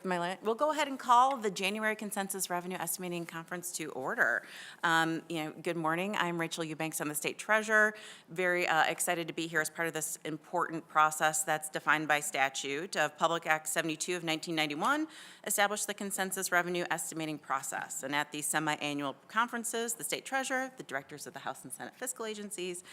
We'll go ahead and call the January Consensus Revenue Estimating Conference to order. Good morning. I'm Rachel Eubanks. I'm the State Treasurer. Very excited to be here as part of this important process that's defined by statute of Public Act 72 of 1991, established the Consensus Revenue Estimating process. And at these semi-annual conferences, the State Treasurer, the directors of the House and Senate fiscal agencies,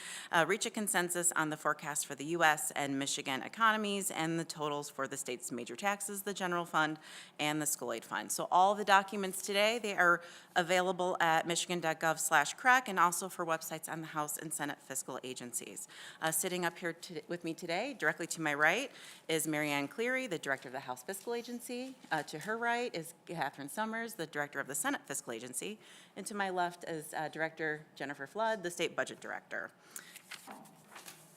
reach a consensus on the forecast for the U.S. and Michigan economies and the totals for the state's major taxes, the general fund, and the school aid fund. So all the documents today, they are available at michigan.gov/CREC and also for websites on the House and Senate fiscal agencies. Sitting up here with me today, directly to my right, is Marianne Cleary, the Director of the House Fiscal Agency. To her right is Catherine Summers, the Director of the Senate Fiscal Agency. And to my left is Director Jennifer Flood, the State Budget Director.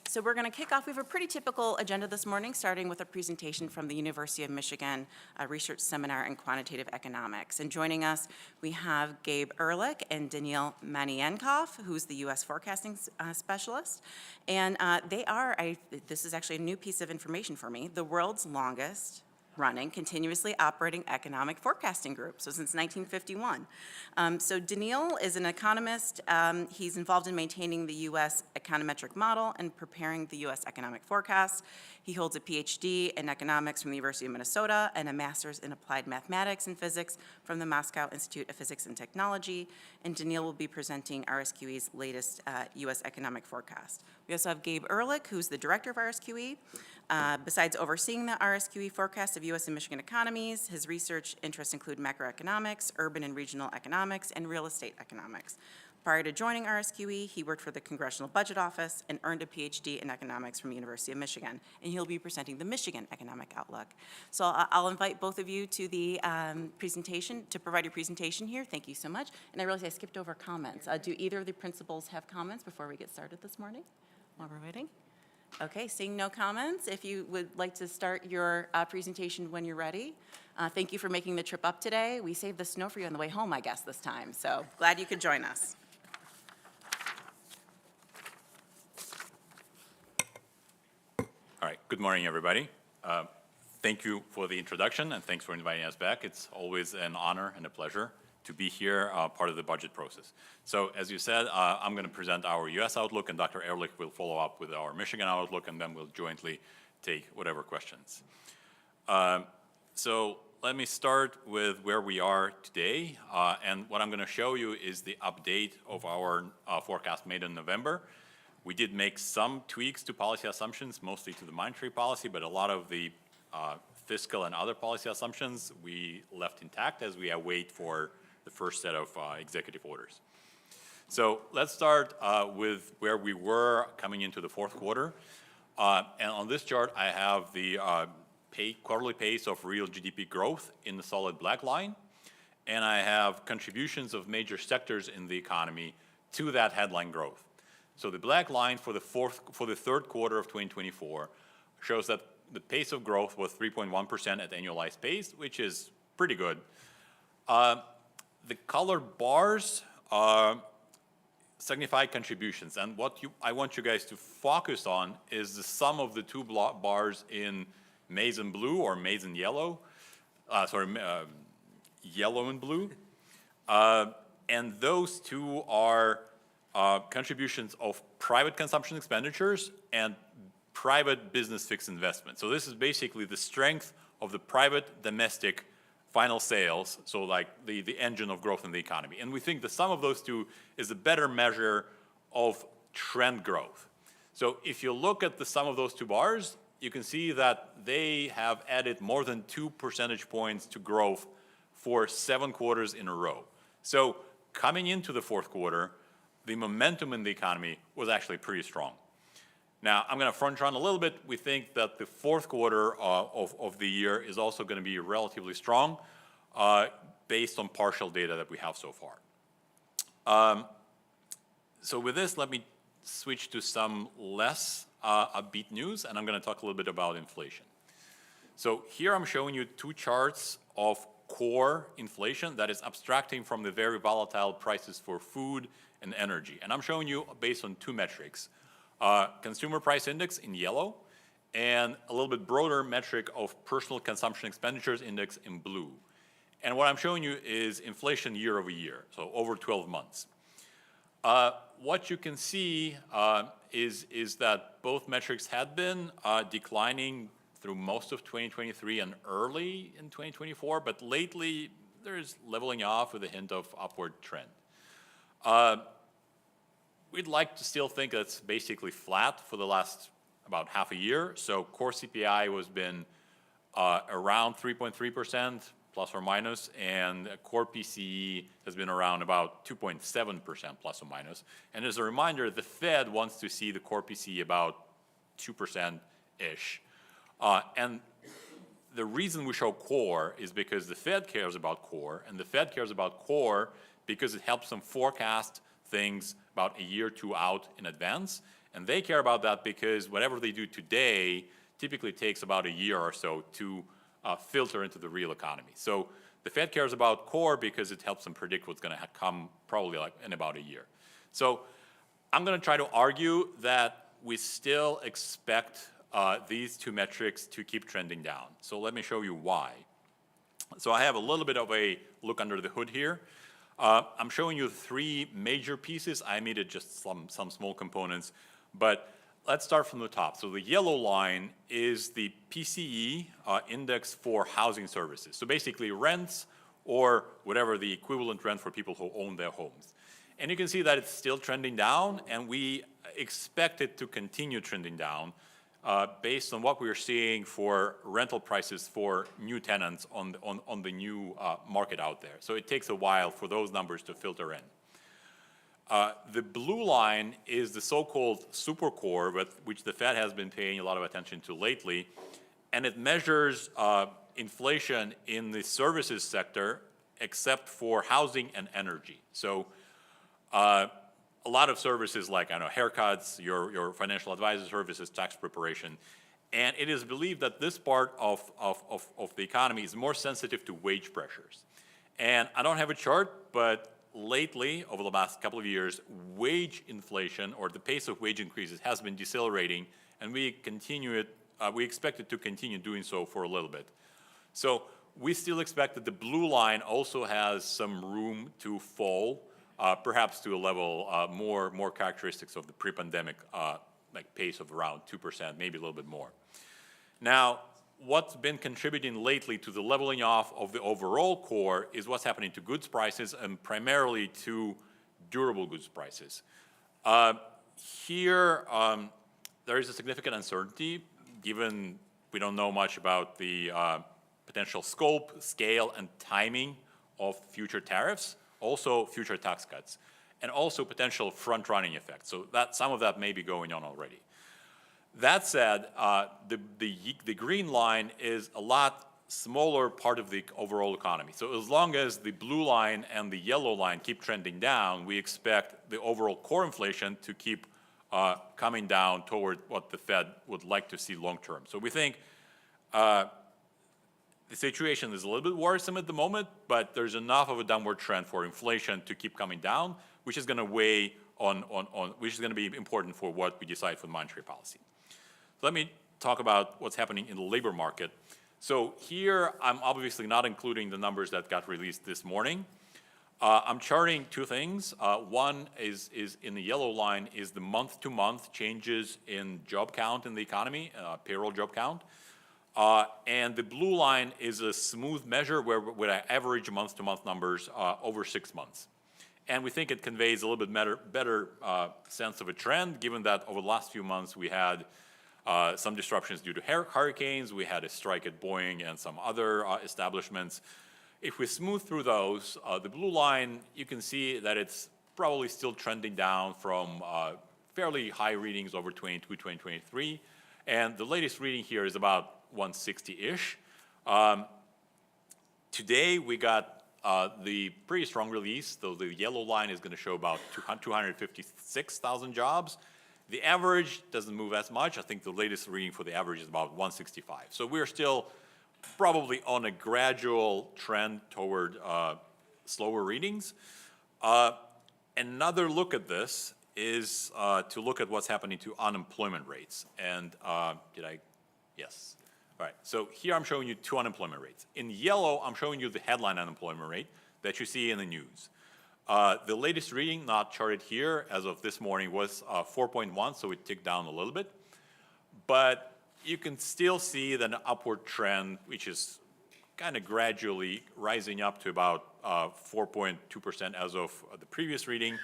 So we're going to kick off. We have a pretty typical agenda this morning, starting with a presentation from the University of Michigan Research Seminar in Quantitative Economics. And joining us, we have Gabe Ehrlich and Daniil Manienkoff, who's the U.S. forecasting specialist. And they are, this is actually a new piece of information for me, the world's longest running, continuously operating economic forecasting group, so since 1951. So Daniil is an economist. He's involved in maintaining the U.S. econometric model and preparing the U.S. economic forecast. He holds a PhD in economics from the University of Minnesota and a master's in applied mathematics and physics from the Moscow Institute of Physics and Technology. And Daniil will be presenting RSQE's latest U.S. economic forecast. We also have Gabe Ehrlich, who's the director of RSQE. Besides overseeing the RSQE forecast of U.S. and Michigan economies, his research interests include macroeconomics, urban and regional economics, and real estate economics. Prior to joining RSQE, he worked for the Congressional Budget Office and earned a PhD in economics from the University of Michigan. And he'll be presenting the Michigan Economic Outlook. So I'll invite both of you to the presentation, to provide your presentation here. Thank you so much. And I realize I skipped over comments. Do either of the principals have comments before we get started this morning while we're waiting? Okay, seeing no comments, if you would like to start your presentation when you're ready. Thank you for making the trip up today. We saved the snow for you on the way home, I guess, this time. So glad you could join us. All right, good morning, everybody. Thank you for the introduction, and thanks for inviting us back. It's always an honor and a pleasure to be here, part of the budget process. So as you said, I'm going to present our U.S. outlook, and Dr. Ehrlich will follow up with our Michigan outlook, and then we'll jointly take whatever questions. So let me start with where we are today, and what I'm going to show you is the update of our forecast made in November. We did make some tweaks to policy assumptions, mostly to the monetary policy, but a lot of the fiscal and other policy assumptions we left intact as we await for the first set of executive orders. So let's start with where we were coming into the fourth quarter. And on this chart, I have the quarterly pace of real GDP growth in the solid black line. And I have contributions of major sectors in the economy to that headline growth. So the black line for the third quarter of 2024 shows that the pace of growth was 3.1% at annualized pace, which is pretty good. The colored bars signify contributions, and what I want you guys to focus on is the sum of the two bars in maize and blue, or maize and yellow, yellow and blue, and those two are contributions of private consumption expenditures and private business fixed investment. So this is basically the strength of the private domestic final sales, so like the engine of growth in the economy. And we think the sum of those two is a better measure of trend growth. So if you look at the sum of those two bars, you can see that they have added more than 2 percentage points to growth for 7 quarters in a row. So coming into the fourth quarter, the momentum in the economy was actually pretty strong. Now, I'm going to front run a little bit. We think that the fourth quarter of the year is also going to be relatively strong based on partial data that we have so far. So with this, let me switch to some less upbeat news, and I'm going to talk a little bit about inflation. So here I'm showing you two charts of core inflation that is abstracting from the very volatile prices for food and energy. And I'm showing you based on two metrics. Consumer price index in yellow and a little bit broader metric of personal consumption expenditures index in blue. And what I'm showing you is inflation year over year, so over 12 months. What you can see is that both metrics had been declining through most of 2023 and early in 2024, but lately there's leveling off with a hint of upward trend. We'd like to still think that's basically flat for the last about half a year. So core CPI was been around 3.3% plus or minus, and core PCE has been around about 2.7% plus or minus. And as a reminder, the Fed wants to see the core PCE about 2%-ish. And the reason we show core is because the Fed cares about core, and the Fed cares about core because it helps them forecast things about a year or two out in advance. And they care about that because whatever they do today typically takes about a year or so to filter into the real economy. So the Fed cares about core because it helps them predict what's going to come probably like in about a year. So I'm going to try to argue that we still expect these two metrics to keep trending down. So let me show you why. So I have a little bit of a look under the hood here. I'm showing you three major pieces. I omitted just some small components, but let's start from the top. So the yellow line is the PCE index for housing services. So basically rents or whatever the equivalent rent for people who own their homes. And you can see that it's still trending down, and we expect it to continue trending down based on what we're seeing for rental prices for new tenants on the new market out there. So it takes a while for those numbers to filter in. The blue line is the so-called supercore, which the Fed has been paying a lot of attention to lately, and it measures inflation in the services sector except for housing and energy. So a lot of services like, I know, haircuts, your financial advisor services, tax preparation. And it is believed that this part of the economy is more sensitive to wage pressures. And I don't have a chart, but lately, over the last couple of years, wage inflation or the pace of wage increases has been decelerating, and we expect it to continue doing so for a little bit. So we still expect that the blue line also has some room to fall, perhaps to a level more characteristics of the pre-pandemic like pace of around 2%, maybe a little bit more. Now, what's been contributing lately to the leveling off of the overall core is what's happening to goods prices and primarily to durable goods prices. Here, there is a significant uncertainty given we don't know much about the potential scope, scale, and timing of future tariffs, also future tax cuts, and also potential front-running effects. So that some of that may be going on already. That said, the green line is a lot smaller part of the overall economy. So as long as the blue line and the yellow line keep trending down, we expect the overall core inflation to keep coming down toward what the Fed would like to see long term. So we think the situation is a little bit worrisome at the moment, but there's enough of a downward trend for inflation to keep coming down, which is going to weigh on which is going to be important for what we decide for monetary policy. So let me talk about what's happening in the labor market. So here, I'm obviously not including the numbers that got released this morning. I'm charting two things. One is in the yellow line is the month-to-month changes in job count in the economy, payroll job count. And the blue line is a smooth measure where I average month-to-month numbers over 6 months. And we think it conveys a little bit better sense of a trend, given that over the last few months we had some disruptions due to hurricanes, we had a strike at Boeing and some other establishments. If we smooth through those, the blue line, you can see that it's probably still trending down from fairly high readings over 22, 2023. And the latest reading here is about 160-ish. Today we got the pretty strong release, though the yellow line is going to show about 256,000 jobs. The average doesn't move as much. I think the latest reading for the average is about 165. So we're still probably on a gradual trend toward slower readings. Another look at this is to look at what's happening to unemployment rates. And did I Yes. All right. So here I'm showing you two unemployment rates. In yellow, I'm showing you the headline unemployment rate that you see in the news. The latest reading, not charted here, as of this morning, was 4.1, so it ticked down a little bit. But you can still see that an upward trend, which is kind of gradually rising up to about 4.2% as of the previous reading.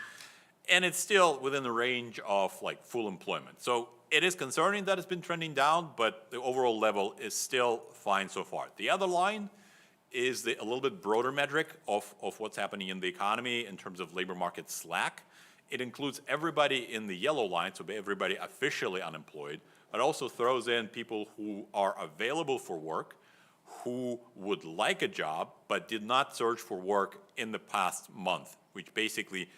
And it's still within the range of like full employment. So it is concerning that it's been trending down, but the overall level is still fine so far. The other line is a little bit broader metric of what's happening in the economy in terms of labor market slack. It includes everybody in the yellow line, so everybody officially unemployed, but also throws in people who are available for work, who would like a job, but did not search for work in the past month, which basically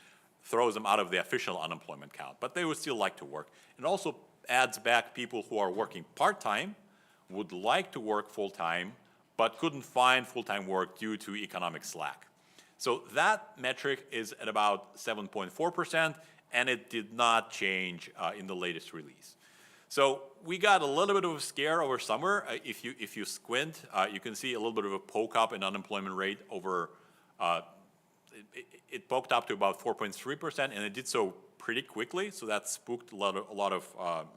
throws them out of the official unemployment count, but they would still like to work. It also adds back people who are working part-time, would like to work full-time, but couldn't find full-time work due to economic slack. So that metric is at about 7.4%, and it did not change in the latest release. So we got a little bit of a scare over summer. If you squint, you can see a little bit of a poke up in unemployment rate over it poked up to about 4.3%, and it did so pretty quickly, so that spooked a lot of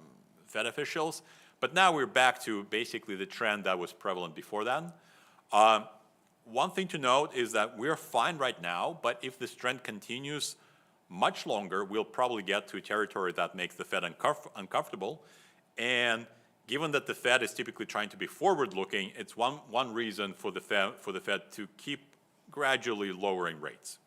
Fed officials. But now we're back to basically the trend that was prevalent before then. One thing to note is that we're fine right now, but if this trend continues much longer, we'll probably get to a territory that makes the Fed uncomfortable. And given that the Fed is typically trying to be forward-looking, it's one reason for the Fed to keep gradually lowering rates.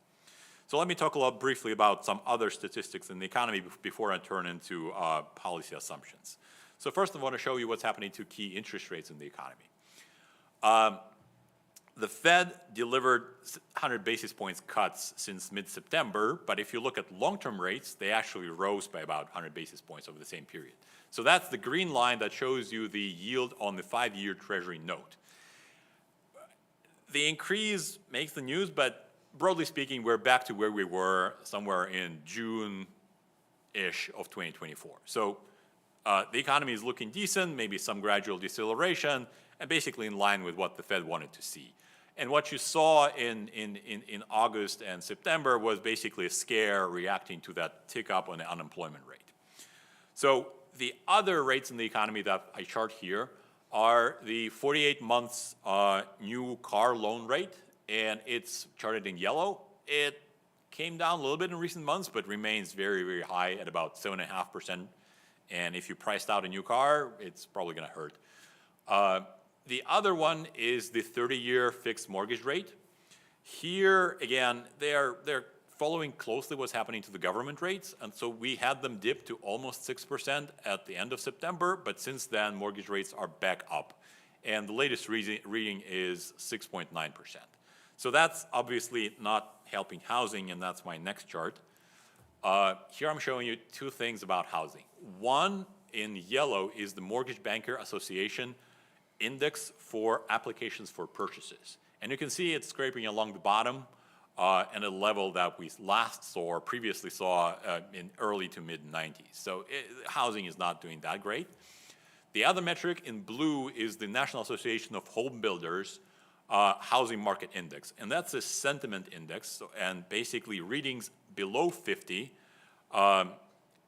So let me talk a lot briefly about some other statistics in the economy before I turn into policy assumptions. So first I want to show you what's happening to key interest rates in the economy. The Fed delivered 100 basis points cuts since mid-September, but if you look at long-term rates, they actually rose by about 100 basis points over the same period. So that's the green line that shows you the yield on the 5-year Treasury note. The increase makes the news, but broadly speaking, we're back to where we were somewhere in June-ish of 2024. So the economy is looking decent, maybe some gradual deceleration, and basically in line with what the Fed wanted to see. And what you saw in August and September was basically a scare reacting to that tick up on the unemployment rate. So the other rates in the economy that I chart here are the 48 months new car loan rate, and it's charted in yellow. It came down a little bit in recent months, but remains very, very high at about 7.5%. And if you priced out a new car, it's probably going to hurt. The other one is the 30-year fixed mortgage rate. Here, again, they're following closely what's happening to the government rates, and so we had them dip to almost 6% at the end of September, but since then, mortgage rates are back up. And the latest reading is 6.9%. So that's obviously not helping housing, and that's my next chart. Here I'm showing you two things about housing. One, in yellow, is the Mortgage Banker Association index for applications for purchases. And you can see it's scraping along the bottom at a level that we last saw or previously saw in early to mid-90s. So housing is not doing that great. The other metric in blue is the National Association of Home Builders Housing Market Index. And that's a sentiment index. So, and basically readings below 50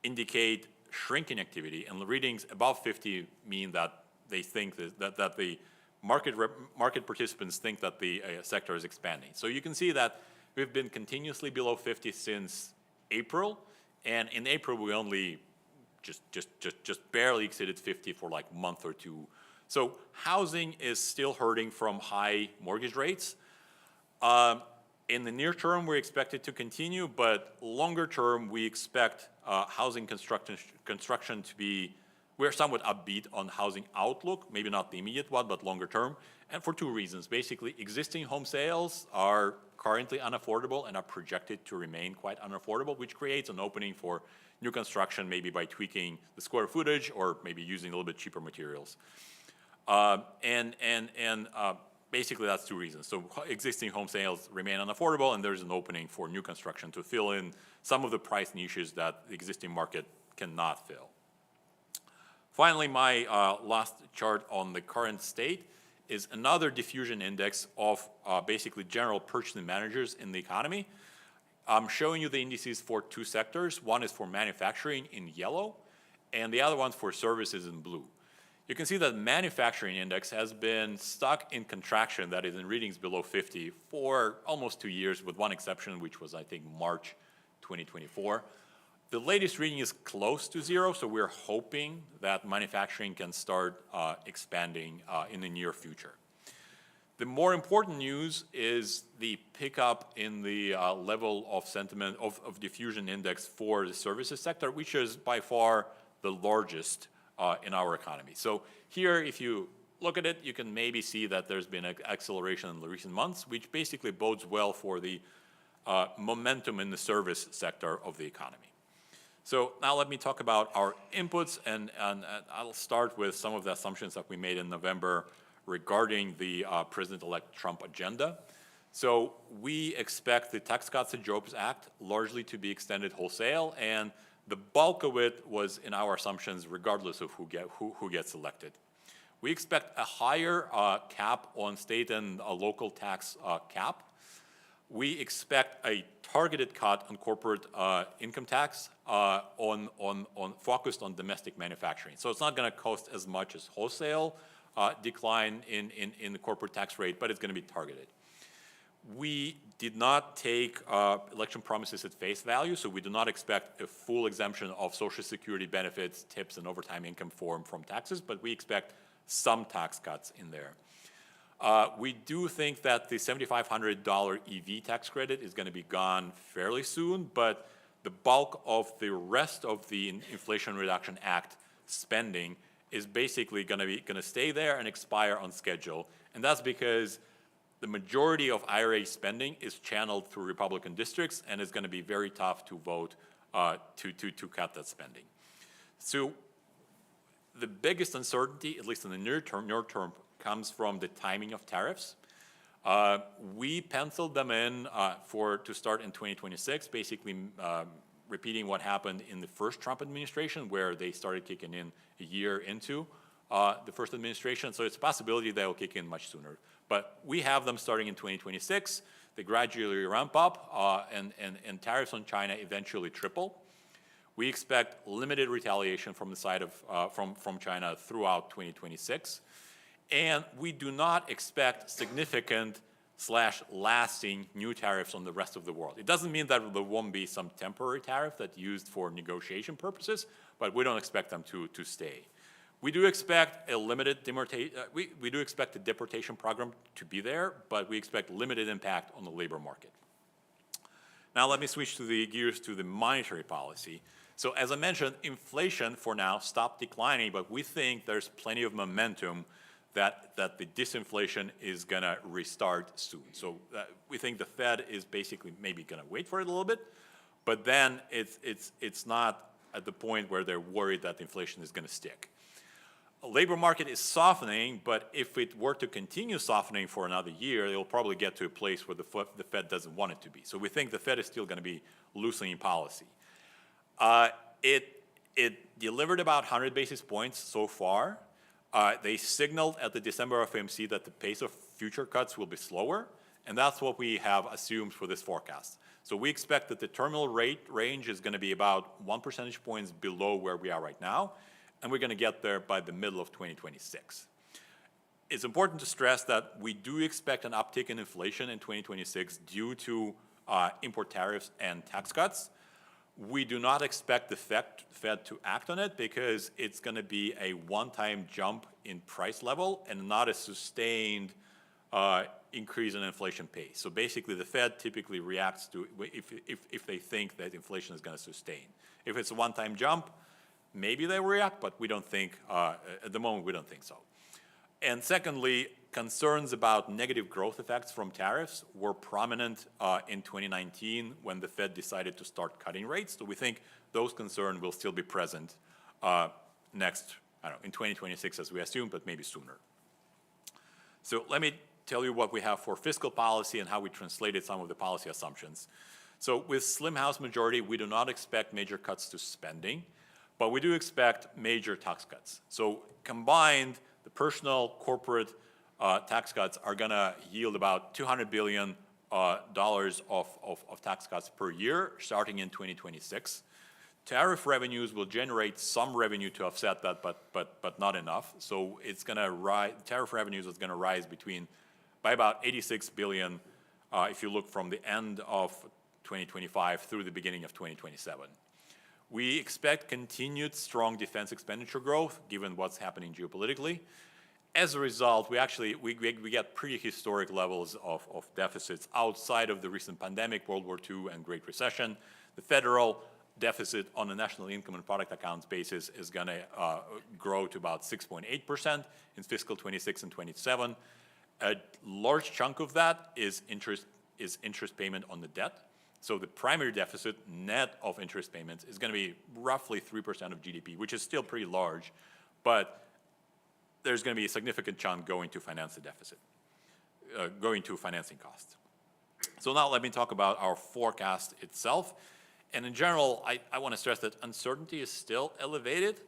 indicate shrinking activity, and the readings above 50 mean that they think that the market participants think that the sector is expanding. So you can see that we've been continuously below 50 since April, and in April we only just barely exceeded 50 for like a month or two. So housing is still hurting from high mortgage rates. In the near term, we expect it to continue, but longer term, we expect housing construction to be, we're somewhat upbeat on housing outlook, maybe not the immediate one, but longer term, and for two reasons. Basically, existing home sales are currently unaffordable and are projected to remain quite unaffordable, which creates an opening for new construction, maybe by tweaking the square footage or maybe using a little bit cheaper materials. Basically, that's two reasons. So existing home sales remain unaffordable, and there's an opening for new construction to fill in some of the price niches that the existing market cannot fill. Finally, my last chart on the current state is another diffusion index of basically general purchasing managers in the economy. I'm showing you the indices for two sectors. One is for manufacturing in yellow, and the other one's for services in blue. You can see that manufacturing index has been stuck in contraction, that is in readings below 50, for almost 2 years, with one exception, which was, I think, March 2024. The latest reading is close to zero, so we're hoping that manufacturing can start expanding in the near future. The more important news is the pickup in the level of sentiment of diffusion index for the services sector, which is by far the largest in our economy. So here, if you look at it, you can maybe see that there's been an acceleration in the recent months, which basically bodes well for the momentum in the service sector of the economy. So now let me talk about our inputs, and I'll start with some of the assumptions that we made in November regarding the President-elect Trump agenda. So we expect the Tax Cuts and Jobs Act largely to be extended wholesale, and the bulk of it was in our assumptions regardless of who gets elected. We expect a higher cap on state and local tax cap. We expect a targeted cut on corporate income tax focused on domestic manufacturing. So it's not going to cost as much as wholesale decline in the corporate tax rate, but it's going to be targeted. We did not take election promises at face value, so we do not expect a full exemption of Social Security benefits, tips, and overtime income from taxes, but we expect some tax cuts in there. We do think that the $7,500 EV tax credit is going to be gone fairly soon, but the bulk of the rest of the Inflation Reduction Act spending is basically going to stay there and expire on schedule, and that's because the majority of IRA spending is channeled through Republican districts, and it's going to be very tough to vote to cut that spending. So the biggest uncertainty, at least in the near term, comes from the timing of tariffs. We penciled them in to start in 2026, basically repeating what happened in the first Trump administration, where they started kicking in a year into the first administration. So it's a possibility they will kick in much sooner. But we have them starting in 2026. They gradually ramp up, and tariffs on China eventually triple. We expect limited retaliation from the side of from China throughout 2026. And we do not expect significant / lasting new tariffs on the rest of the world. It doesn't mean that there won't be some temporary tariff that's used for negotiation purposes, but we don't expect them to stay. We do expect a limited we do expect the deportation program to be there, but we expect limited impact on the labor market. Now let me switch to the gears to the monetary policy. So as I mentioned, inflation for now stopped declining, but we think there's plenty of momentum that the disinflation is going to restart soon. So we think the Fed is basically maybe going to wait for it a little bit, but then it's not at the point where they're worried that inflation is going to stick. The labor market is softening, but if it were to continue softening for another year, it'll probably get to a place where the Fed doesn't want it to be. So we think the Fed is still going to be loosening policy. It delivered about 100 basis points so far. They signaled at the December FOMC that the pace of future cuts will be slower, and that's what we have assumed for this forecast. So we expect that the terminal rate range is going to be about 1 percentage points below where we are right now, and we're going to get there by the middle of 2026. It's important to stress that we do expect an uptick in inflation in 2026 due to import tariffs and tax cuts. We do not expect the Fed to act on it because it's going to be a one-time jump in price level and not a sustained increase in inflation pace. So basically, the Fed typically reacts to if they think that inflation is going to sustain. If it's a one-time jump, maybe they will react, but we don't think, at the moment, we don't think so. And secondly, concerns about negative growth effects from tariffs were prominent in 2019 when the Fed decided to start cutting rates. So we think those concerns will still be present next, in 2026 as we assume, but maybe sooner. So let me tell you what we have for fiscal policy and how we translated some of the policy assumptions. So with slim House majority, we do not expect major cuts to spending, but we do expect major tax cuts. So combined, the personal, corporate tax cuts are going to yield about $200 billion of tax cuts per year, starting in 2026. Tariff revenues will generate some revenue to offset that, but not enough. So it's going to rise. Tariff revenues is going to rise by about 86 billion if you look from the end of 2025 through the beginning of 2027. We expect continued strong defense expenditure growth, given what's happening geopolitically. As a result, we get pretty historic levels of deficits outside of the recent pandemic, World War II, and Great Recession. The federal deficit on a national income and product accounts basis is going to grow to about 6.8% in fiscal 26 and 27. A large chunk of that is interest payment on the debt. So the primary deficit net of interest payments is going to be roughly 3% of GDP, which is still pretty large, but there's going to be a significant chunk going to finance the deficit, going to financing costs. So now let me talk about our forecast itself. And in general, I want to stress that uncertainty is still elevated.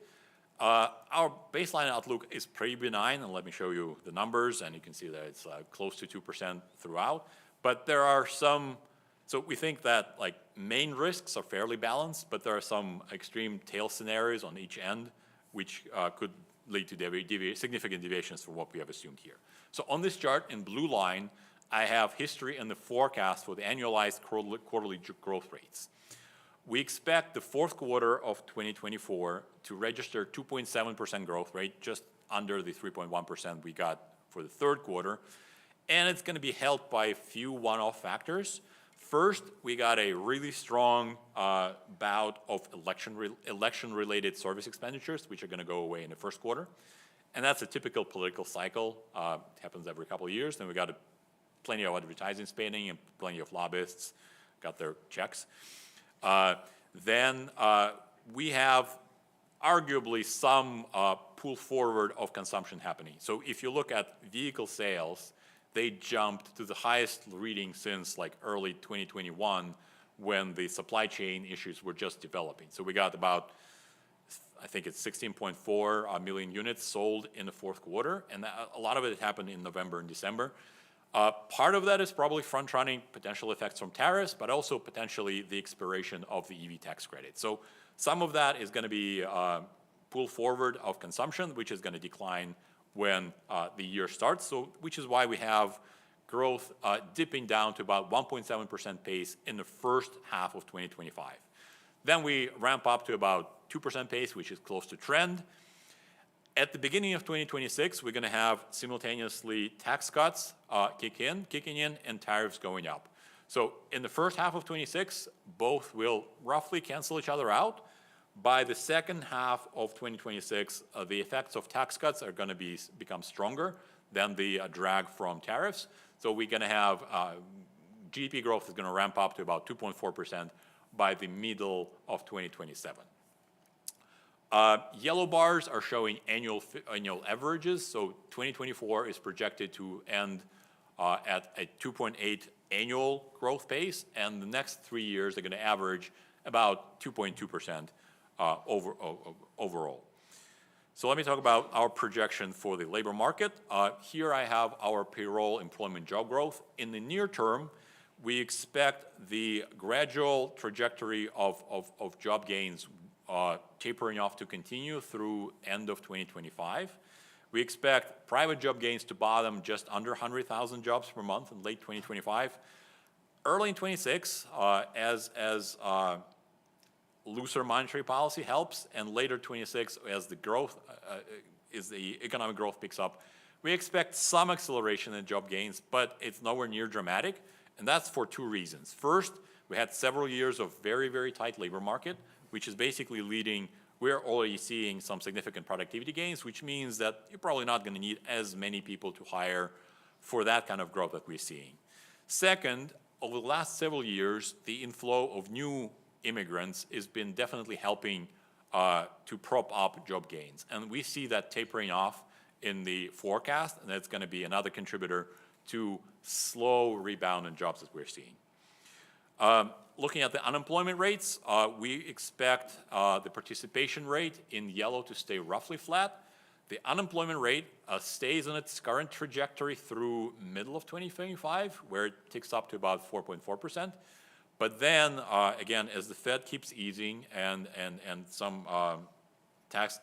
Our baseline outlook is pretty benign, and let me show you the numbers, and you can see that it's close to 2% throughout. But there are some, so we think that like main risks are fairly balanced, but there are some extreme tail scenarios on each end, which could lead to significant deviations from what we have assumed here. So on this chart in blue line, I have history and the forecast for the annualized quarterly growth rates. We expect the fourth quarter of 2024 to register 2.7% growth rate, just under the 3.1% we got for the third quarter. And it's going to be helped by a few one-off factors. First, we got a really strong bout of election-related service expenditures, which are going to go away in the first quarter. And that's a typical political cycle. It happens every couple of years. Then we got plenty of advertising spending and plenty of lobbyists got their checks. Then we have arguably some pull forward of consumption happening. So if you look at vehicle sales, they jumped to the highest reading since like early 2021 when the supply chain issues were just developing. So we got about, I think it's 16.4 million units sold in the fourth quarter, and a lot of it happened in November and December. Part of that is probably front-running potential effects from tariffs, but also potentially the expiration of the EV tax credit. So some of that is going to be pull forward of consumption, which is going to decline when the year starts. So which is why we have growth dipping down to about 1.7% pace in the first half of 2025. Then we ramp up to about 2% pace, which is close to trend. At the beginning of 2026, we're going to have simultaneously tax cuts kicking in and tariffs going up. So in the first half of 26, both will roughly cancel each other out. By the second half of 2026, the effects of tax cuts are going to become stronger than the drag from tariffs. So we're going to have GDP growth is going to ramp up to about 2.4% by the middle of 2027. Yellow bars are showing annual averages. So 2024 is projected to end at a 2.8 annual growth pace, and the next 3 years are going to average about 2.2% overall. So let me talk about our projection for the labor market. Here I have our payroll employment job growth. In the near term, we expect the gradual trajectory of job gains tapering off to continue through end of 2025. We expect private job gains to bottom just under 100,000 jobs per month in late 2025. Early in 26, as looser monetary policy helps, and later 26 as the growth the economic growth picks up, we expect some acceleration in job gains, but it's nowhere near dramatic, and that's for two reasons. First, we had several years of very, very tight labor market, which is basically we're already seeing some significant productivity gains, which means that you're probably not going to need as many people to hire for that kind of growth that we're seeing. Second, over the last several years, the inflow of new immigrants has been definitely helping to prop up job gains. And we see that tapering off in the forecast, and that's going to be another contributor to slow rebound in jobs that we're seeing. Looking at the unemployment rates, we expect the participation rate in yellow to stay roughly flat. The unemployment rate stays on its current trajectory through middle of 2025, where it ticks up to about 4.4%. But then, again, as the Fed keeps easing and some tax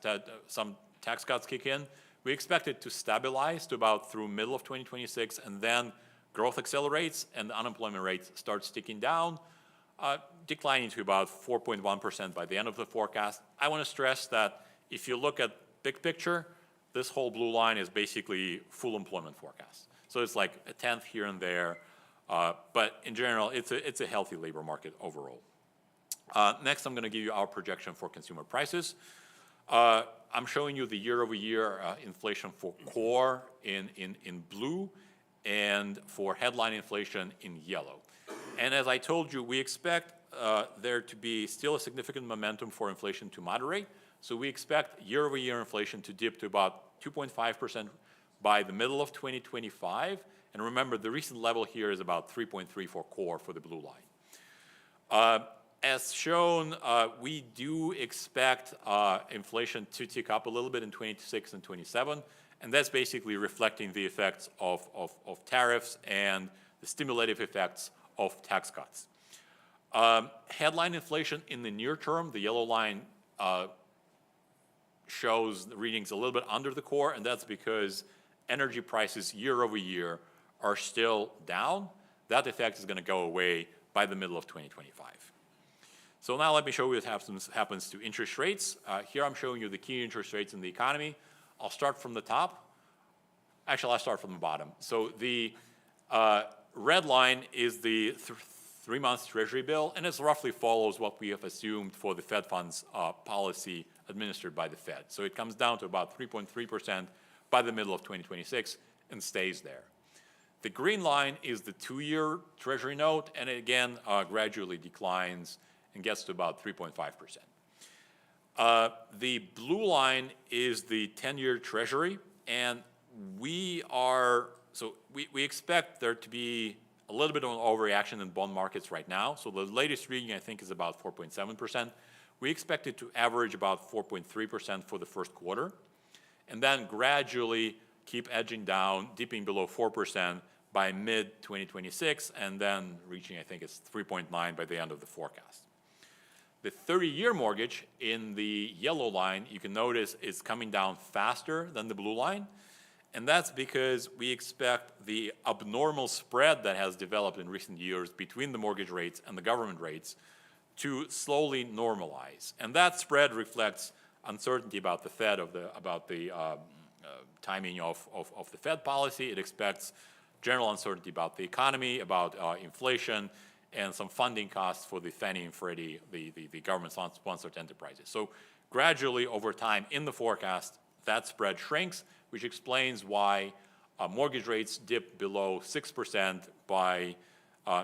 cuts kick in, we expect it to stabilize to about through middle of 2026, and then growth accelerates and the unemployment rate starts ticking down, declining to about 4.1% by the end of the forecast. I want to stress that if you look at big picture, this whole blue line is basically full employment forecast. So it's like a tenth here and there, but in general, it's a healthy labor market overall. Next, I'm going to give you our projection for consumer prices. I'm showing you the year-over-year inflation for core in blue and for headline inflation in yellow. And as I told you, we expect there to be still a significant momentum for inflation to moderate. So we expect year-over-year inflation to dip to about 2.5% by the middle of 2025. And remember, the recent level here is about 3.3 for core for the blue line. As shown, we do expect inflation to tick up a little bit in 26 and 27, and that's basically reflecting the effects of tariffs and the stimulative effects of tax cuts. Headline inflation in the near term, the yellow line shows the readings a little bit under the core, and that's because energy prices year over year are still down. That effect is going to go away by the middle of 2025. So now let me show you what happens to interest rates. Here I'm showing you the key interest rates in the economy. I'll start from the top. Actually, I'll start from the bottom. So the red line is the 3-month Treasury bill, and it roughly follows what we have assumed for the Fed funds policy administered by the Fed. So it comes down to about 3.3% by the middle of 2026 and stays there. The green line is the 2-year Treasury note, and it again gradually declines and gets to about 3.5%. The blue line is the 10-year Treasury, and we expect there to be a little bit of an overreaction in bond markets right now. So the latest reading, I think, is about 4.7%. We expect it to average about 4.3% for the first quarter, and then gradually keep edging down, dipping below 4% by mid-2026, and then reaching, I think it's 3.9 by the end of the forecast. The 30-year mortgage in the yellow line, you can notice, is coming down faster than the blue line. And that's because we expect the abnormal spread that has developed in recent years between the mortgage rates and the government rates to slowly normalize. And that spread reflects uncertainty about the Fed, about the timing of the Fed policy. It expects general uncertainty about the economy, about inflation, and some funding costs for the Fannie and Freddie, the government-sponsored enterprises. So gradually over time in the forecast, that spread shrinks, which explains why mortgage rates dip below 6% by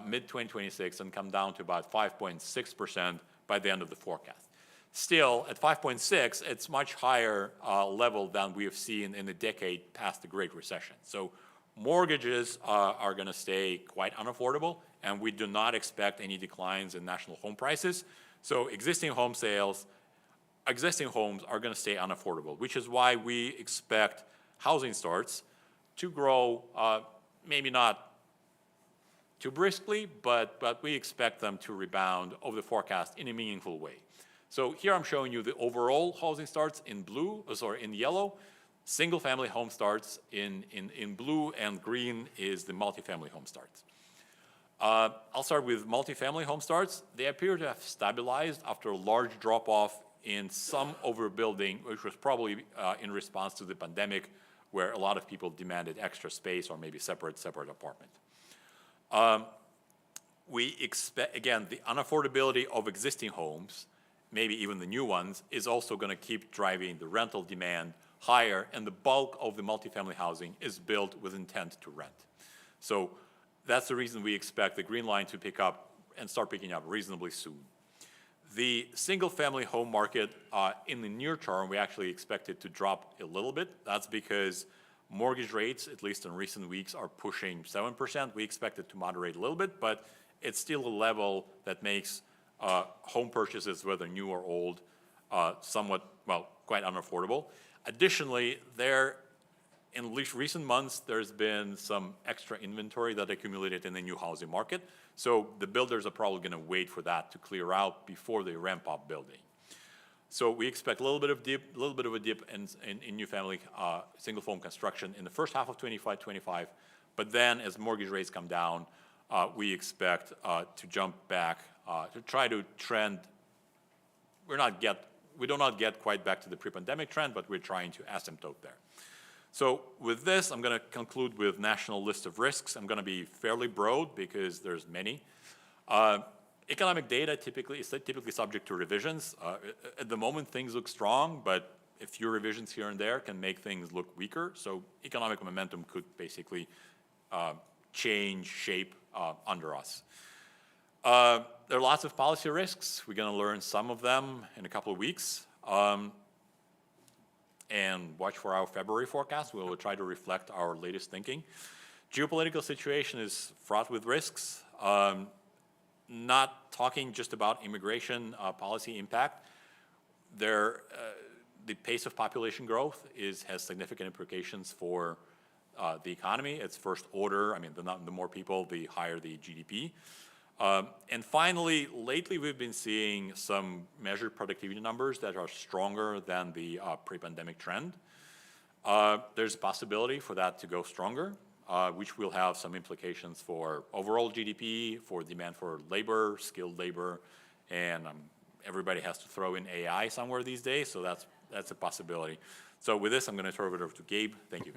mid-2026 and come down to about 5.6% by the end of the forecast. Still, at 5.6, it's much higher level than we have seen in the decade past the Great Recession. So mortgages are going to stay quite unaffordable, and we do not expect any declines in national home prices. So existing homes are going to stay unaffordable, which is why we expect housing starts to grow, maybe not too briskly, but we expect them to rebound over the forecast in a meaningful way. So here I'm showing you the overall housing starts in yellow. Single-family home starts in blue, and green is the multifamily home starts. I'll start with multifamily home starts. They appear to have stabilized after a large drop-off in some overbuilding, which was probably in response to the pandemic, where a lot of people demanded extra space or maybe separate apartment. We expect, again, the unaffordability of existing homes, maybe even the new ones, is also going to keep driving the rental demand higher, and the bulk of the multifamily housing is built with intent to rent. So that's the reason we expect the green line to pick up and start picking up reasonably soon. The single-family home market, in the near term, we actually expect it to drop a little bit. That's because mortgage rates, at least in recent weeks, are pushing 7%. We expect it to moderate a little bit, but it's still a level that makes home purchases, whether new or old, somewhat, well, quite unaffordable. Additionally, in recent months, there's been some extra inventory that accumulated in the new housing market. So the builders are probably going to wait for that to clear out before they ramp up building. So we expect a little bit of a dip in new family single home construction in the first half of 25. But then as mortgage rates come down, we expect to jump back to try to trend. We do not get quite back to the pre-pandemic trend, but we're trying to asymptote there. So with this, I'm going to conclude with national list of risks. I'm going to be fairly broad because there's many. Economic data is typically subject to revisions. At the moment, things look strong, but a few revisions here and there can make things look weaker. So economic momentum could basically change shape under us. There are lots of policy risks. We're going to learn some of them in a couple of weeks. And watch for our February forecast. We will try to reflect our latest thinking. Geopolitical situation is fraught with risks. Not talking just about immigration policy impact. The pace of population growth has significant implications for the economy. It's first order. I mean, the more people, the higher the GDP. And finally, lately we've been seeing some measured productivity numbers that are stronger than the pre-pandemic trend. There's a possibility for that to go stronger, which will have some implications for overall GDP, for demand for labor, skilled labor, and everybody has to throw in AI somewhere these days, so that's a possibility. So with this, I'm going to turn it over to Gabe. Thank you.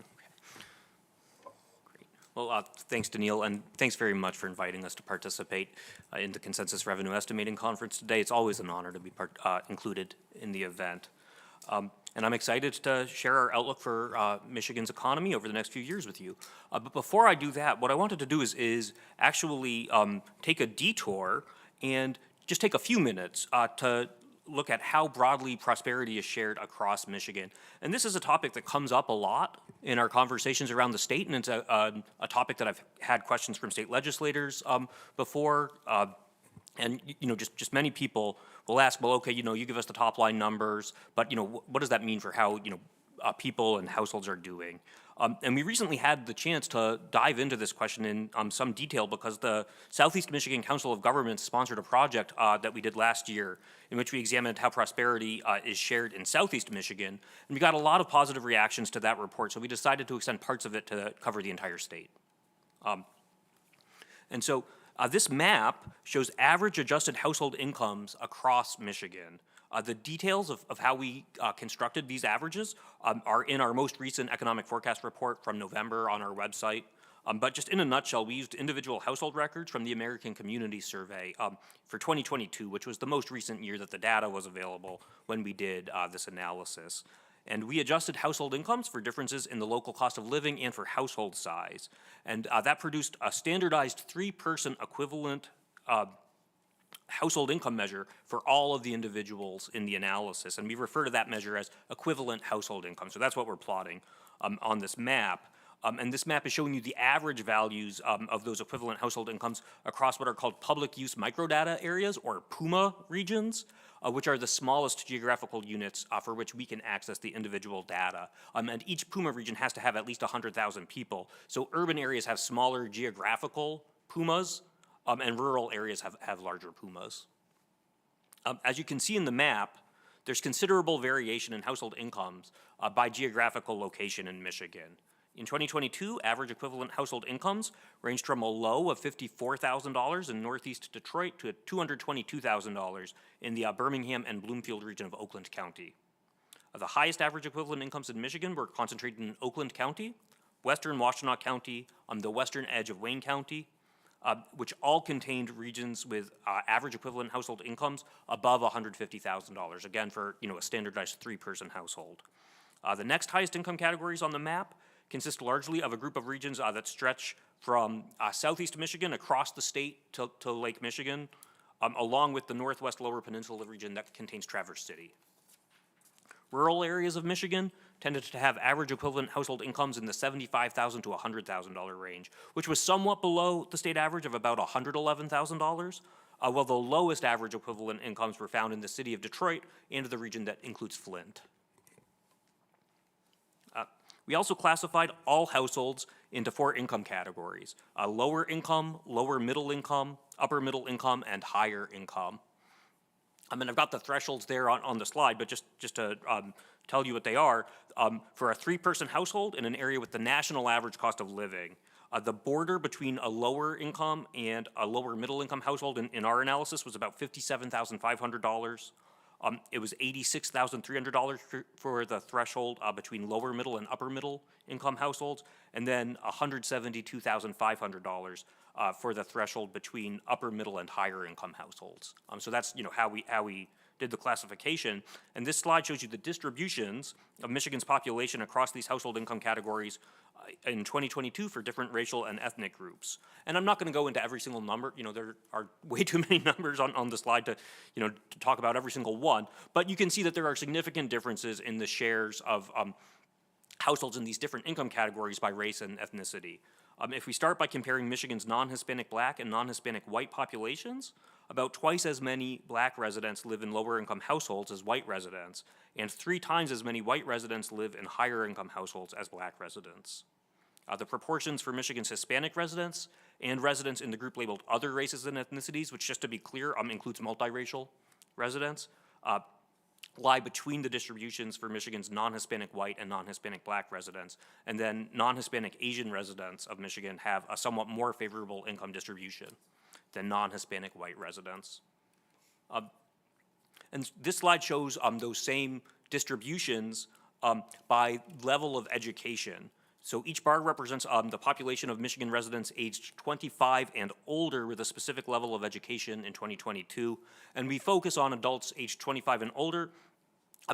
Well, thanks, Daniil, and thanks very much for inviting us to participate in the Consensus Revenue Estimating Conference today. It's always an honor to be included in the event. And I'm excited to share our outlook for Michigan's economy over the next few years with you. But before I do that, what I wanted to do is actually take a detour and just take a few minutes to look at how broadly prosperity is shared across Michigan. And this is a topic that comes up a lot in our conversations around the state, and it's a topic that I've had questions from state legislators before. And just many people will ask, well, okay, you give us the top line numbers, but what does that mean for how people and households are doing? And we recently had the chance to dive into this question in some detail because the Southeast Michigan Council of Governments sponsored a project that we did last year in which we examined how prosperity is shared in Southeast Michigan. And we got a lot of positive reactions to that report, so we decided to extend parts of it to cover the entire state. And so this map shows average adjusted household incomes across Michigan. The details of how we constructed these averages are in our most recent economic forecast report from November on our website. But just in a nutshell, we used individual household records from the American Community Survey for 2022, which was the most recent year that the data was available when we did this analysis. And we adjusted household incomes for differences in the local cost of living and for household size. And that produced a standardized 3-person equivalent household income measure for all of the individuals in the analysis. And we refer to that measure as equivalent household income. So that's what we're plotting on this map. And this map is showing you the average values of those equivalent household incomes across what are called public use microdata areas, or PUMA regions, which are the smallest geographical units for which we can access the individual data. And each PUMA region has to have at least 100,000 people. So urban areas have smaller geographical PUMAs, and rural areas have larger PUMAs. As you can see in the map, there's considerable variation in household incomes by geographical location in Michigan. In 2022, average equivalent household incomes ranged from a low of $54,000 in northeast Detroit to $222,000 in the Birmingham and Bloomfield region of Oakland County. The highest average equivalent incomes in Michigan were concentrated in Oakland County, western Washtenaw County, on the western edge of Wayne County, which all contained regions with average equivalent household incomes above $150,000, again for a standardized 3-person household. The next highest income categories on the map consist largely of a group of regions that stretch from southeast Michigan across the state to Lake Michigan, along with the northwest lower peninsula region that contains Traverse City. Rural areas of Michigan tended to have average equivalent household incomes in the $75,000 to $100,000 range, which was somewhat below the state average of about $111,000, while the lowest average equivalent incomes were found in the city of Detroit and the region that includes Flint. We also classified all households into 4 income categories: lower income, lower middle income, upper middle income, and higher income. I've got the thresholds there on the slide, but just to tell you what they are, for a 3-person household in an area with the national average cost of living, the border between a lower income and a lower middle income household in our analysis was about $57,500. It was $86,300 for the threshold between lower middle and upper middle income households, and then $172,500 for the threshold between upper middle and higher income households. So that's how we did the classification. And this slide shows you the distributions of Michigan's population across these household income categories in 2022 for different racial and ethnic groups. And I'm not going to go into every single number. There are way too many numbers on the slide to talk about every single one. But you can see that there are significant differences in the shares of households in these different income categories by race and ethnicity. If we start by comparing Michigan's non-Hispanic Black and non-Hispanic white populations, about twice as many Black residents live in lower income households as white residents, and 3 times as many white residents live in higher income households as Black residents. The proportions for Michigan's Hispanic residents and residents in the group labeled other races and ethnicities, which, just to be clear, includes multiracial residents, lie between the distributions for Michigan's non-Hispanic white and non-Hispanic Black residents, and then non-Hispanic Asian residents of Michigan have a somewhat more favorable income distribution than non-Hispanic white residents. And this slide shows those same distributions by level of education. So each bar represents the population of Michigan residents aged 25 and older with a specific level of education in 2022. And we focus on adults aged 25 and older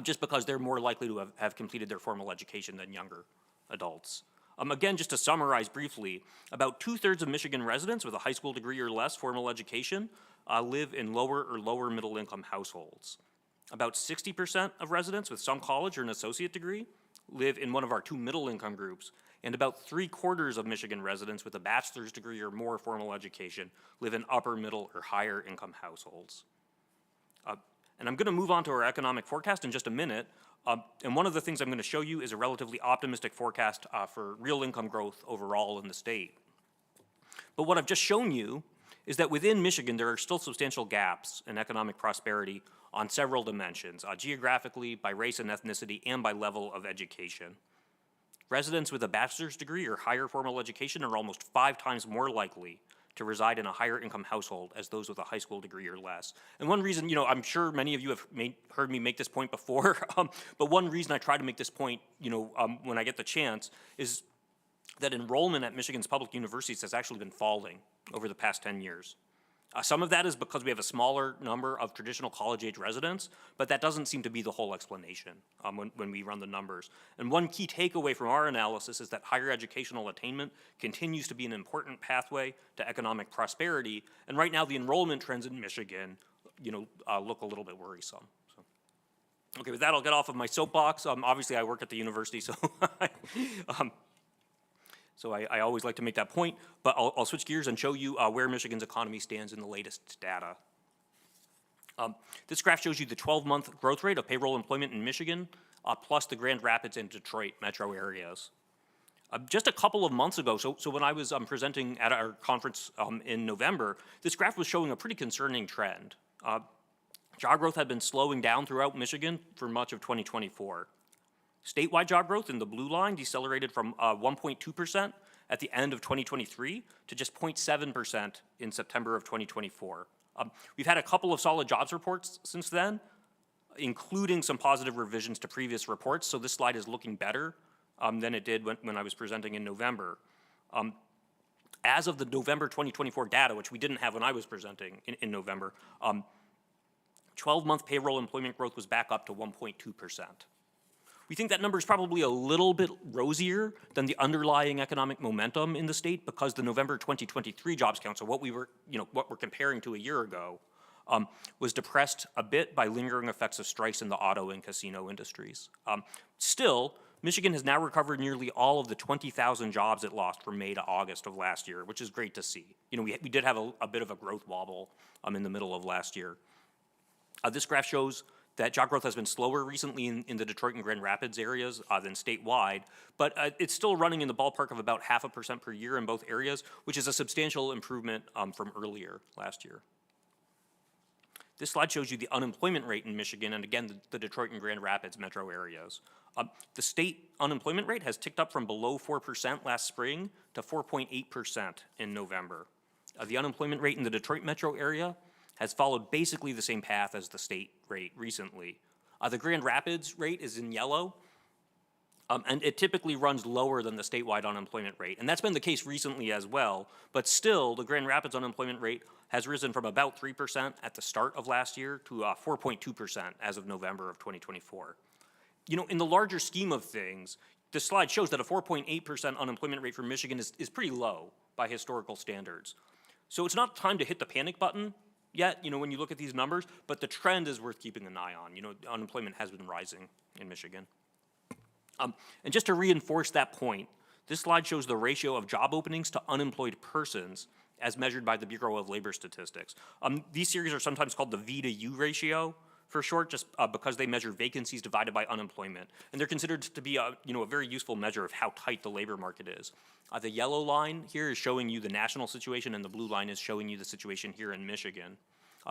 just because they're more likely to have completed their formal education than younger adults. Again, just to summarize briefly, about 2/3 of Michigan residents with a high school degree or less formal education live in lower or lower middle income households. About 60% of residents with some college or an associate degree live in one of our 2 middle income groups, and about 3/4 of Michigan residents with a bachelor's degree or more formal education live in upper middle or higher income households. And I'm going to move on to our economic forecast in just a minute. And one of the things I'm going to show you is a relatively optimistic forecast for real income growth overall in the state. But what I've just shown you is that within Michigan, there are still substantial gaps in economic prosperity on several dimensions, geographically, by race and ethnicity, and by level of education. Residents with a bachelor's degree or higher formal education are almost 5 times more likely to reside in a higher income household as those with a high school degree or less. And one reason, I'm sure many of you have heard me make this point before, but one reason I try to make this point, when I get the chance, is that enrollment at Michigan's public universities has actually been falling over the past 10 years. Some of that is because we have a smaller number of traditional college-age residents, but that doesn't seem to be the whole explanation when we run the numbers. And one key takeaway from our analysis is that higher educational attainment continues to be an important pathway to economic prosperity. And right now, the enrollment trends in Michigan, look a little bit worrisome. Okay, with that, I'll get off of my soapbox. Obviously, I work at the university, so So I always like to make that point, but I'll switch gears and show you where Michigan's economy stands in the latest data. This graph shows you the 12-month growth rate of payroll employment in Michigan, plus the Grand Rapids and Detroit metro areas. Just a couple of months ago, so when I was presenting at our conference in November, this graph was showing a pretty concerning trend. Job growth had been slowing down throughout Michigan for much of 2024. Statewide job growth in the blue line decelerated from 1.2% at the end of 2023 to just 0.7% in September of 2024. We've had a couple of solid jobs reports since then, including some positive revisions to previous reports, so this slide is looking better than it did when I was presenting in November. As of the November 2024 data, which we didn't have when I was presenting in November, 12-month payroll employment growth was back up to 1.2%. We think that number is probably a little bit rosier than the underlying economic momentum in the state because the November 2023 jobs count, so what we're comparing to a year ago, was depressed a bit by lingering effects of strikes in the auto and casino industries. Still, Michigan has now recovered nearly all of the 20,000 jobs it lost from May to August of last year, which is great to see. You know, we did have a bit of a growth wobble in the middle of last year. This graph shows that job growth has been slower recently in the Detroit and Grand Rapids areas than statewide, but it's still running in the ballpark of about 0.5% per year in both areas, which is a substantial improvement from earlier last year. This slide shows you the unemployment rate in Michigan, and again, the Detroit and Grand Rapids metro areas. The state unemployment rate has ticked up from below 4% last spring to 4.8% in November. The unemployment rate in the Detroit metro area has followed basically the same path as the state rate recently. The Grand Rapids rate is in yellow, and it typically runs lower than the statewide unemployment rate. And that's been the case recently as well, but still the Grand Rapids unemployment rate has risen from about 3% at the start of last year to 4.2% as of November of 2024. You know, in the larger scheme of things, this slide shows that a 4.8% unemployment rate for Michigan is pretty low by historical standards. So it's not time to hit the panic button yet, you know, when you look at these numbers, but the trend is worth keeping an eye on. You know, unemployment has been rising in Michigan. And just to reinforce that point, this slide shows the ratio of job openings to unemployed persons as measured by the Bureau of Labor Statistics. These series are sometimes called the V to U ratio for short, just because they measure vacancies divided by unemployment. And they're considered to be a very useful measure of how tight the labor market is. The yellow line here is showing you the national situation, and the blue line is showing you the situation here in Michigan.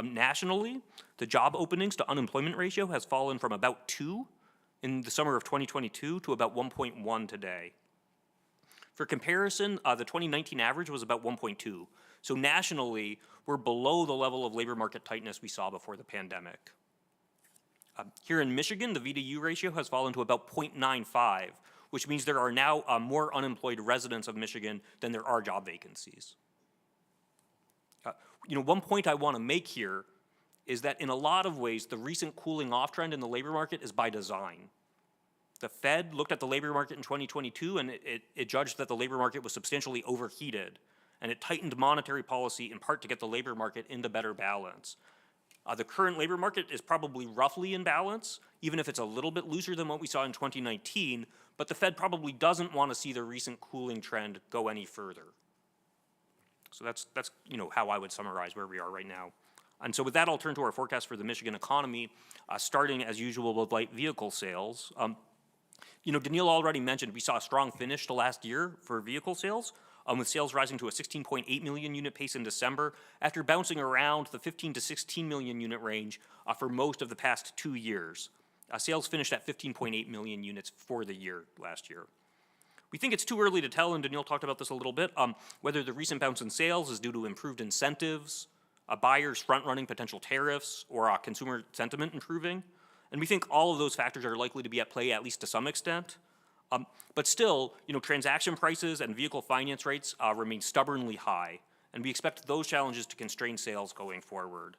Nationally, the job openings to unemployment ratio has fallen from about 2 in the summer of 2022 to about 1.1 today. For comparison, the 2019 average was about 1.2. So nationally, we're below the level of labor market tightness we saw before the pandemic. Here in Michigan, the V to U ratio has fallen to about 0.95, which means there are now more unemployed residents of Michigan than there are job vacancies. One point I want to make here is that in a lot of ways, the recent cooling off trend in the labor market is by design. The Fed looked at the labor market in 2022 and it judged that the labor market was substantially overheated, and it tightened monetary policy in part to get the labor market into better balance. The current labor market is probably roughly in balance, even if it's a little bit looser than what we saw in 2019, but the Fed probably doesn't want to see the recent cooling trend go any further. So that's how I would summarize where we are right now. And so with that, I'll turn to our forecast for the Michigan economy, starting as usual with light vehicle sales. Daniil already mentioned we saw a strong finish to last year for vehicle sales, with sales rising to a 16.8 million unit pace in December after bouncing around the 15 to 16 million unit range for most of the past 2 years. Sales finished at 15.8 million units for the year last year. We think it's too early to tell, and Daniil talked about this a little bit, whether the recent bounce in sales is due to improved incentives, buyers front-running potential tariffs, or consumer sentiment improving. And we think all of those factors are likely to be at play, at least to some extent. But still, transaction prices and vehicle finance rates remain stubbornly high, and we expect those challenges to constrain sales going forward.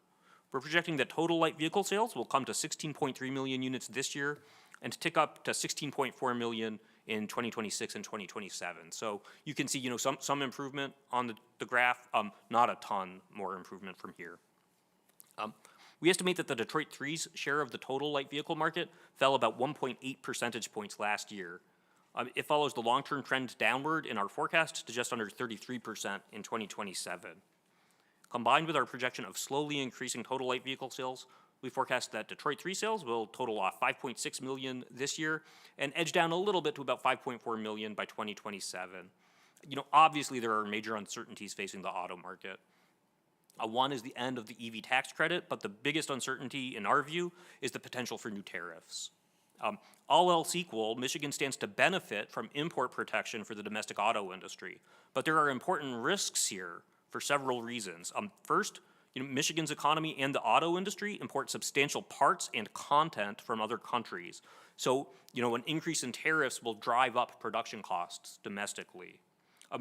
We're projecting that total light vehicle sales will come to 16.3 million units this year and to tick up to 16.4 million in 2026 and 2027. So you can see, some improvement on the graph, not a ton more improvement from here. We estimate that the Detroit 3's share of the total light vehicle market fell about 1.8 percentage points last year. It follows the long-term trend downward in our forecast to just under 33% in 2027. Combined with our projection of slowly increasing total light vehicle sales, we forecast that Detroit 3 sales will total 5.6 million this year and edge down a little bit to about 5.4 million by 2027. Obviously there are major uncertainties facing the auto market. One is the end of the EV tax credit, but the biggest uncertainty in our view is the potential for new tariffs. All else equal, Michigan stands to benefit from import protection for the domestic auto industry, but there are important risks here for several reasons. First, Michigan's economy and the auto industry import substantial parts and content from other countries. So, an increase in tariffs will drive up production costs domestically.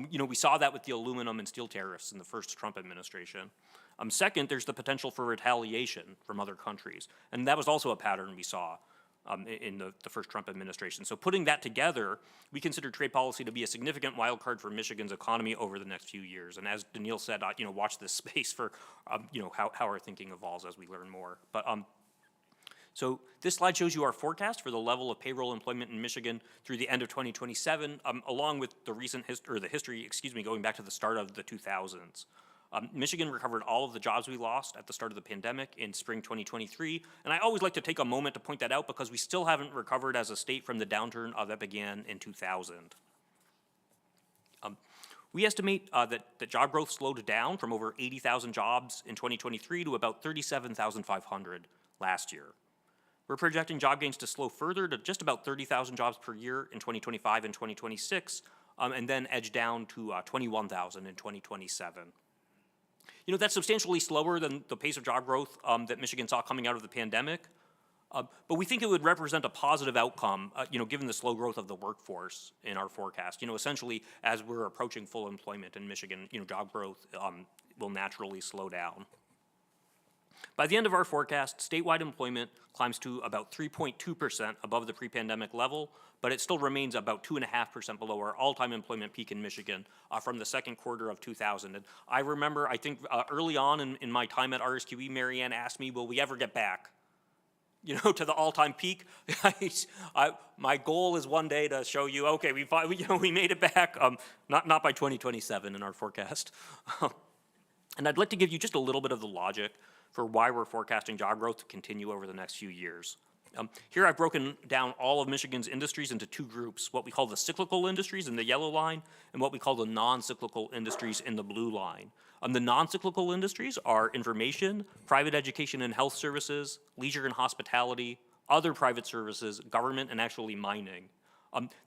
We saw that with the aluminum and steel tariffs in the first Trump administration. Second, there's the potential for retaliation from other countries, and that was also a pattern we saw in the first Trump administration. So putting that together, we consider trade policy to be a significant wild card for Michigan's economy over the next few years. And as Daniil said, watch this space for how our thinking evolves as we learn more. But So this slide shows you our forecast for the level of payroll employment in Michigan through the end of 2027, along with the history, going back to the start of the 2000s. Michigan recovered all of the jobs we lost at the start of the pandemic in spring 2023, and I always like to take a moment to point that out because we still haven't recovered as a state from the downturn that began in 2000. We estimate that job growth slowed down from over 80,000 jobs in 2023 to about 37,500 last year. We're projecting job gains to slow further to just about 30,000 jobs per year in 2025 and 2026, and then edge down to 21,000 in 2027. That's substantially slower than the pace of job growth that Michigan saw coming out of the pandemic, but we think it would represent a positive outcome, given the slow growth of the workforce in our forecast. Essentially, as we're approaching full employment in Michigan, job growth will naturally slow down. By the end of our forecast, statewide employment climbs to about 3.2% above the pre-pandemic level, but it still remains about 2.5% below our all-time employment peak in Michigan from the second quarter of 2000. And I remember, I think early on in my time at RSQE, Marianne asked me, will we ever get back, to the all-time peak? My goal is one day to show you, okay, we made it back, not by 2027 in our forecast. And I'd like to give you just a little bit of the logic for why we're forecasting job growth to continue over the next few years. Here I've broken down all of Michigan's industries into two groups, what we call the cyclical industries in the yellow line and what we call the non-cyclical industries in the blue line. The non-cyclical industries are information, private education and health services, leisure and hospitality, other private services, government, and actually mining.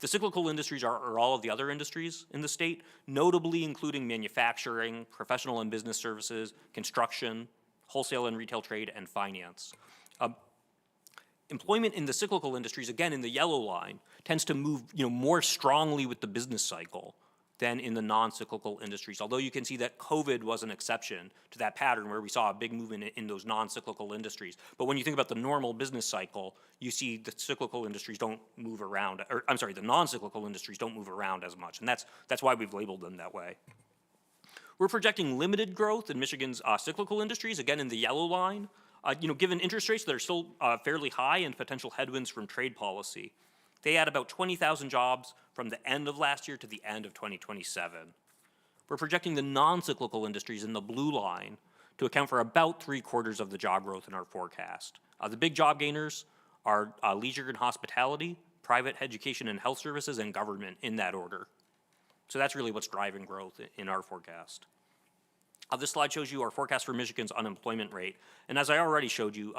The cyclical industries are all of the other industries in the state, notably including manufacturing, professional and business services, construction, wholesale and retail trade, and finance. Employment in the cyclical industries, again in the yellow line, tends to move more strongly with the business cycle than in the non-cyclical industries, although you can see that COVID was an exception to that pattern where we saw a big movement in those non-cyclical industries. But when you think about the normal business cycle, you see the cyclical industries don't move around, the non-cyclical industries don't move around as much, and that's why we've labeled them that way. We're projecting limited growth in Michigan's cyclical industries, again in the yellow line, given interest rates that are still fairly high and potential headwinds from trade policy. They add about 20,000 jobs from the end of last year to the end of 2027. We're projecting the non-cyclical industries in the blue line to account for about 3/4 of the job growth in our forecast. The big job gainers are leisure and hospitality, private education and health services, and government in that order. So that's really what's driving growth in our forecast. This slide shows you our forecast for Michigan's unemployment rate. And as I already showed you,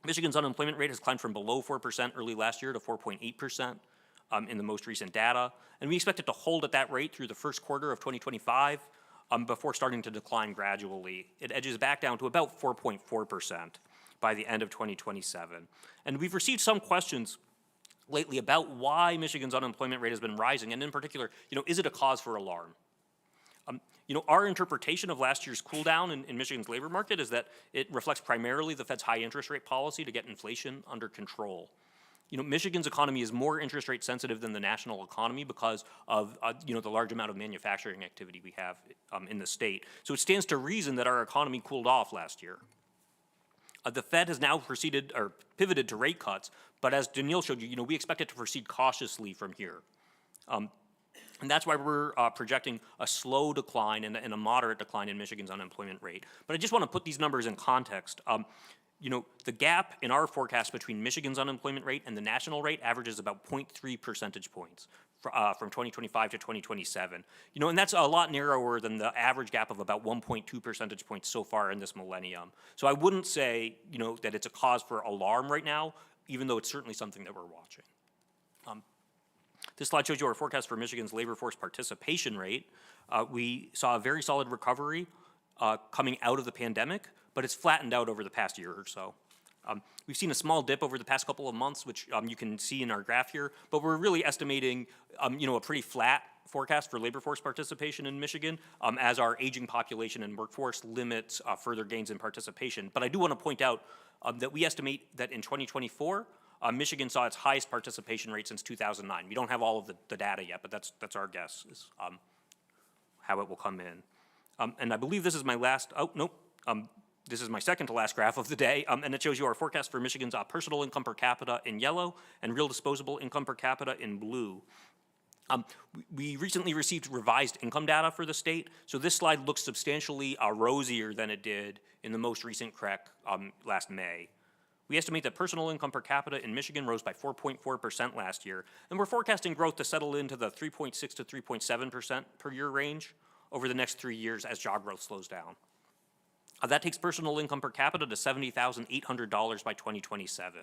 Michigan's unemployment rate has climbed from below 4% early last year to 4.8% in the most recent data. And we expect it to hold at that rate through the first quarter of 2025 before starting to decline gradually. It edges back down to about 4.4% by the end of 2027. And we've received some questions lately about why Michigan's unemployment rate has been rising, and in particular, is it a cause for alarm? Our interpretation of last year's cool down in Michigan's labor market is that it reflects primarily the Fed's high interest rate policy to get inflation under control. Michigan's economy is more interest rate sensitive than the national economy because of the large amount of manufacturing activity we have in the state. So it stands to reason that our economy cooled off last year. The Fed has now pivoted to rate cuts, but as Daniil showed you, we expect it to proceed cautiously from here. And that's why we're projecting a slow decline and a moderate decline in Michigan's unemployment rate. But I just want to put these numbers in context. The gap in our forecast between Michigan's unemployment rate and the national rate averages about 0.3 percentage points from 2025 to 2027. And that's a lot narrower than the average gap of about 1.2 percentage points so far in this millennium. So I wouldn't say, that it's a cause for alarm right now, even though it's certainly something that we're watching. This slide shows you our forecast for Michigan's labor force participation rate. We saw a very solid recovery coming out of the pandemic, but it's flattened out over the past year or so. We've seen a small dip over the past couple of months, which you can see in our graph here, but we're really estimating, a pretty flat forecast for labor force participation in Michigan as our aging population and workforce limits further gains in participation. But I do want to point out that we estimate that in 2024, Michigan saw its highest participation rate since 2009. We don't have all of the data yet, but that's our guess is how it will come in. And I believe this is my last, This is my second to last graph of the day, and it shows you our forecast for Michigan's personal income per capita in yellow and real disposable income per capita in blue. We recently received revised income data for the state, so this slide looks substantially rosier than it did in the most recent CREC last May. We estimate that personal income per capita in Michigan rose by 4.4% last year, and we're forecasting growth to settle into the 3.6 to 3.7% per year range over the next 3 years as job growth slows down. That takes personal income per capita to $70,800 by 2027.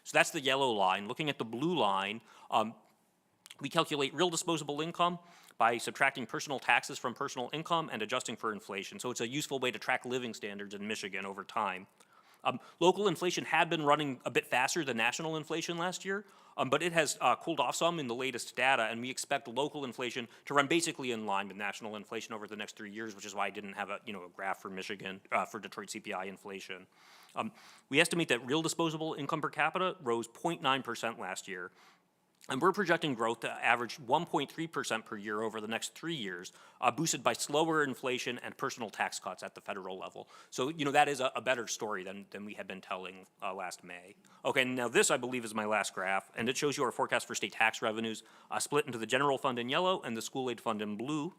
So that's the yellow line. Looking at the blue line, we calculate real disposable income by subtracting personal taxes from personal income and adjusting for inflation. So it's a useful way to track living standards in Michigan over time. Local inflation had been running a bit faster than national inflation last year, but it has cooled off some in the latest data, and we expect local inflation to run basically in line with national inflation over the next 3 years, which is why I didn't have a graph for Michigan for Detroit CPI inflation. We estimate that real disposable income per capita rose 0.9% last year. And we're projecting growth to average 1.3% per year over the next 3 years, boosted by slower inflation and personal tax cuts at the federal level. So, that is a better story than we had been telling last May. Okay, now this, I believe, is my last graph, and it shows you our forecast for state tax revenues split into the general fund in yellow and the school aid fund in blue.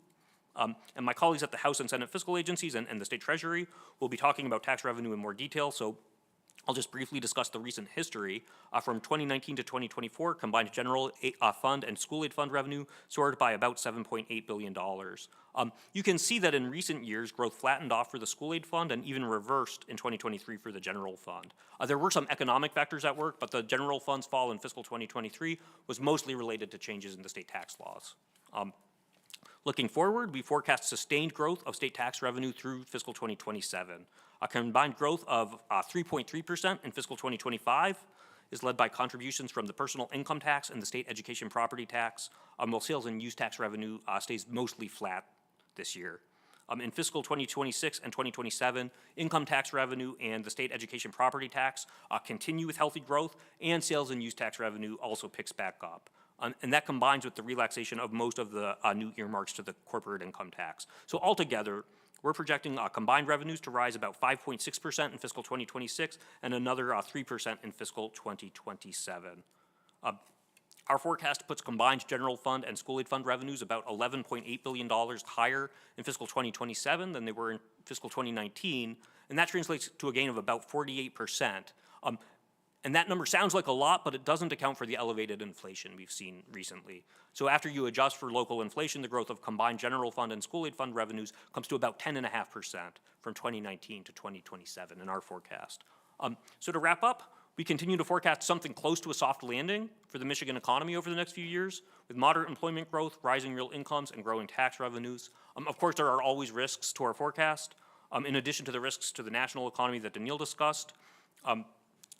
And my colleagues at the House and Senate fiscal agencies and the state treasury will be talking about tax revenue in more detail, so I'll just briefly discuss the recent history. From 2019 to 2024, combined general fund and school aid fund revenue soared by about $7.8 billion. You can see that in recent years, growth flattened off for the school aid fund and even reversed in 2023 for the general fund. There were some economic factors at work, but the general fund's fall in fiscal 2023 was mostly related to changes in the state tax laws. Looking forward, we forecast sustained growth of state tax revenue through fiscal 2027. A combined growth of 3.3% in fiscal 2025 is led by contributions from the personal income tax and the state education property tax, while sales and use tax revenue stays mostly flat this year. In fiscal 2026 and 2027, income tax revenue and the state education property tax continue with healthy growth, and sales and use tax revenue also picks back up. And that combines with the relaxation of most of the new earmarks to the corporate income tax. So altogether, we're projecting combined revenues to rise about 5.6% in fiscal 2026 and another 3% in fiscal 2027. Our forecast puts combined general fund and school aid fund revenues about $11.8 billion higher in fiscal 2027 than they were in fiscal 2019, and that translates to a gain of about 48%. And that number sounds like a lot, but it doesn't account for the elevated inflation we've seen recently. So after you adjust for local inflation, the growth of combined general fund and school aid fund revenues comes to about 10.5% from 2019 to 2027 in our forecast. So to wrap up, we continue to forecast something close to a soft landing for the Michigan economy over the next few years, with moderate employment growth, rising real incomes, and growing tax revenues. Of course, there are always risks to our forecast. In addition to the risks to the national economy that Daniil discussed,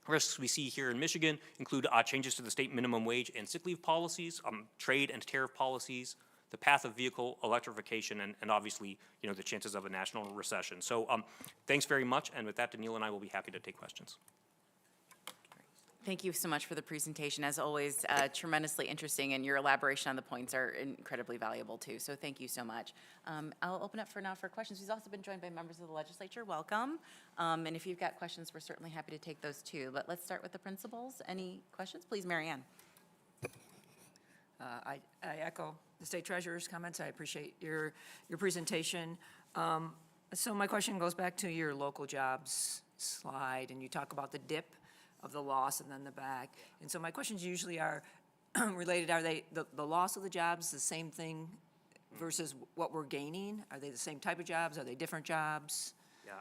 risks we see here in Michigan include changes to the state minimum wage and sick leave policies, trade and tariff policies, the path of vehicle electrification, and obviously, the chances of a national recession. So thanks very much, and with that, Daniil and I will be happy to take questions. Thank you so much for the presentation. As always, tremendously interesting, and your elaboration on the points are incredibly valuable too. So thank you so much. I'll open up now for questions. We've also been joined by members of the legislature. Welcome. And if you've got questions, we're certainly happy to take those too. But let's start with the principals. Any questions? Please, Mary Ann. I echo the state treasurer's comments. I appreciate your presentation. So my question goes back to your local jobs slide, and you talk about the dip of the loss and then the back. And so my questions usually are related. Are they the loss of the jobs the same thing versus what we're gaining? Are they the same type of jobs? Are they different jobs? Yeah,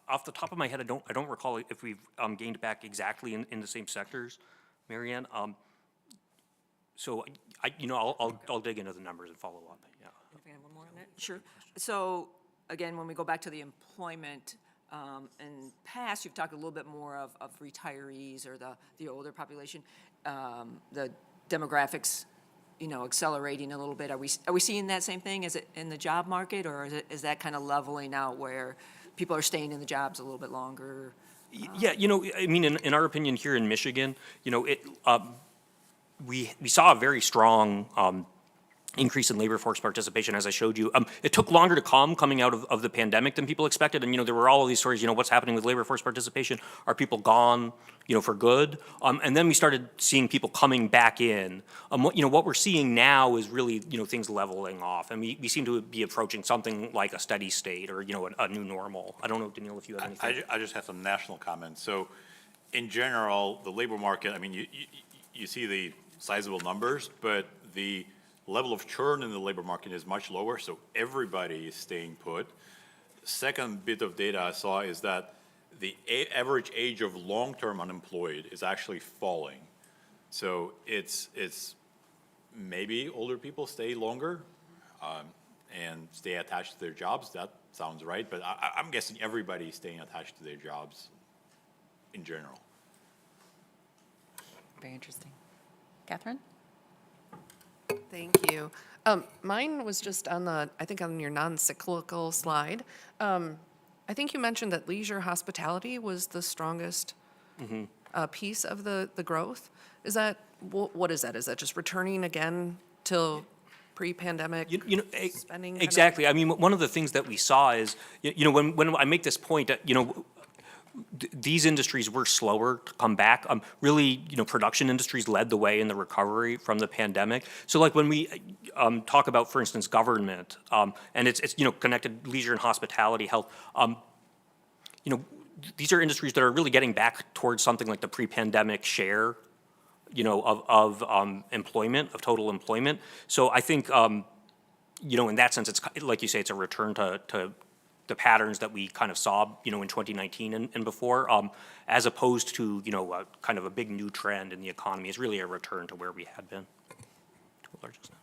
off the top of my head, I don't recall if we've gained back exactly in the same sectors, Mary Ann. So I'll dig into the numbers and follow up. Yeah. If you have one more on that, sure. So again, when we go back to the employment. In past, you've talked a little bit more of retirees or the older population, the demographics, accelerating a little bit. Are we seeing that same thing? Is it in the job market, or is that kind of leveling out where people are staying in the jobs a little bit longer? Yeah, I mean, in our opinion here in Michigan, we saw a very strong increase in labor force participation, as I showed you. It took longer to come coming out of the pandemic than people expected. And, there were all of these stories, what's happening with labor force participation? Are people gone, for good? And then we started seeing people coming back in. What we're seeing now is really, things leveling off. And we seem to be approaching something like a steady state or, a new normal. I don't know, Daniil, if you have anything. I just have some national comments. So in general, the labor market, you see the sizable numbers, but the level of churn in the labor market is much lower, so everybody is staying put. Second bit of data I saw is that the average age of long-term unemployed is actually falling. So it's maybe older people stay longer and stay attached to their jobs. That sounds right, but I'm guessing everybody's staying attached to their jobs in general. Very interesting. Catherine? Thank you. Mine was just I think on your non-cyclical slide. I think you mentioned that leisure hospitality was the strongest piece of the growth. Is that, what is that? Is that just returning again to pre-pandemic spending? Exactly. One of the things that we saw is, when I make this point, these industries were slower to come back. Really, production industries led the way in the recovery from the pandemic. So like when we talk about, for instance, government, and it's connected leisure and hospitality, health, these are industries that are really getting back towards something like the pre-pandemic share, of employment, of total employment. So I think, in that sense, it's like you say, it's a return to the patterns that we kind of saw, in 2019 and before, as opposed to, kind of a big new trend in the economy. It's really a return to where we had been, to a large extent.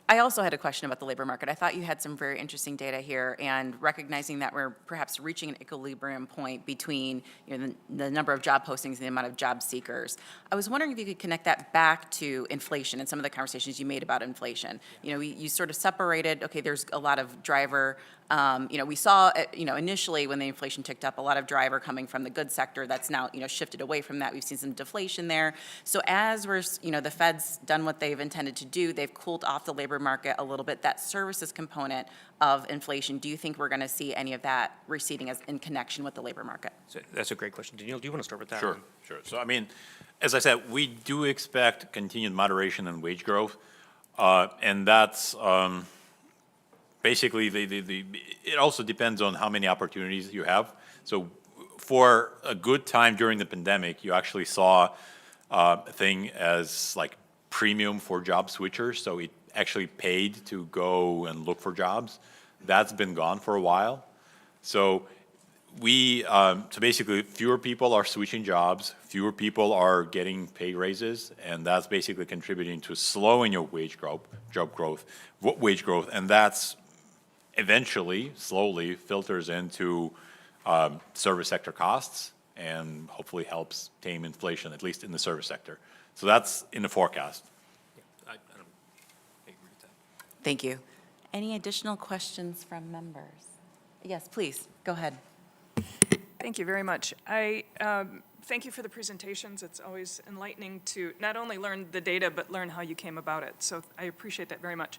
I also had a question about the labor market. I thought you had some very interesting data here, and recognizing that we're perhaps reaching an equilibrium point between the number of job postings and the amount of job seekers. I was wondering if you could connect that back to inflation and some of the conversations you made about inflation. You sort of separated, okay, there's a lot of driver, we saw, initially when the inflation ticked up, a lot of driver coming from the goods sector that's now, shifted away from that. We've seen some deflation there. So as we're, the Fed's done what they've intended to do, they've cooled off the labor market a little bit. That services component of inflation, do you think we're going to see any of that receding as in connection with the labor market? So that's a great question. Daniil, do you want to start with that? Sure. So as I said, we do expect continued moderation in wage growth, and that's basically it also depends on how many opportunities you have. So for a good time during the pandemic, you actually saw a thing as like premium for job switchers. So it actually paid to go and look for jobs. That's been gone for a while. So so basically fewer people are switching jobs, fewer people are getting pay raises, and that's basically contributing to slowing your wage growth, and that's eventually, slowly filters into service sector costs and hopefully helps tame inflation, at least in the service sector. So that's in the forecast. I agree with that. Thank you. Any additional questions from members? Yes, please, go ahead. Thank you very much. I thank you for the presentations. It's always enlightening to not only learn the data, but learn how you came about it. So I appreciate that very much.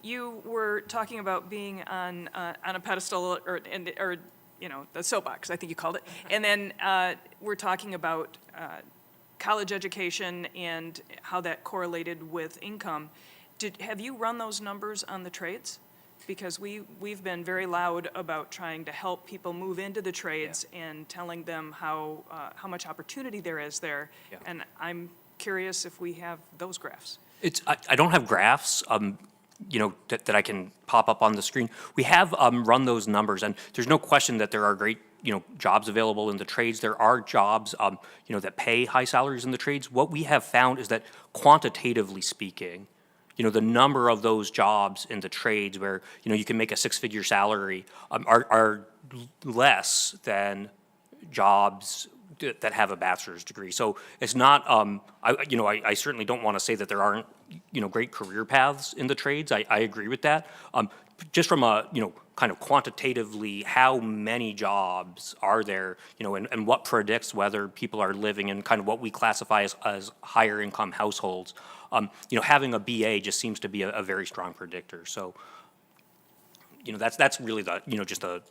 You were talking about being on a pedestal or the soapbox, I think you called it. And then we're talking about college education and how that correlated with income. Have you run those numbers on the trades? Because we've been very loud about trying to help people move into the trades and telling them how much opportunity there is there. Yeah. And I'm curious if we have those graphs. I don't have graphs, that I can pop up on the screen. We have run those numbers, and there's no question that there are great, jobs available in the trades. There are jobs, that pay high salaries in the trades. What we have found is that quantitatively speaking, the number of those jobs in the trades where, you can make a six-figure salary are less than jobs that have a bachelor's degree. So it's not, I certainly don't want to say that there aren't, great career paths in the trades. I agree with that. Just from a, kind of quantitatively, how many jobs are there, and what predicts whether people are living in kind of what we classify as higher income households. Having a BA just seems to be a very strong predictor. So, that's really the, just the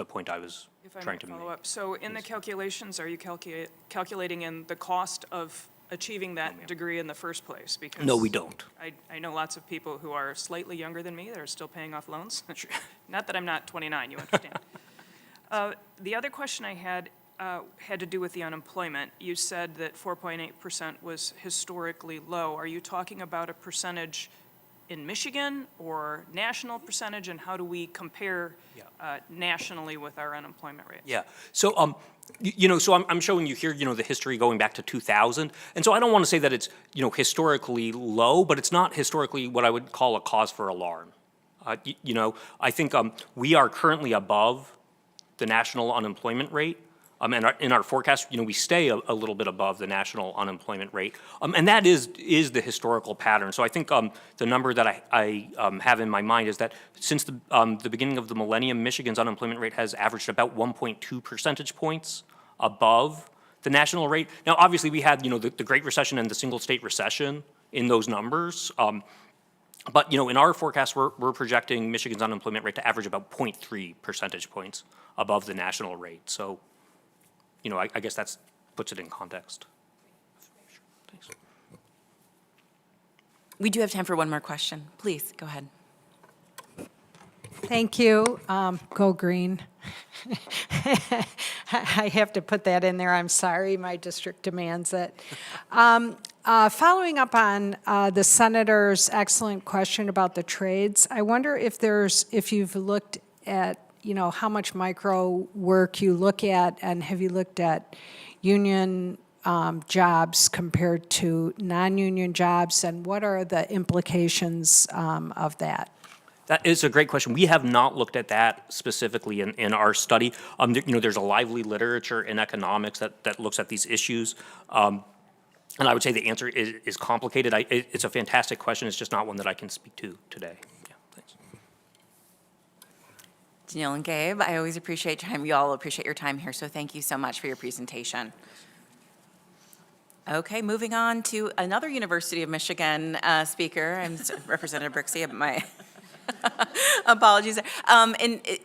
point I was If I trying might to follow make. up, so in the calculations, are you calculating in the cost of achieving that degree in the first place? Because No, we don't. I know lots of people who are slightly younger than me that are still paying off loans. Not that I'm not 29, you understand. The other question I had to do with the unemployment. You said that 4.8% was historically low. Are you talking about a percentage in Michigan or national percentage, and how do we compare nationally with our unemployment rate? Yeah. So, so I'm showing you here, the history going back to 2000. And so I don't want to say that it's, historically low, but it's not historically what I would call a cause for alarm. I think we are currently above the national unemployment rate. And in our forecast, we stay a little bit above the national unemployment rate. And that is the historical pattern. So I think the number that I have in my mind is that since the beginning of the millennium, Michigan's unemployment rate has averaged about 1.2 percentage points above the national rate. Now, obviously, we had, the Great Recession and the single state recession in those numbers. But, in our forecast, we're projecting Michigan's unemployment rate to average about 0.3 percentage points above the national rate. So, I guess that puts it in context. Thanks. We do have time for one more question. Please, go ahead. Thank you. Go green. I have to put that in there. I'm sorry, my district demands it. Following up on the senator's excellent question about the trades, I wonder if you've looked at, how much micro work you look at, and have you looked at union jobs compared to non-union jobs, and what are the implications of that? That is a great question. We have not looked at that specifically in our study. There's a lively literature in economics that looks at these issues. And I would say the answer is complicated. It's a fantastic question. It's just not one that I can speak to today. Yeah, thanks. Danielle and Gabe, I always appreciate time. You all appreciate your time here, so thank you so much for your presentation. Okay, moving on to another University of Michigan speaker. I'm Representative Brixey, my apologies.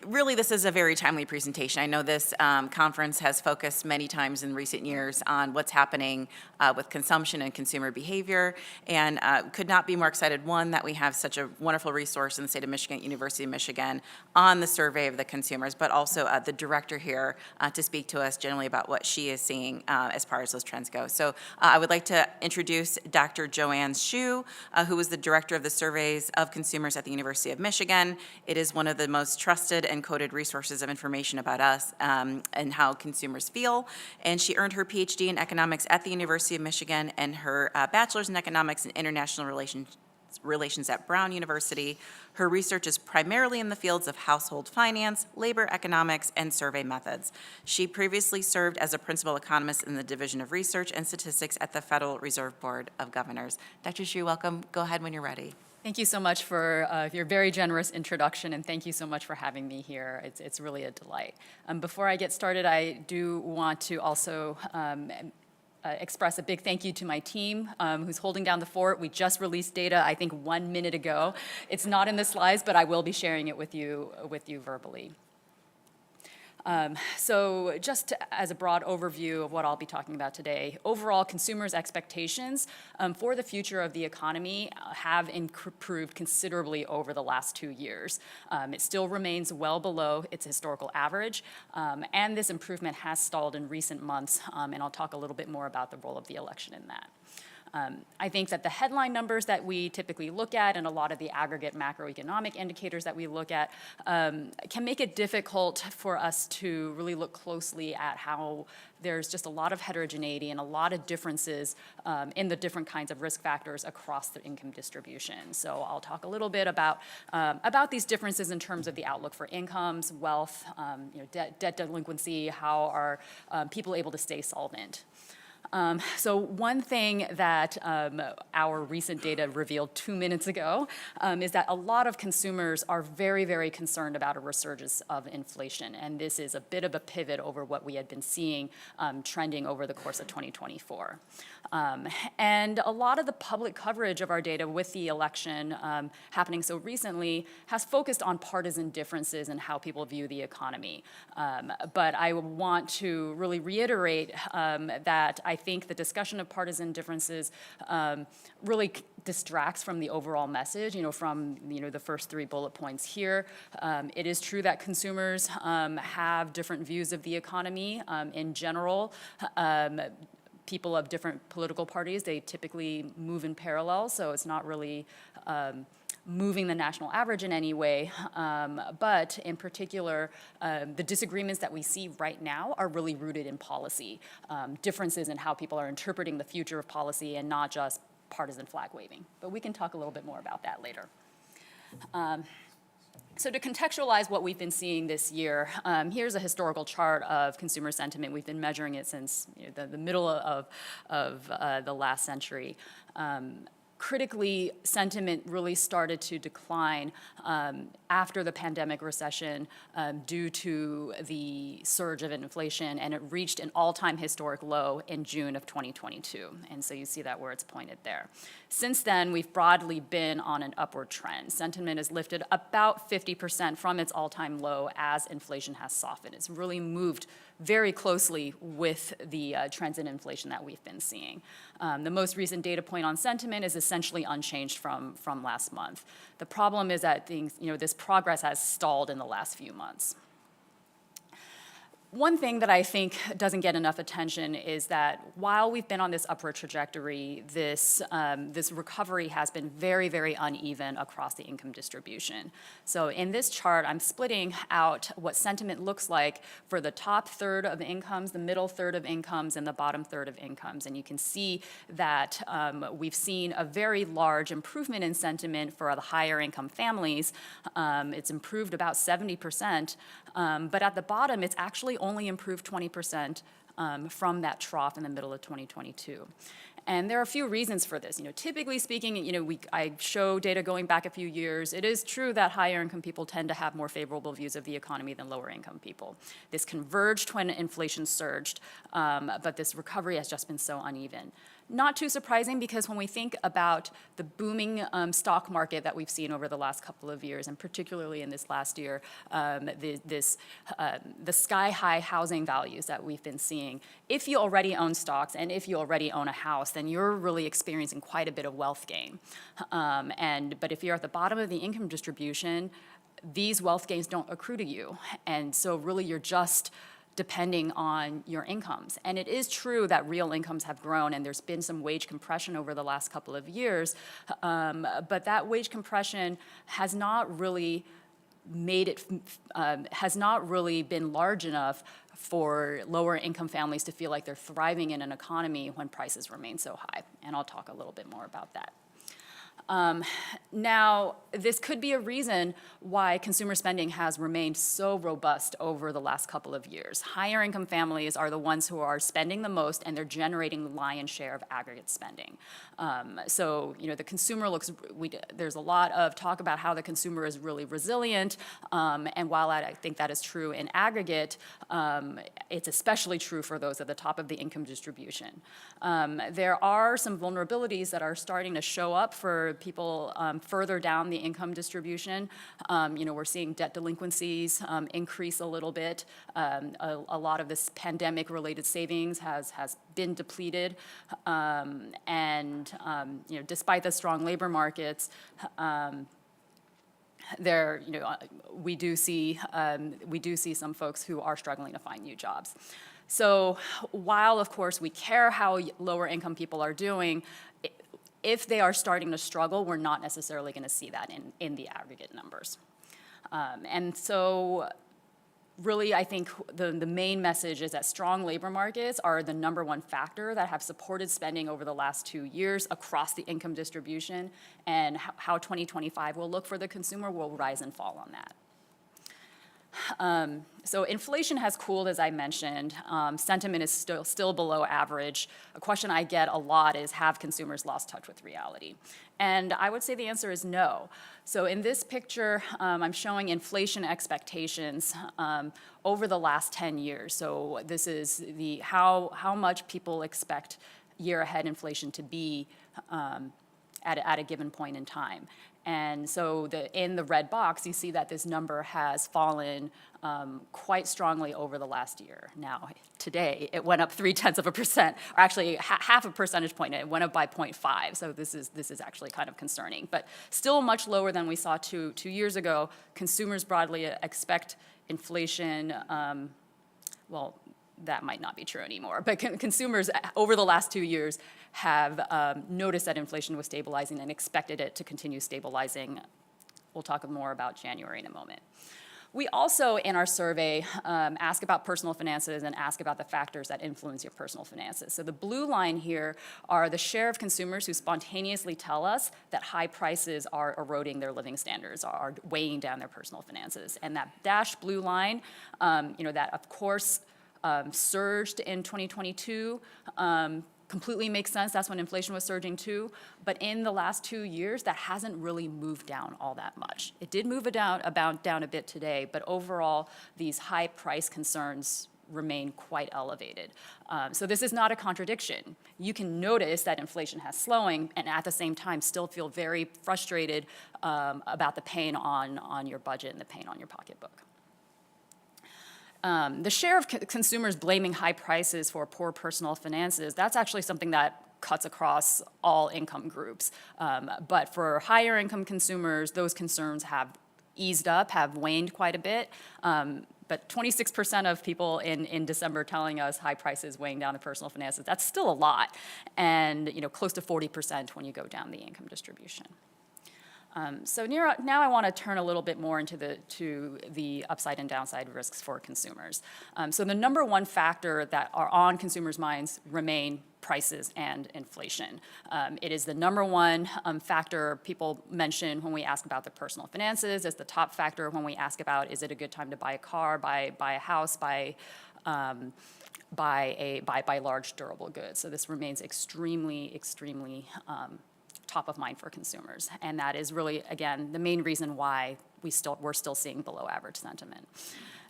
Really, this is a very timely presentation. I know this conference has focused many times in recent years on what's happening with consumption and consumer behavior, and could not be more excited, one, that we have such a wonderful resource in the state of Michigan, University of Michigan, on the survey of the consumers, but also the director here to speak to us generally about what she is seeing as far as those trends go. So I would like to introduce Dr. Joanne Shu, who is the director of the surveys of consumers at the University of Michigan. It is one of the most trusted and coded resources of information about us and how consumers feel. And she earned her PhD in economics at the University of Michigan and her bachelor's in economics and international relations at Brown University. Her research is primarily in the fields of household finance, labor economics, and survey methods. She previously served as a principal economist in the Division of Research and Statistics at the Federal Reserve Board of Governors. Dr. Shu, welcome. Go ahead when you're ready. Thank you so much for your very generous introduction, and thank you so much for having me here. It's really a delight. Before I get started, I do want to also express a big thank you to my team who's holding down the fort. We just released data, I think, 1 minute ago. It's not in the slides, but I will be sharing it with you verbally. So just as a broad overview of what I'll be talking about today, overall consumers' expectations for the future of the economy have improved considerably over the last 2 years. It still remains well below its historical average, and this improvement has stalled in recent months, and I'll talk a little bit more about the role of the election in that. I think that the headline numbers that we typically look at and a lot of the aggregate macroeconomic indicators that we look at can make it difficult for us to really look closely at how there's just a lot of heterogeneity and a lot of differences in the different kinds of risk factors across the income distribution. So I'll talk a little bit about these differences in terms of the outlook for incomes, wealth, debt delinquency, how are people able to stay solvent. So one thing that our recent data revealed 2 minutes ago is that a lot of consumers are very, very concerned about a resurgence of inflation. And this is a bit of a pivot over what we had been seeing trending over the course of 2024. And a lot of the public coverage of our data with the election happening so recently has focused on partisan differences in how people view the economy. But I want to really reiterate that I think the discussion of partisan differences really distracts from the overall message, from the first 3 bullet points here. It is true that consumers have different views of the economy in general. People of different political parties, they typically move in parallel, so it's not really moving the national average in any way. But in particular, the disagreements that we see right now are really rooted in policy, differences in how people are interpreting the future of policy and not just partisan flag waving. But we can talk a little bit more about that later. So to contextualize what we've been seeing this year, here's a historical chart of consumer sentiment. We've been measuring it since the middle of the last century. Critically, sentiment really started to decline after the pandemic recession due to the surge of inflation, and it reached an all-time historic low in June of 2022. And so you see that where it's pointed there. Since then, we've broadly been on an upward trend. Sentiment has lifted about 50% from its all-time low as inflation has softened. It's really moved very closely with the trends in inflation that we've been seeing. The most recent data point on sentiment is essentially unchanged from last month. The problem is that this progress has stalled in the last few months. One thing that I think doesn't get enough attention is that while we've been on this upward trajectory, this recovery has been very, very uneven across the income distribution. So in this chart, I'm splitting out what sentiment looks like for the top third of incomes, the middle third of incomes, and the bottom third of incomes. And you can see that we've seen a very large improvement in sentiment for the higher income families. It's improved about 70%, but at the bottom, it's actually only improved 20% from that trough in the middle of 2022. And there are a few reasons for this. Typically speaking, I show data going back a few years. It is true that higher income people tend to have more favorable views of the economy than lower income people. This converged when inflation surged, but this recovery has just been so uneven. Not too surprising, because when we think about the booming stock market that we've seen over the last couple of years, and particularly in this last year, the sky-high housing values that we've been seeing, if you already own stocks and if you already own a house, then you're really experiencing quite a bit of wealth gain. But if you're at the bottom of the income distribution, these wealth gains don't accrue to you. And so really you're just depending on your incomes. And it is true that real incomes have grown, and there's been some wage compression over the last couple of years, but that wage compression has not really been large enough for lower income families to feel like they're thriving in an economy when prices remain so high. And I'll talk a little bit more about that. Now, this could be a reason why consumer spending has remained so robust over the last couple of years. Higher income families are the ones who are spending the most, and they're generating the lion's share of aggregate spending. So, the consumer there's a lot of talk about how the consumer is really resilient, and while I think that is true in aggregate, it's especially true for those at the top of the income distribution. There are some vulnerabilities that are starting to show up for people further down the income distribution. We're seeing debt delinquencies increase a little bit. A lot of this pandemic-related savings has been depleted, and despite the strong labor markets, we do see some folks who are struggling to find new jobs. So while, of course, we care how lower income people are doing, if they are starting to struggle, we're not necessarily going to see that in the aggregate numbers. And so really, I think the main message is that strong labor markets are the #1 factor that have supported spending over the last 2 years across the income distribution, and how 2025 will look for the consumer will rise and fall on that. So inflation has cooled, as I mentioned. Sentiment is still below average. A question I get a lot is, have consumers lost touch with reality? And I would say the answer is no. So in this picture, I'm showing inflation expectations over the last 10 years. So this is how much people expect year-ahead inflation to be at a given point in time. And so in the red box, you see that this number has fallen quite strongly over the last year. Now, today, it went up 0.3%, or actually half a percentage point. It went up by 0.5, so this is actually kind of concerning. But still much lower than we saw two years ago. Consumers broadly expect inflation, well, that might not be true anymore, but consumers over the last 2 years have noticed that inflation was stabilizing and expected it to continue stabilizing. We'll talk more about January in a moment. We also, in our survey, ask about personal finances and ask about the factors that influence your personal finances. So the blue line here are the share of consumers who spontaneously tell us that high prices are eroding their living standards, are weighing down their personal finances. And that dashed blue line, that of course surged in 2022, completely makes sense. That's when inflation was surging too. But in the last 2 years, that hasn't really moved down all that much. It did move down a bit today, but overall, these high price concerns remain quite elevated. So this is not a contradiction. You can notice that inflation has slowing and at the same time still feel very frustrated about the pain on your budget and the pain on your pocketbook. The share of consumers blaming high prices for poor personal finances, that's actually something that cuts across all income groups. But for higher income consumers, those concerns have eased up, have waned quite a bit. But 26% of people in December telling us high prices weighing down their personal finances, that's still a lot. And close to 40% when you go down the income distribution. So now I want to turn a little bit more into the upside and downside risks for consumers. So the number one factor that are on consumers' minds remain prices and inflation. It is the number one factor people mention when we ask about their personal finances. It's the top factor when we ask about, is it a good time to buy a car, buy a house, buy large durable goods. So this remains extremely top of mind for consumers. And that is really, again, the main reason why we're still seeing below average sentiment.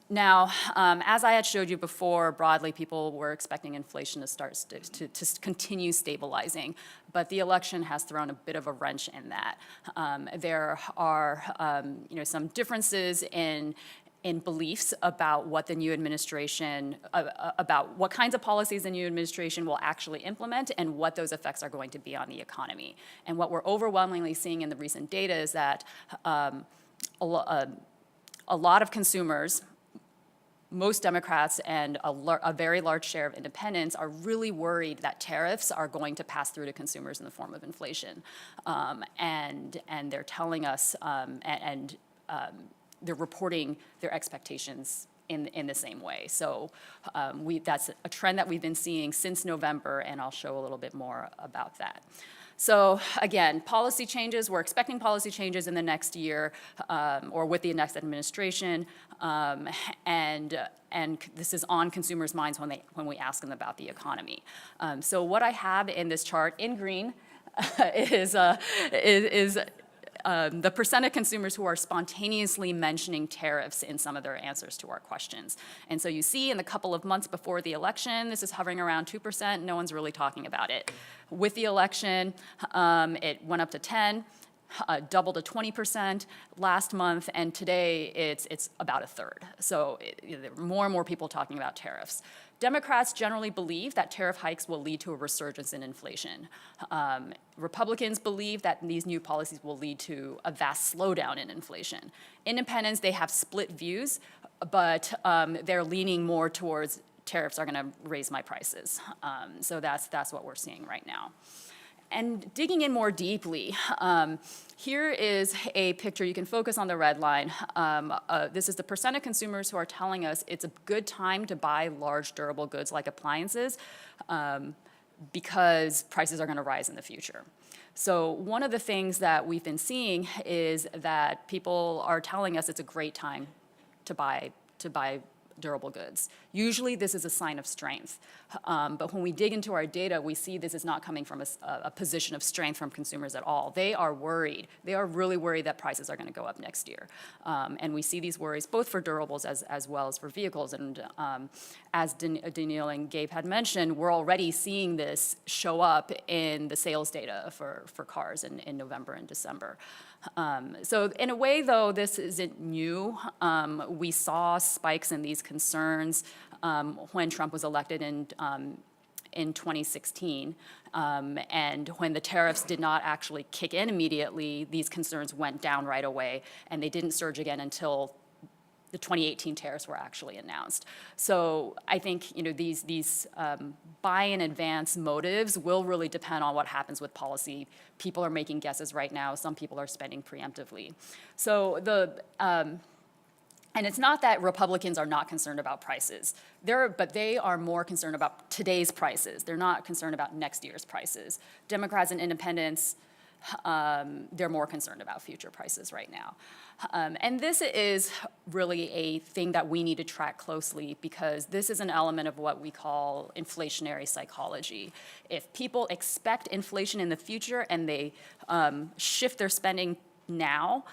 Now, as I had showed you before, broadly, people were expecting inflation to continue stabilizing, but the election has thrown a bit of a wrench in that. There are, some differences in beliefs about what the new administration, about what kinds of policies the new administration will actually implement and what those effects are going to be on the economy. And what we're overwhelmingly seeing in the recent data is that a lot of consumers, most Democrats and a very large share of independents are really worried that tariffs are going to pass through to consumers in the form of inflation. And they're telling us, they're reporting their expectations in the same way. So that's a trend that we've been seeing since November, and I'll show a little bit more about that. So again, policy changes, we're expecting policy changes in the next year or with the next administration, and this is on consumers' minds when we ask them about the economy. So what I have in this chart in green is the percent of consumers who are spontaneously mentioning tariffs in some of their answers to our questions. And so you see in the couple of months before the election, this is hovering around 2%. No one's really talking about it. With the election, it went up to 10, doubled to 20% last month, and today it's about a third. So there are more and more people talking about tariffs. Democrats generally believe that tariff hikes will lead to a resurgence in inflation. Republicans believe that these new policies will lead to a vast slowdown in inflation. Independents, they have split views, but they're leaning more towards tariffs are going to raise my prices. So that's what we're seeing right now. And digging in more deeply, here is a picture. You can focus on the red line. This is the percent of consumers who are telling us it's a good time to buy large durable goods like appliances because prices are going to rise in the future. So one of the things that we've been seeing is that people are telling us it's a great time to buy durable goods. Usually this is a sign of strength. But when we dig into our data, we see this is not coming from a position of strength from consumers at all. They are worried. They are really worried that prices are going to go up next year. And we see these worries both for durables as well as for vehicles. And as Danielle and Gabe had mentioned, we're already seeing this show up in the sales data for cars in November and December. So in a way, though, this isn't new. We saw spikes in these concerns when Trump was elected in 2016. And when the tariffs did not actually kick in immediately, these concerns went down right away, and they didn't surge again until the 2018 tariffs were actually announced. So I think these buy in advance motives will really depend on what happens with policy. People are making guesses right now. Some people are spending preemptively. So and it's not that Republicans are not concerned about prices, but they are more concerned about today's prices. They're not concerned about next year's prices. Democrats and independents, they're more concerned about future prices right now. And this is really a thing that we need to track closely, because this is an element of what we call inflationary psychology. If people expect inflation in the future and they shift their spending now,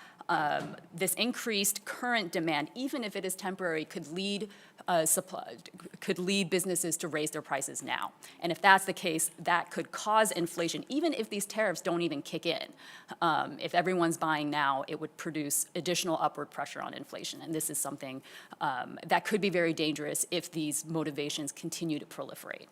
this increased current demand, even if it is temporary, could lead businesses to raise their prices now. And if that's the case, that could cause inflation, even if these tariffs don't even kick in. If everyone's buying now, it would produce additional upward pressure on inflation. And this is something that could be very dangerous if these motivations continue to proliferate.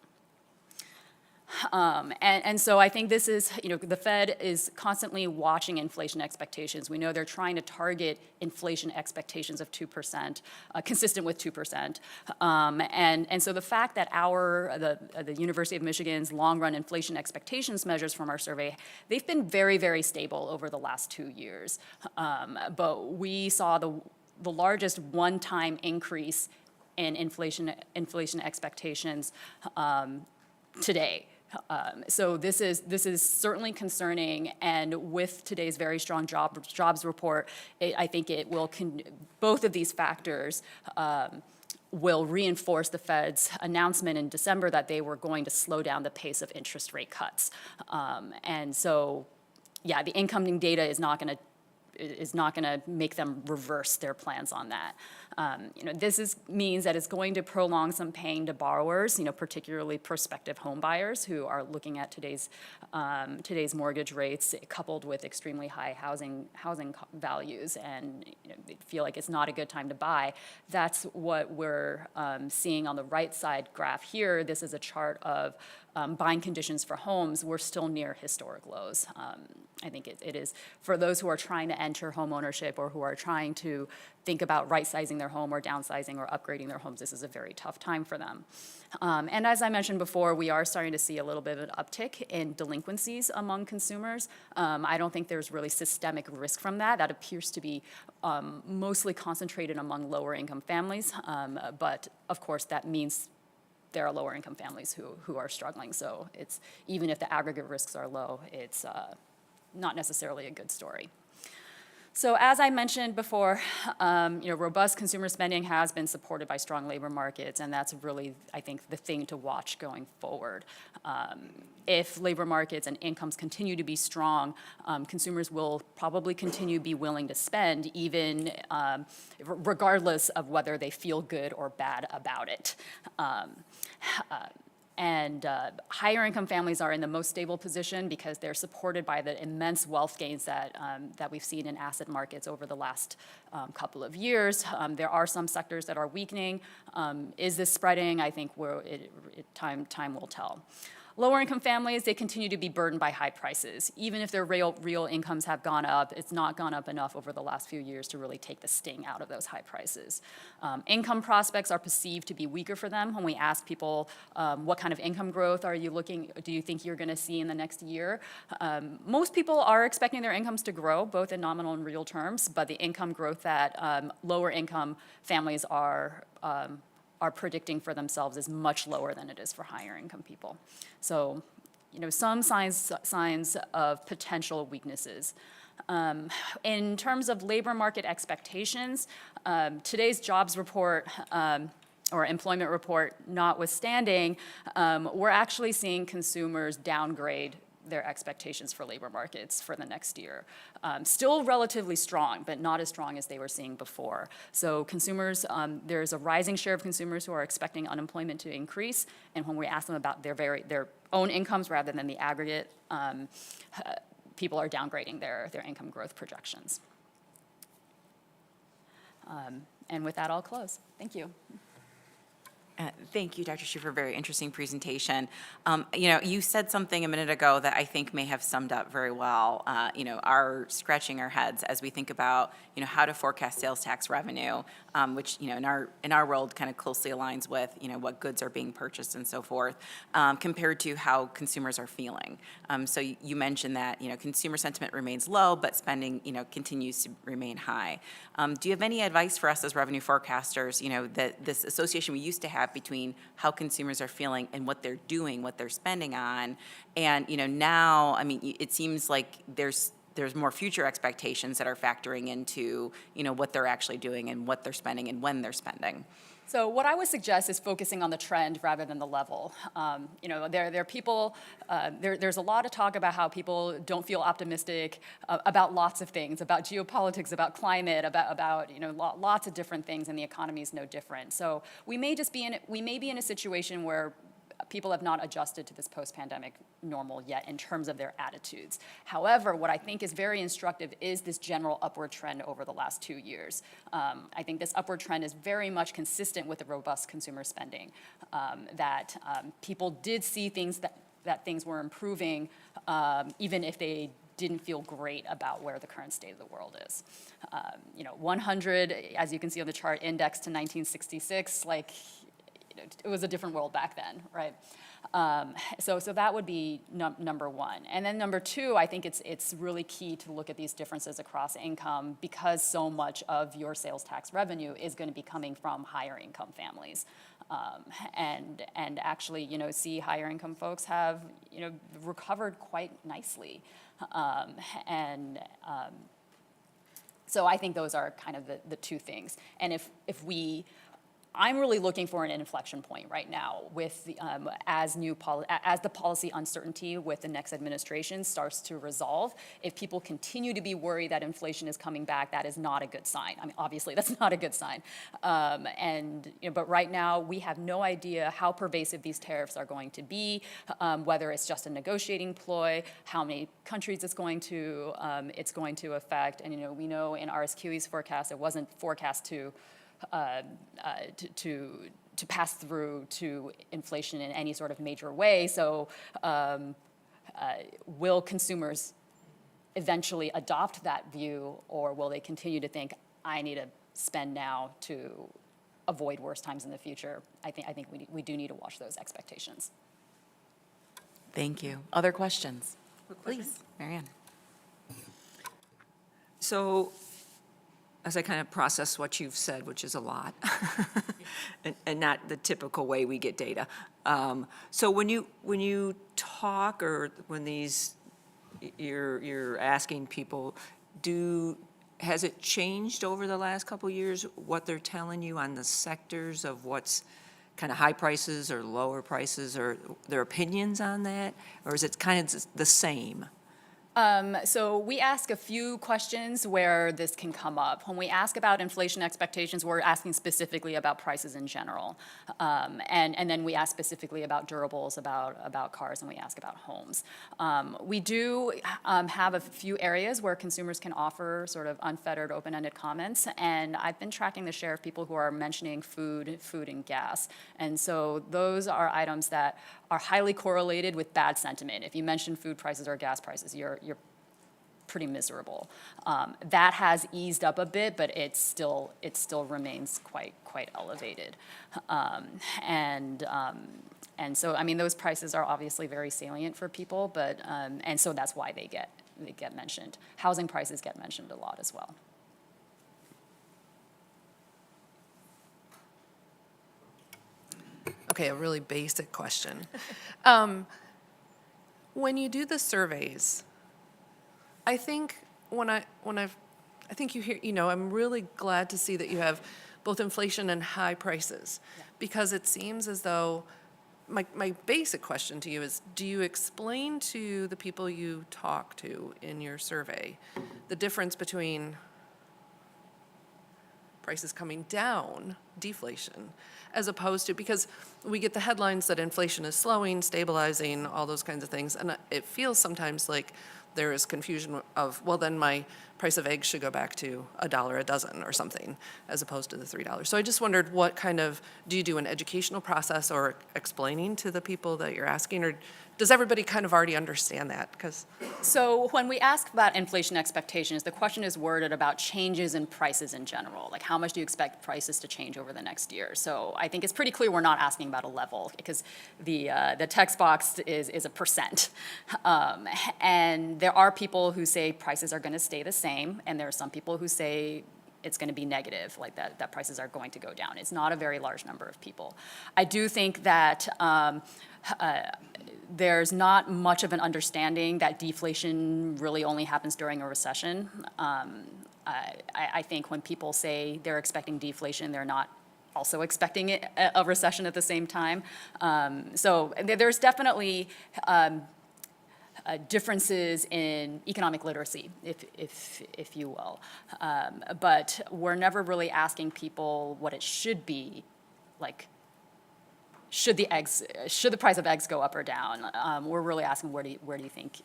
And so I think this is, the Fed is constantly watching inflation expectations. We know they're trying to target inflation expectations of 2%, consistent with 2%. And so the fact that the University of Michigan's long-run inflation expectations measures from our survey, they've been very, very stable over the last 2 years. But we saw the largest one-time increase in inflation expectations today. So this is certainly concerning, and with today's very strong jobs report, I think it will both of these factors will reinforce the Fed's announcement in December that they were going to slow down the pace of interest rate cuts. And so, yeah, the incoming data is not going to make them reverse their plans on that. This means that it's going to prolong some pain to borrowers, particularly prospective home buyers who are looking at today's mortgage rates coupled with extremely high housing values, and they feel like it's not a good time to buy. That's what we're seeing on the right side graph here. This is a chart of buying conditions for homes. We're still near historic lows. I think it is for those who are trying to enter home ownership or who are trying to think about right-sizing their home or downsizing or upgrading their homes. This is a very tough time for them. And as I mentioned before, we are starting to see a little bit of an uptick in delinquencies among consumers. I don't think there's really systemic risk from that. That appears to be mostly concentrated among lower-income families. But of course, that means there are lower-income families who are struggling. So it's even if the aggregate risks are low, it's not necessarily a good story. So as I mentioned before, robust consumer spending has been supported by strong labor markets, and that's really, I think, the thing to watch going forward. If labor markets and incomes continue to be strong, consumers will probably continue to be willing to spend, even regardless of whether they feel good or bad about it. And higher income families are in the most stable position because they're supported by the immense wealth gains that we've seen in asset markets over the last couple of years. There are some sectors that are weakening. Is this spreading? I think time will tell. Lower income families, they continue to be burdened by high prices. Even if their real incomes have gone up, it's not gone up enough over the last few years to really take the sting out of those high prices. Income prospects are perceived to be weaker for them. When we ask people, what kind of income growth do you think you're gonna see in the next year? Most people are expecting their incomes to grow, both in nominal and real terms, but the income growth that lower income families are predicting for themselves is much lower than it is for higher income people. So, some signs of potential weaknesses. In terms of labor market expectations, today's jobs report or employment report notwithstanding, we're actually seeing consumers downgrade their expectations for labor markets for the next year. Still relatively strong, but not as strong as they were seeing before. So consumers, there's a rising share of consumers who are expecting unemployment to increase, and when we ask them about their own incomes rather than the aggregate, people are downgrading their income growth projections. And with that, I'll close. Thank you. Thank you, Dr. Schufer, very interesting presentation. You said something a minute ago that I think may have summed up very well, our scratching our heads as we think about, how to forecast sales tax revenue, which, in our world kind of closely aligns with, what goods are being purchased and so forth, compared to how consumers are feeling. So you mentioned that, consumer sentiment remains low, but spending, continues to remain high. Do you have any advice for us as revenue forecasters, that this association we used to have between how consumers are feeling and what they're doing, what they're spending on, and now, it seems like there's more future expectations that are factoring into what they're actually doing and what they're spending and when they're spending. So what I would suggest is focusing on the trend rather than the level. There are people, there's a lot of talk about how people don't feel optimistic about lots of things, about geopolitics, about climate, about lots of different things, and the economy is no different. So we may be in a situation where people have not adjusted to this post-pandemic normal yet in terms of their attitudes. However, what I think is very instructive is this general upward trend over the last 2 years. I think this upward trend is very much consistent with the robust consumer spending, that people did see things that things were improving, even if they didn't feel great about where the current state of the world is. 100, as you can see on the chart, indexed to 1966, it was a different world back then, right? So that would be number one. And then number two, I think it's really key to look at these differences across income, because so much of your sales tax revenue is going to be coming from higher income families. And actually, see higher income folks have, recovered quite nicely. So I think those are kind of the two things. And I'm really looking for an inflection point right now with as the policy uncertainty with the next administration starts to resolve. If people continue to be worried that inflation is coming back, that is not a good sign. Obviously, that's not a good sign. But right now, we have no idea how pervasive these tariffs are going to be, whether it's just a negotiating ploy, how many countries it's going to affect. And we know in RSQE's forecast, it wasn't forecast to pass through to inflation in any sort of major way. So will consumers eventually adopt that view, or will they continue to think, I need to spend now to avoid worse times in the future? I think we do need to watch those expectations. Thank you. Other questions? Please, Marianne. So, as I kind of process what you've said, which is a lot, and not the typical way we get data. So when you talk, or when you're asking people, has it changed over the last couple years what they're telling you on the sectors of what's kind of high prices or lower prices, or their opinions on that, or is it kind of the same? So we ask a few questions where this can come up. When we ask about inflation expectations, we're asking specifically about prices in general. And then we ask specifically about durables, about cars, and we ask about homes. We do have a few areas where consumers can offer sort of unfettered, open-ended comments. And I've been tracking the share of people who are mentioning food and gas. And so those are items that are highly correlated with bad sentiment. If you mention food prices or gas prices, you're pretty miserable. That has eased up a bit, but it still remains quite elevated. And so, those prices are obviously very salient for people, but and so that's why they get mentioned. Housing prices get mentioned a lot as well. Okay, a really basic question. When you do the surveys, I think I think you hear, I'm really glad to see that you have both inflation and high prices. Because it seems as though, my basic question to you is, do you explain to the people you talk to in your survey the difference between prices coming down, deflation, as opposed to, because we get the headlines that inflation is slowing, stabilizing, all those kinds of things, and it feels sometimes like there is confusion of, well, then my price of eggs should go back to $1 a dozen or something, as opposed to the $3. So I just wondered what kind of, do you do an educational process or explaining to the people that you're asking, or does everybody kind of already understand that? Because So when we ask about inflation expectations, the question is worded about changes in prices in general. Like, how much do you expect prices to change over the next year? So I think it's pretty clear we're not asking about a level, because the text box is a percent. And there are people who say prices are going to stay the same, and there are some people who say it's going to be negative, like that prices are going to go down. It's not a very large number of people. I do think that there's not much of an understanding that deflation really only happens during a recession. I think when people say they're expecting deflation, they're not also expecting a recession at the same time. So there's definitely differences in economic literacy, if you will. But we're never really asking people what it should be, like, should the price of eggs go up or down? We're really asking where do you think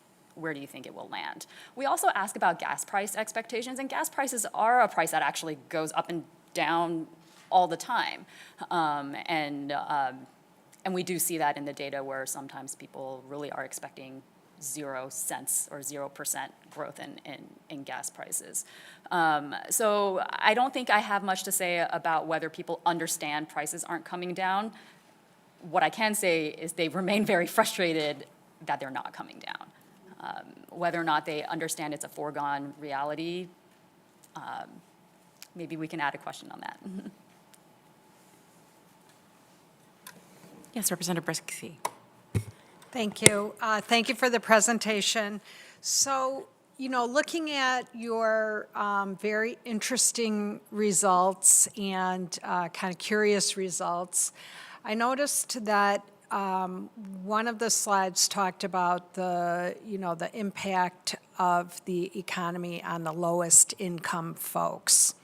it will land? We also ask about gas price expectations, and gas prices are a price that actually goes up and down all the time. And we do see that in the data, where sometimes people really are expecting 0 cents or 0% growth in gas prices. So I don't think I have much to say about whether people understand prices aren't coming down. What I can say is they remain very frustrated that they're not coming down. Whether or not they understand it's a foregone reality, maybe we can add a question on that. Yes, Representative Brisky. Thank you. Thank you for the presentation. So, looking at your very interesting results and kind of curious results, I noticed that one of the slides talked about the impact of the economy on the lowest income folks.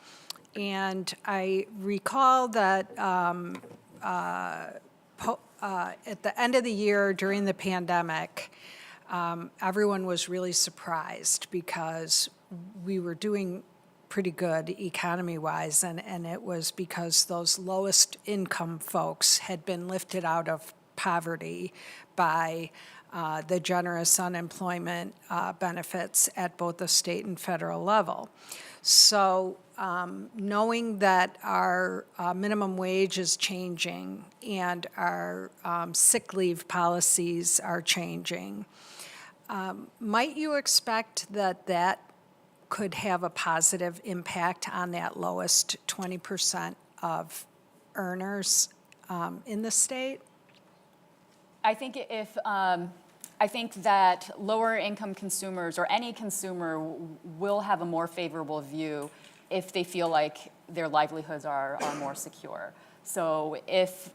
And I recall that at the end of the year during the pandemic, everyone was really surprised because we were doing pretty good economy-wise, and it was because those lowest income folks had been lifted out of poverty by the generous unemployment benefits at both the state and federal level. So knowing that our minimum wage is changing and our sick leave policies are changing, might you expect that could have a positive impact on that lowest 20% of earners in the state? I think that lower income consumers, or any consumer, will have a more favorable view if they feel like their livelihoods are more secure. So if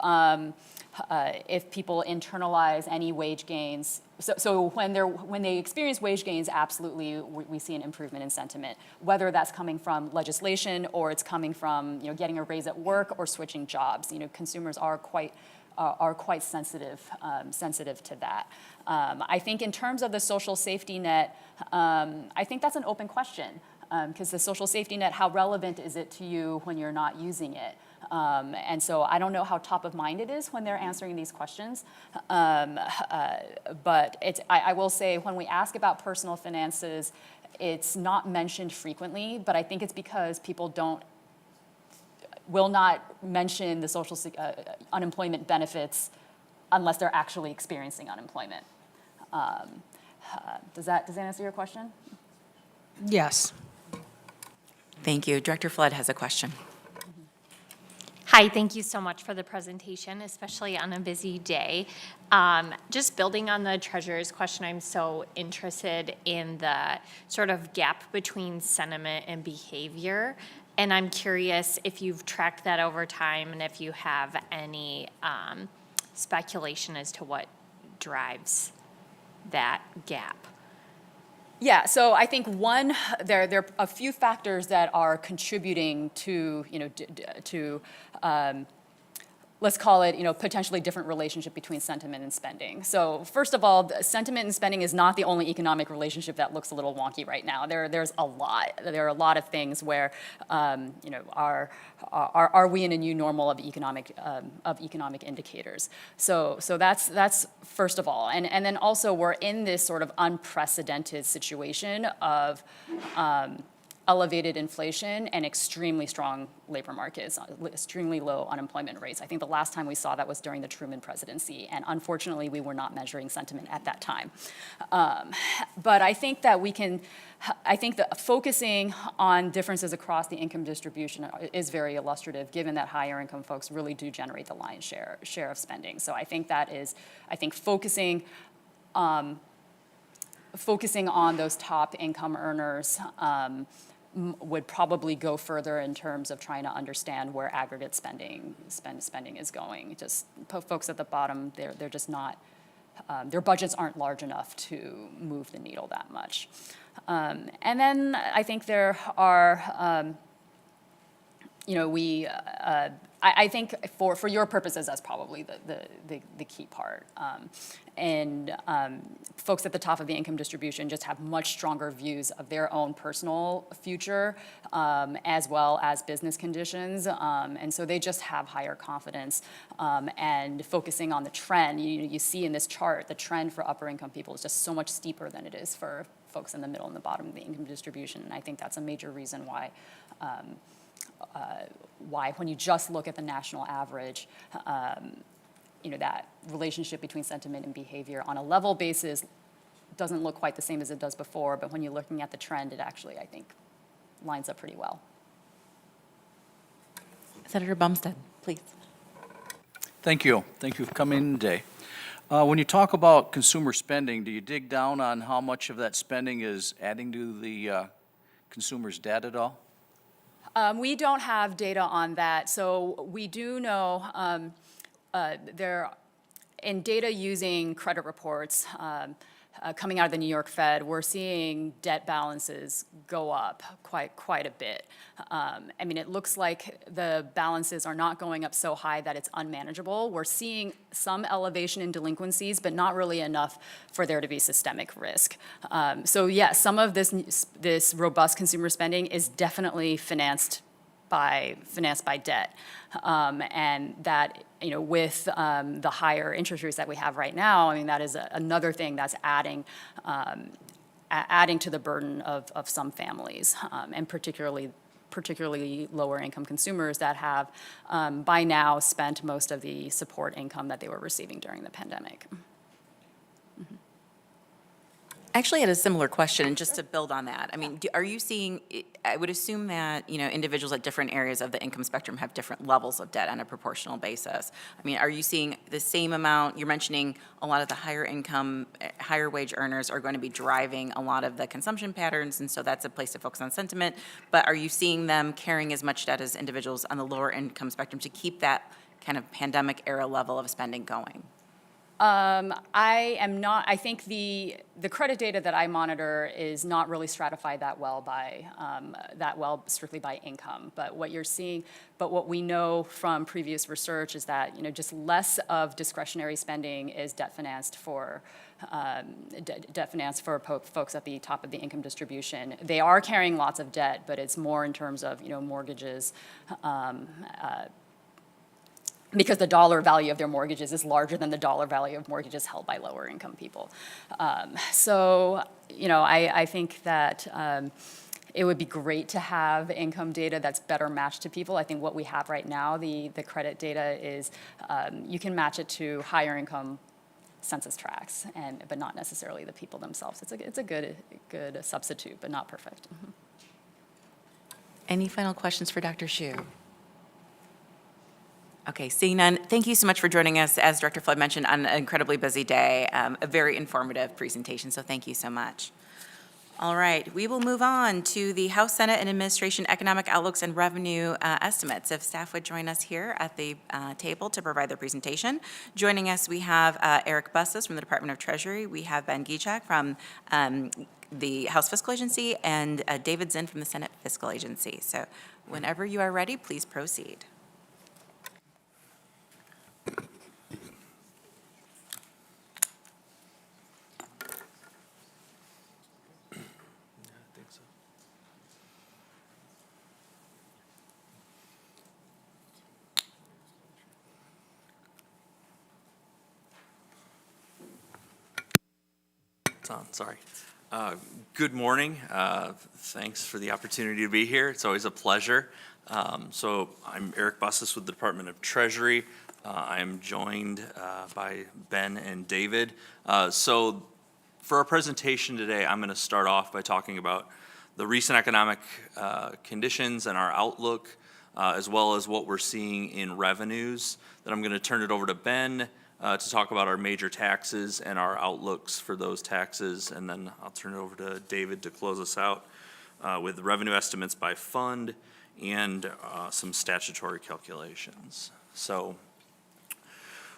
people internalize any wage gains, so when they experience wage gains, absolutely we see an improvement in sentiment, whether that's coming from legislation or it's coming from getting a raise at work or switching jobs. Consumers are quite sensitive to that. I think in terms of the social safety net, I think that's an open question, because the social safety net, how relevant is it to you when you're not using it? And so I don't know how top of mind it is when they're answering these questions. But I will say, when we ask about personal finances, it's not mentioned frequently, but I think it's because people will not mention the social unemployment benefits unless they're actually experiencing unemployment. Does that answer your question? Yes. Thank you. Director Flood has a question. Hi, thank you so much for the presentation, especially on a busy day. Just building on the treasurer's question, I'm so interested in the sort of gap between sentiment and behavior. And I'm curious if you've tracked that over time and if you have any speculation as to what drives that gap. Yeah, so I think there are a few factors that are contributing to, let's call it, potentially different relationship between sentiment and spending. So first of all, sentiment and spending is not the only economic relationship that looks a little wonky right now. There's a lot. There are a lot of things where, are we in a new normal of economic indicators? So that's first of all, and then also we're in this sort of unprecedented situation of elevated inflation and extremely strong labor markets, extremely low unemployment rates. I think the last time we saw that was during the Truman presidency, and unfortunately, we were not measuring sentiment at that time. But I think that that focusing on differences across the income distribution is very illustrative, given that higher income folks really do generate the lion's share of spending. So I think focusing on those top income earners would probably go further in terms of trying to understand where aggregate spending is going. Just folks at the bottom, they're just not, their budgets aren't large enough to move the needle that much. And then I think there are, I think for your purposes, that's probably the key part. Folks at the top of the income distribution just have much stronger views of their own personal future, as well as business conditions. And so they just have higher confidence. And focusing on the trend, you see in this chart, the trend for upper income people is just so much steeper than it is for folks in the middle and the bottom of the income distribution. And I think that's a major reason why when you just look at the national average, that relationship between sentiment and behavior on a level basis doesn't look quite the same as it does before, but when you're looking at the trend, it actually, I think, lines up pretty well. Senator Bumstead, please. Thank you. Thank you for coming in today. When you talk about consumer spending, do you dig down on how much of that spending is adding to the consumer's debt at all? We don't have data on that. So we do know in data using credit reports coming out of the New York Fed, we're seeing debt balances go up quite a bit. I mean, it looks like the balances are not going up so high that it's unmanageable. We're seeing some elevation in delinquencies, but not really enough for there to be systemic risk. So yes, some of this robust consumer spending is definitely financed by debt, and that with the higher interest rates that we have right now, I mean that is another thing that's adding to the burden of some families, and particularly lower income consumers that have by now spent most of the support income that they were receiving during the pandemic. Actually, I had a similar question, and just to build on that, I mean, are you seeing, I would assume that, individuals at different areas of the income spectrum have different levels of debt on a proportional basis. I mean, are you seeing the same amount? You're mentioning a lot of the higher income, higher wage earners are going to be driving a lot of the consumption patterns, and so that's a place to focus on sentiment. But are you seeing them carrying as much debt as individuals on the lower income spectrum to keep that kind of pandemic era level of spending going? I am not. I think the credit data that I monitor is not really stratified that well strictly by income. But what we know from previous research is that just less of discretionary spending is debt financed for folks at the top of the income distribution. They are carrying lots of debt, but it's more in terms of mortgages. Because the dollar value of their mortgages is larger than the dollar value of mortgages held by lower income people. I think that it would be great to have income data that's better matched to people. I think what we have right now, the credit data is, you can match it to higher income census tracts, but not necessarily the people themselves. It's a good substitute, but not perfect. Any final questions for Dr. Hsu? Okay, seeing none, thank you so much for joining us, as Director Flood mentioned, on an incredibly busy day, a very informative presentation, so thank you so much. All right, we will move on to the House, Senate, and Administration Economic Outlooks and Revenue Estimates. If staff would join us here at the table to provide their presentation. Joining us, we have Eric Busses from the Department of Treasury. We have Ben Gichak from the House Fiscal Agency and David Zinn from the Senate Fiscal Agency. So whenever you are ready, please proceed. It's on, sorry. Good morning. Thanks for the opportunity to be here. It's always a pleasure. So I'm Eric Busses with the Department of Treasury. I am joined by Ben and David. So for our presentation today, I'm going to start off by talking about the recent economic conditions and our outlook, as well as what we're seeing in revenues. Then I'm going to turn it over to Ben to talk about our major taxes and our outlooks for those taxes, and then I'll turn it over to David to close us out with revenue estimates by fund and some statutory calculations. So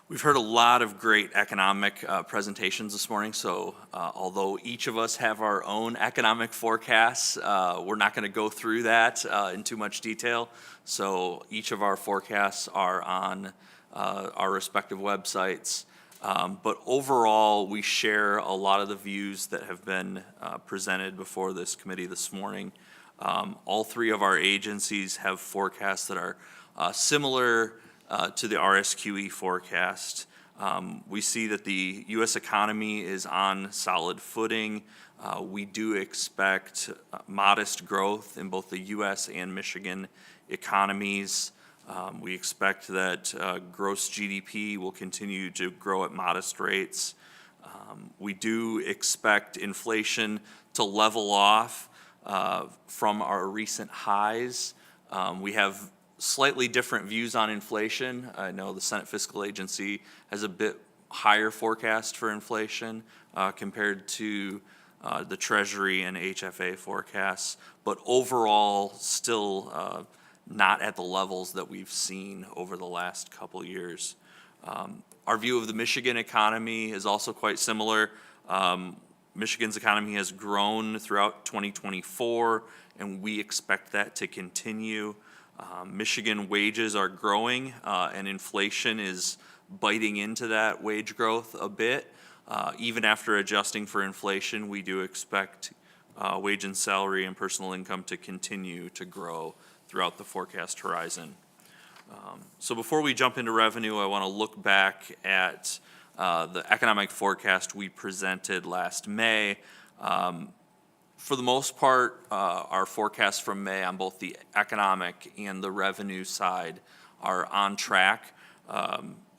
we've heard a lot of great economic presentations this morning, so although each of us have our own economic forecasts, we're not going to go through that in too much detail. So each of our forecasts are on our respective websites. But overall, we share a lot of the views that have been presented before this committee this morning. All three of our agencies have forecasts that are similar to the RSQE forecast. We see that the U.S. economy is on solid footing. We do expect modest growth in both the U.S. and Michigan economies. We expect that gross GDP will continue to grow at modest rates. We do expect inflation to level off from our recent highs. We have slightly different views on inflation. I know the Senate Fiscal Agency has a bit higher forecast for inflation compared to the Treasury and HFA forecasts, but overall still not at the levels that we've seen over the last couple years. Our view of the Michigan economy is also quite similar. Michigan's economy has grown throughout 2024, and we expect that to continue. Michigan wages are growing, and inflation is biting into that wage growth a bit. Even after adjusting for inflation, we do expect wage and salary and personal income to continue to grow throughout the forecast horizon. So before we jump into revenue, I want to look back at the economic forecast we presented last May. For the most part, our forecasts from May on both the economic and the revenue side are on track.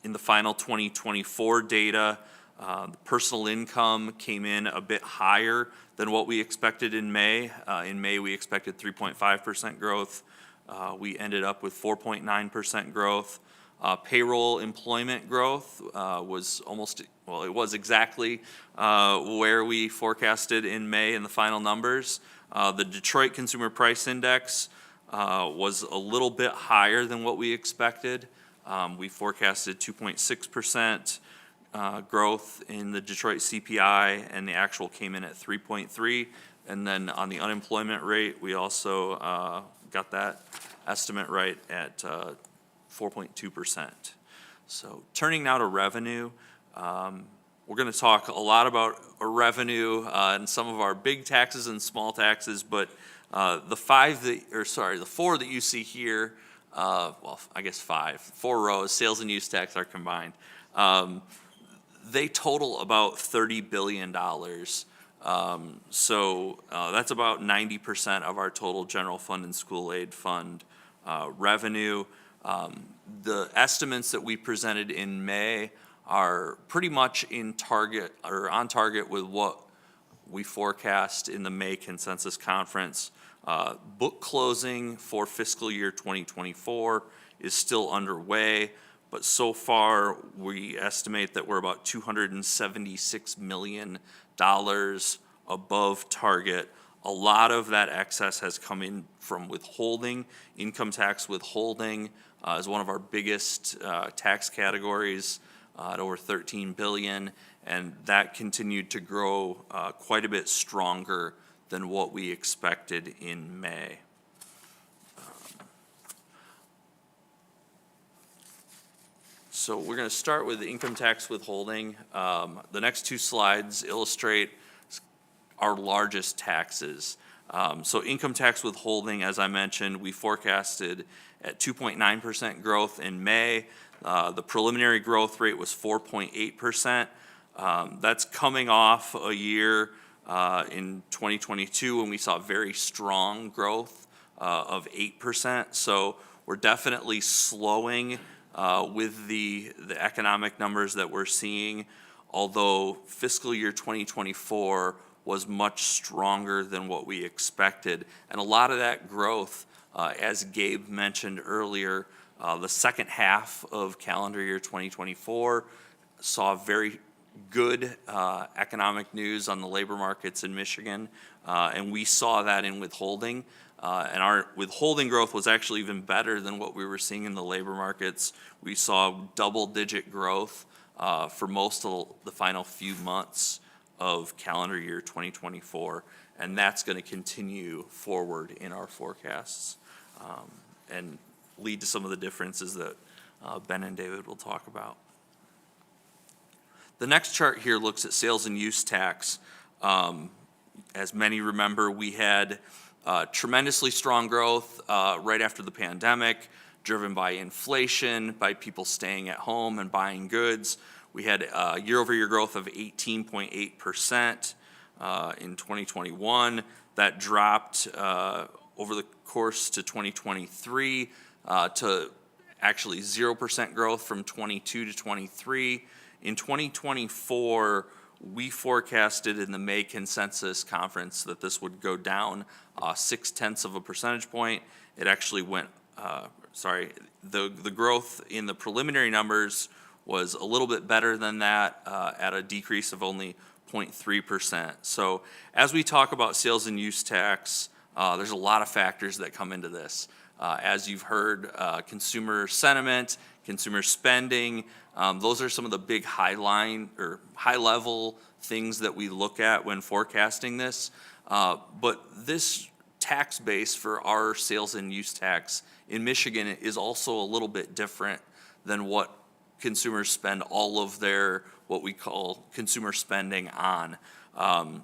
In the final 2024 data, the personal income came in a bit higher than what we expected in May. In May, we expected 3.5% growth. We ended up with 4.9% growth. Payroll employment growth was it was exactly where we forecasted in May in the final numbers. The Detroit Consumer Price Index was a little bit higher than what we expected. We forecasted 2.6% growth in the Detroit CPI, and the actual came in at 3.3. And then on the unemployment rate, we also got that estimate right at 4.2%. So turning now to revenue, we're going to talk a lot about revenue and some of our big taxes and small taxes, but the four that you see here, four rows, sales and use tax are combined. They total about $30 billion. So that's about 90% of our total general fund and school aid fund revenue. The estimates that we presented in May are pretty much on target with what we forecast in the May consensus conference. Book closing for fiscal year 2024 is still underway, but so far, we estimate that we're about $276 million above target. A lot of that excess has come in from withholding. Income tax withholding is one of our biggest tax categories at over $13 billion, and that continued to grow quite a bit stronger than what we expected in May. So we're going to start with the income tax withholding. The next two slides illustrate our largest taxes. So income tax withholding, as I mentioned, we forecasted at 2.9% growth in May. The preliminary growth rate was 4.8%. That's coming off a year in 2022 when we saw very strong growth of 8%. So we're definitely slowing with the economic numbers that we're seeing, although fiscal year 2024 was much stronger than what we expected. And a lot of that growth, as Gabe mentioned earlier, the second half of calendar year 2024 saw very good economic news on the labor markets in Michigan, and we saw that in withholding. And our withholding growth was actually even better than what we were seeing in the labor markets. We saw double-digit growth for most of the final few months of calendar year 2024, and that's going to continue forward in our forecasts and lead to some of the differences that Ben and David will talk about. The next chart here looks at sales and use tax. As many remember, we had tremendously strong growth right after the pandemic, driven by inflation, by people staying at home and buying goods. We had year-over-year growth of 18.8% in 2021. That dropped over the course to 2023 to actually 0% growth from 22 to 23. In 2024, we forecasted in the May consensus conference that this would go down 0.6 of a percentage point. It actually went, the growth in the preliminary numbers was a little bit better than that at a decrease of only 0.3%. So as we talk about sales and use tax, there's a lot of factors that come into this. As you've heard, consumer sentiment, consumer spending, those are some of the big high-level things that we look at when forecasting this. But this tax base for our sales and use tax in Michigan is also a little bit different than what consumers spend all of their, what we call consumer spending on.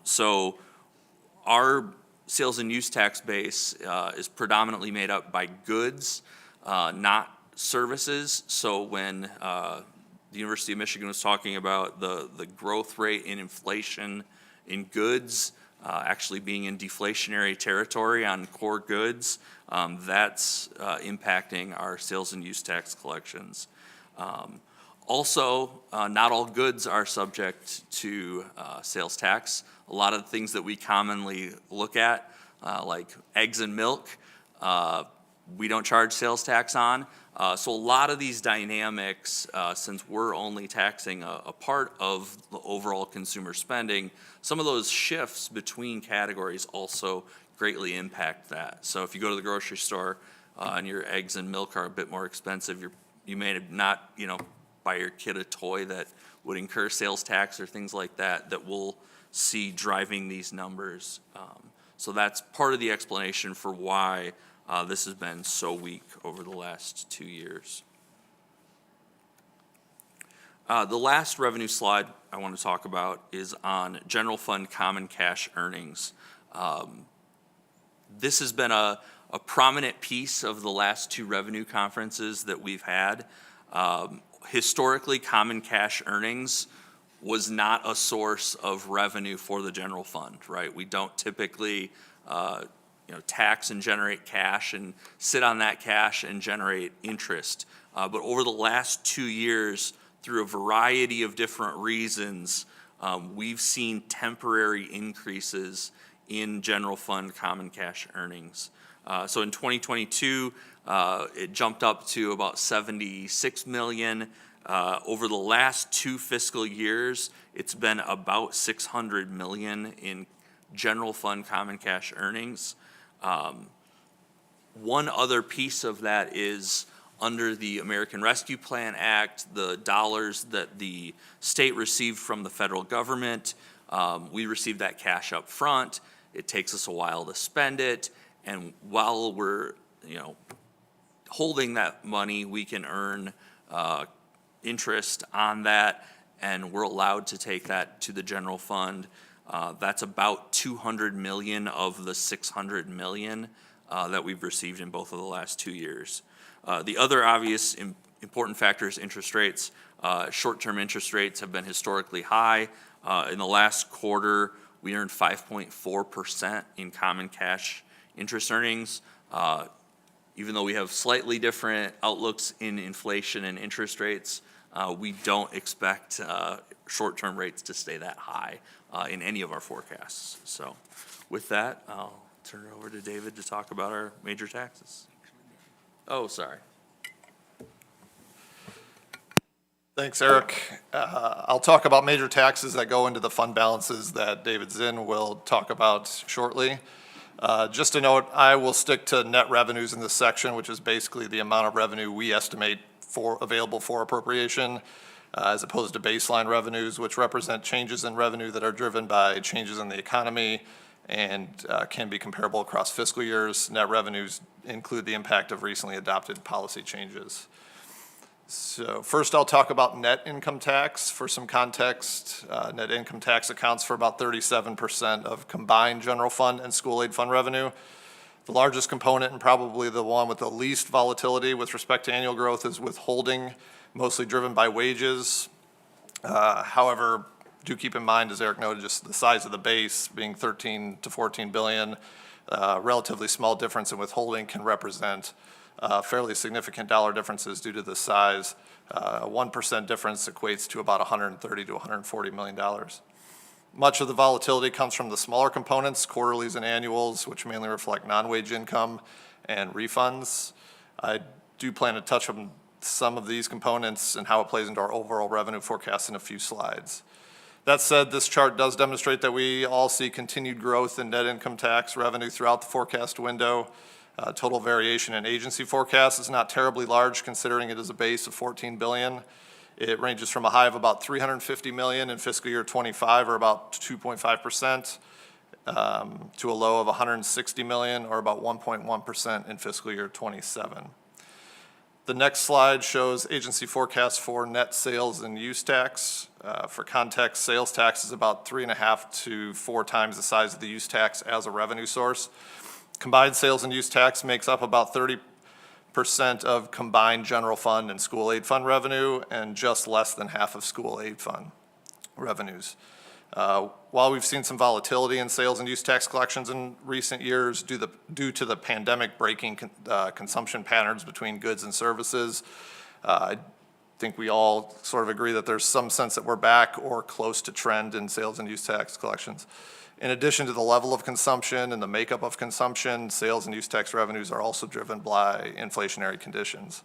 So our sales and use tax base is predominantly made up by goods, not services. So when the University of Michigan was talking about the growth rate in inflation in goods, actually being in deflationary territory on core goods, that's impacting our sales and use tax collections. Also, not all goods are subject to sales tax. A lot of the things that we commonly look at, like eggs and milk, we don't charge sales tax on. So a lot of these dynamics, since we're only taxing a part of the overall consumer spending, some of those shifts between categories also greatly impact that. So if you go to the grocery store and your eggs and milk are a bit more expensive, you may not, buy your kid a toy that would incur sales tax or things like that we'll see driving these numbers. So that's part of the explanation for why this has been so weak over the last 2 years. The last revenue slide I want to talk about is on general fund common cash earnings. This has been a prominent piece of the last 2 revenue conferences that we've had. Historically, common cash earnings was not a source of revenue for the general fund, right? We don't typically tax and generate cash and sit on that cash and generate interest. But over the last 2 years, through a variety of different reasons, we've seen temporary increases in general fund common cash earnings. So in 2022, it jumped up to about 76 million. Over the last 2 fiscal years, it's been about 600 million in general fund common cash earnings. One other piece of that is under the American Rescue Plan Act, the dollars that the state received from the federal government, we received that cash up front. It takes us a while to spend it, and while we're, holding that money, we can earn interest on that, and we're allowed to take that to the general fund. That's about 200 million of the 600 million that we've received in both of the last 2 years. The other obvious important factor is interest rates. Short-term interest rates have been historically high. In the last quarter, we earned 5.4% in common cash interest earnings. Even though we have slightly different outlooks in inflation and interest rates, we don't expect short-term rates to stay that high in any of our forecasts. So with that, I'll turn it over to David to talk about our major taxes. Oh, sorry. Thanks, Eric. I'll talk about major taxes that go into the fund balances that David Zinn will talk about shortly. Just to note, I will stick to net revenues in this section, which is basically the amount of revenue we estimate for available for appropriation, as opposed to baseline revenues, which represent changes in revenue that are driven by changes in the economy and can be comparable across fiscal years. Net revenues include the impact of recently adopted policy changes. So first I'll talk about net income tax. For some context, net income tax accounts for about 37% of combined general fund and school aid fund revenue. The largest component, and probably the one with the least volatility with respect to annual growth, is withholding, mostly driven by wages. However, do keep in mind, as Eric noted, just the size of the base being 13 to 14 billion. Relatively small difference in withholding can represent fairly significant dollar differences due to the size. 1% difference equates to about $130 to $140 million. Much of the volatility comes from the smaller components, quarterlies and annuals, which mainly reflect non-wage income and refunds. I do plan to touch on some of these components and how it plays into our overall revenue forecast in a few slides. That said, this chart does demonstrate that we all see continued growth in net income tax revenue throughout the forecast window. Total variation in agency forecast is not terribly large considering it is a base of 14 billion. It ranges from a high of about 350 million in fiscal year 25, or about 2.5%, to a low of 160 million, or about 1.1% in fiscal year 27. The next slide shows agency forecasts for net sales and use tax. For context, sales tax is about 3.5 to 4 times the size of the use tax as a revenue source. Combined sales and use tax makes up about 30% of combined general fund and school aid fund revenue, and just less than half of school aid fund revenues. While we've seen some volatility in sales and use tax collections in recent years due to the pandemic breaking consumption patterns between goods and services, I think we all sort of agree that there's some sense that we're back or close to trend in sales and use tax collections. In addition to the level of consumption and the makeup of consumption, sales and use tax revenues are also driven by inflationary conditions.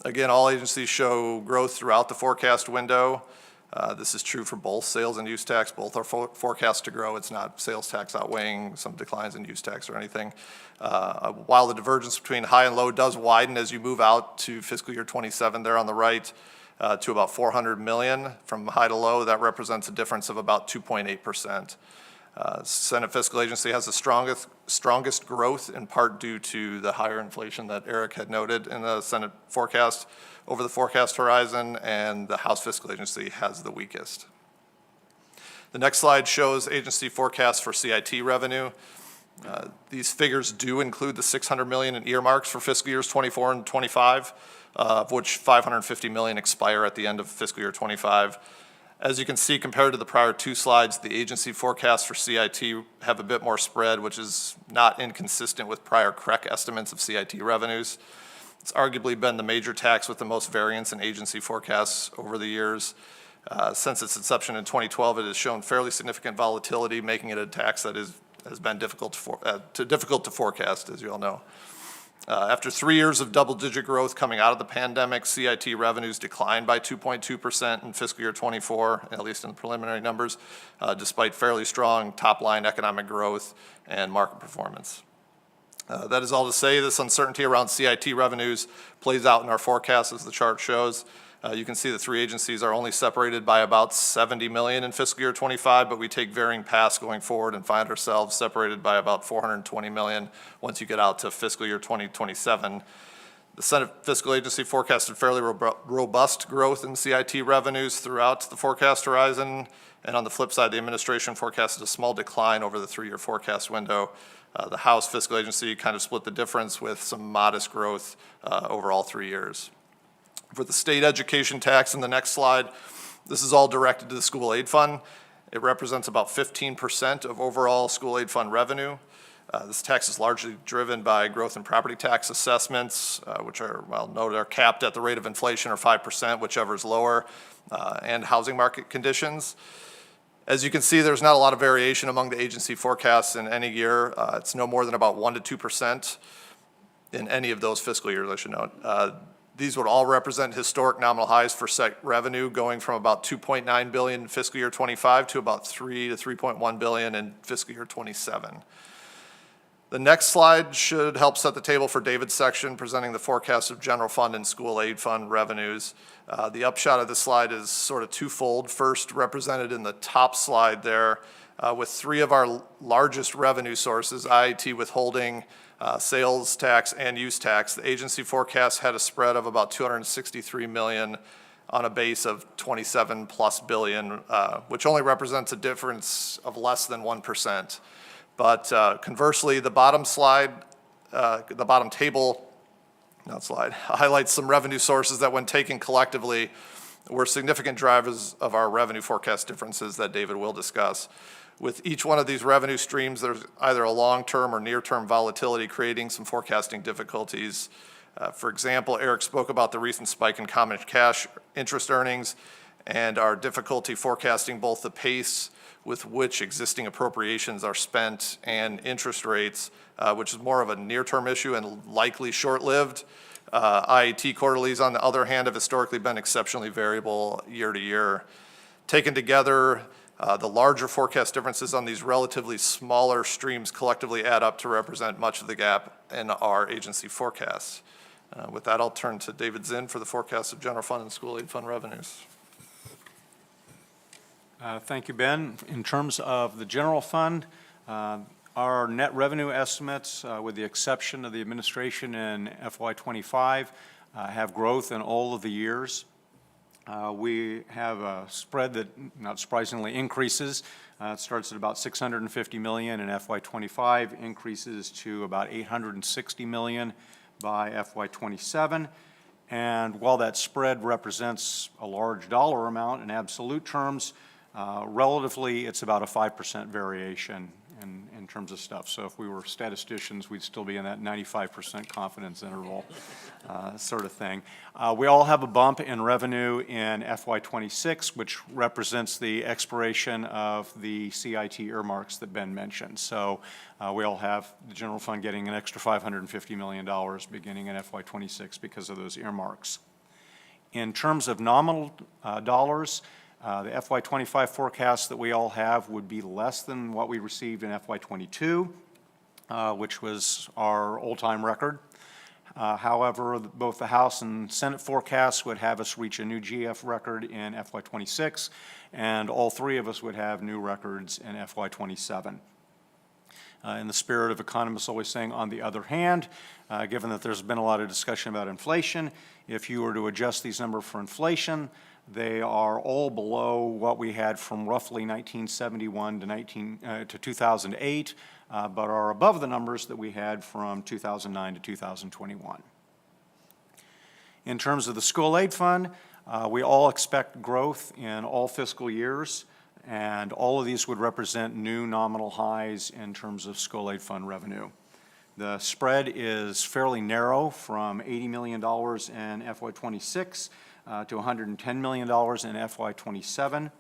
Again, all agencies show growth throughout the forecast window. This is true for both sales and use tax. Both are forecast to grow. It's not sales tax outweighing some declines in use tax or anything. While the divergence between high and low does widen as you move out to fiscal year 27 there on the right, to about 400 million from high to low, that represents a difference of about 2.8%. Senate Fiscal Agency has the strongest growth, in part due to the higher inflation that Eric had noted in the Senate forecast over the forecast horizon, and the House Fiscal Agency has the weakest. The next slide shows agency forecasts for CIT revenue. These figures do include the 600 million in earmarks for fiscal years 24 and 25, of which 550 million expire at the end of fiscal year 25. As you can see, compared to the prior 2 slides, the agency forecasts for CIT have a bit more spread, which is not inconsistent with prior CREC estimates of CIT revenues. It's arguably been the major tax with the most variance in agency forecasts over the years. Since its inception in 2012, it has shown fairly significant volatility, making it a tax that is has been difficult to forecast, as you all know. After 3 years of double-digit growth coming out of the pandemic, CIT revenues declined by 2.2% in fiscal year '24, at least in the preliminary numbers, despite fairly strong top-line economic growth and market performance. That is all to say, this uncertainty around CIT revenues plays out in our forecast, as the chart shows. You can see the three agencies are only separated by about 70 million in fiscal year '25, but we take varying paths going forward and find ourselves separated by about 420 million once you get out to fiscal year 2027. The Senate Fiscal Agency forecasted fairly robust growth in CIT revenues throughout the forecast horizon. And on the flip side, the administration forecasted a small decline over the 3-year forecast window. The House Fiscal Agency kind of split the difference with some modest growth over all 3 years. For the state education tax in the next slide, this is all directed to the school aid fund. It represents about 15% of overall school aid fund revenue. This tax is largely driven by growth in property tax assessments, which are, well, noted are capped at the rate of inflation or 5%, whichever is lower, and housing market conditions. As you can see, there's not a lot of variation among the agency forecasts in any year. It's no more than about 1 to 2% in any of those fiscal years, I should note. These would all represent historic nominal highs for state revenue, going from about 2.9 billion in fiscal year '25 to about 3 to 3.1 billion in fiscal year '27. The next slide should help set the table for David's section, presenting the forecast of general fund and school aid fund revenues. The upshot of this slide is sort of twofold. First, represented in the top slide there, with 3 of our largest revenue sources, IIT withholding, sales tax, and use tax. The agency forecast had a spread of about 263 million on a base of 27 plus billion, which only represents a difference of less than 1%. But conversely, the bottom table, not slide, highlights some revenue sources that, when taken collectively, were significant drivers of our revenue forecast differences that David will discuss. With each one of these revenue streams, there's either a long-term or near-term volatility creating some forecasting difficulties. For example, Eric spoke about the recent spike in common cash interest earnings and our difficulty forecasting both the pace with which existing appropriations are spent and interest rates, which is more of a near-term issue and likely short-lived. IET quarterlies, on the other hand, have historically been exceptionally variable year to year. Taken together, the larger forecast differences on these relatively smaller streams collectively add up to represent much of the gap in our agency forecasts. With that, I'll turn to David Zinn for the forecast of general fund and school aid fund revenues. Thank you, Ben. In terms of the general fund, our net revenue estimates, with the exception of the administration in FY25, have growth in all of the years. We have a spread that, not surprisingly, increases. It starts at about 650 million in FY25, increases to about 860 million by FY27. And while that spread represents a large dollar amount in absolute terms, relatively, it's about a 5% variation in terms of stuff. So if we were statisticians, we'd still be in that 95% confidence interval sort of thing. We all have a bump in revenue in FY26, which represents the expiration of the CIT earmarks that Ben mentioned. So we all have the general fund getting an extra $550 million beginning in FY26 because of those earmarks. In terms of nominal dollars, the FY25 forecast that we all have would be less than what we received in FY22, which was our all-time record. However, both the House and Senate forecasts would have us reach a new GF record in FY26, and all 3 of us would have new records in FY27. In the spirit of economists always saying, on the other hand, given that there's been a lot of discussion about inflation, if you were to adjust these numbers for inflation, they are all below what we had from roughly 1971 to 2008, but are above the numbers that we had from 2009 to 2021. In terms of the school aid fund, we all expect growth in all fiscal years, and all of these would represent new nominal highs in terms of school aid fund revenue. The spread is fairly narrow, from $80 million in FY26 to $110 million in FY27.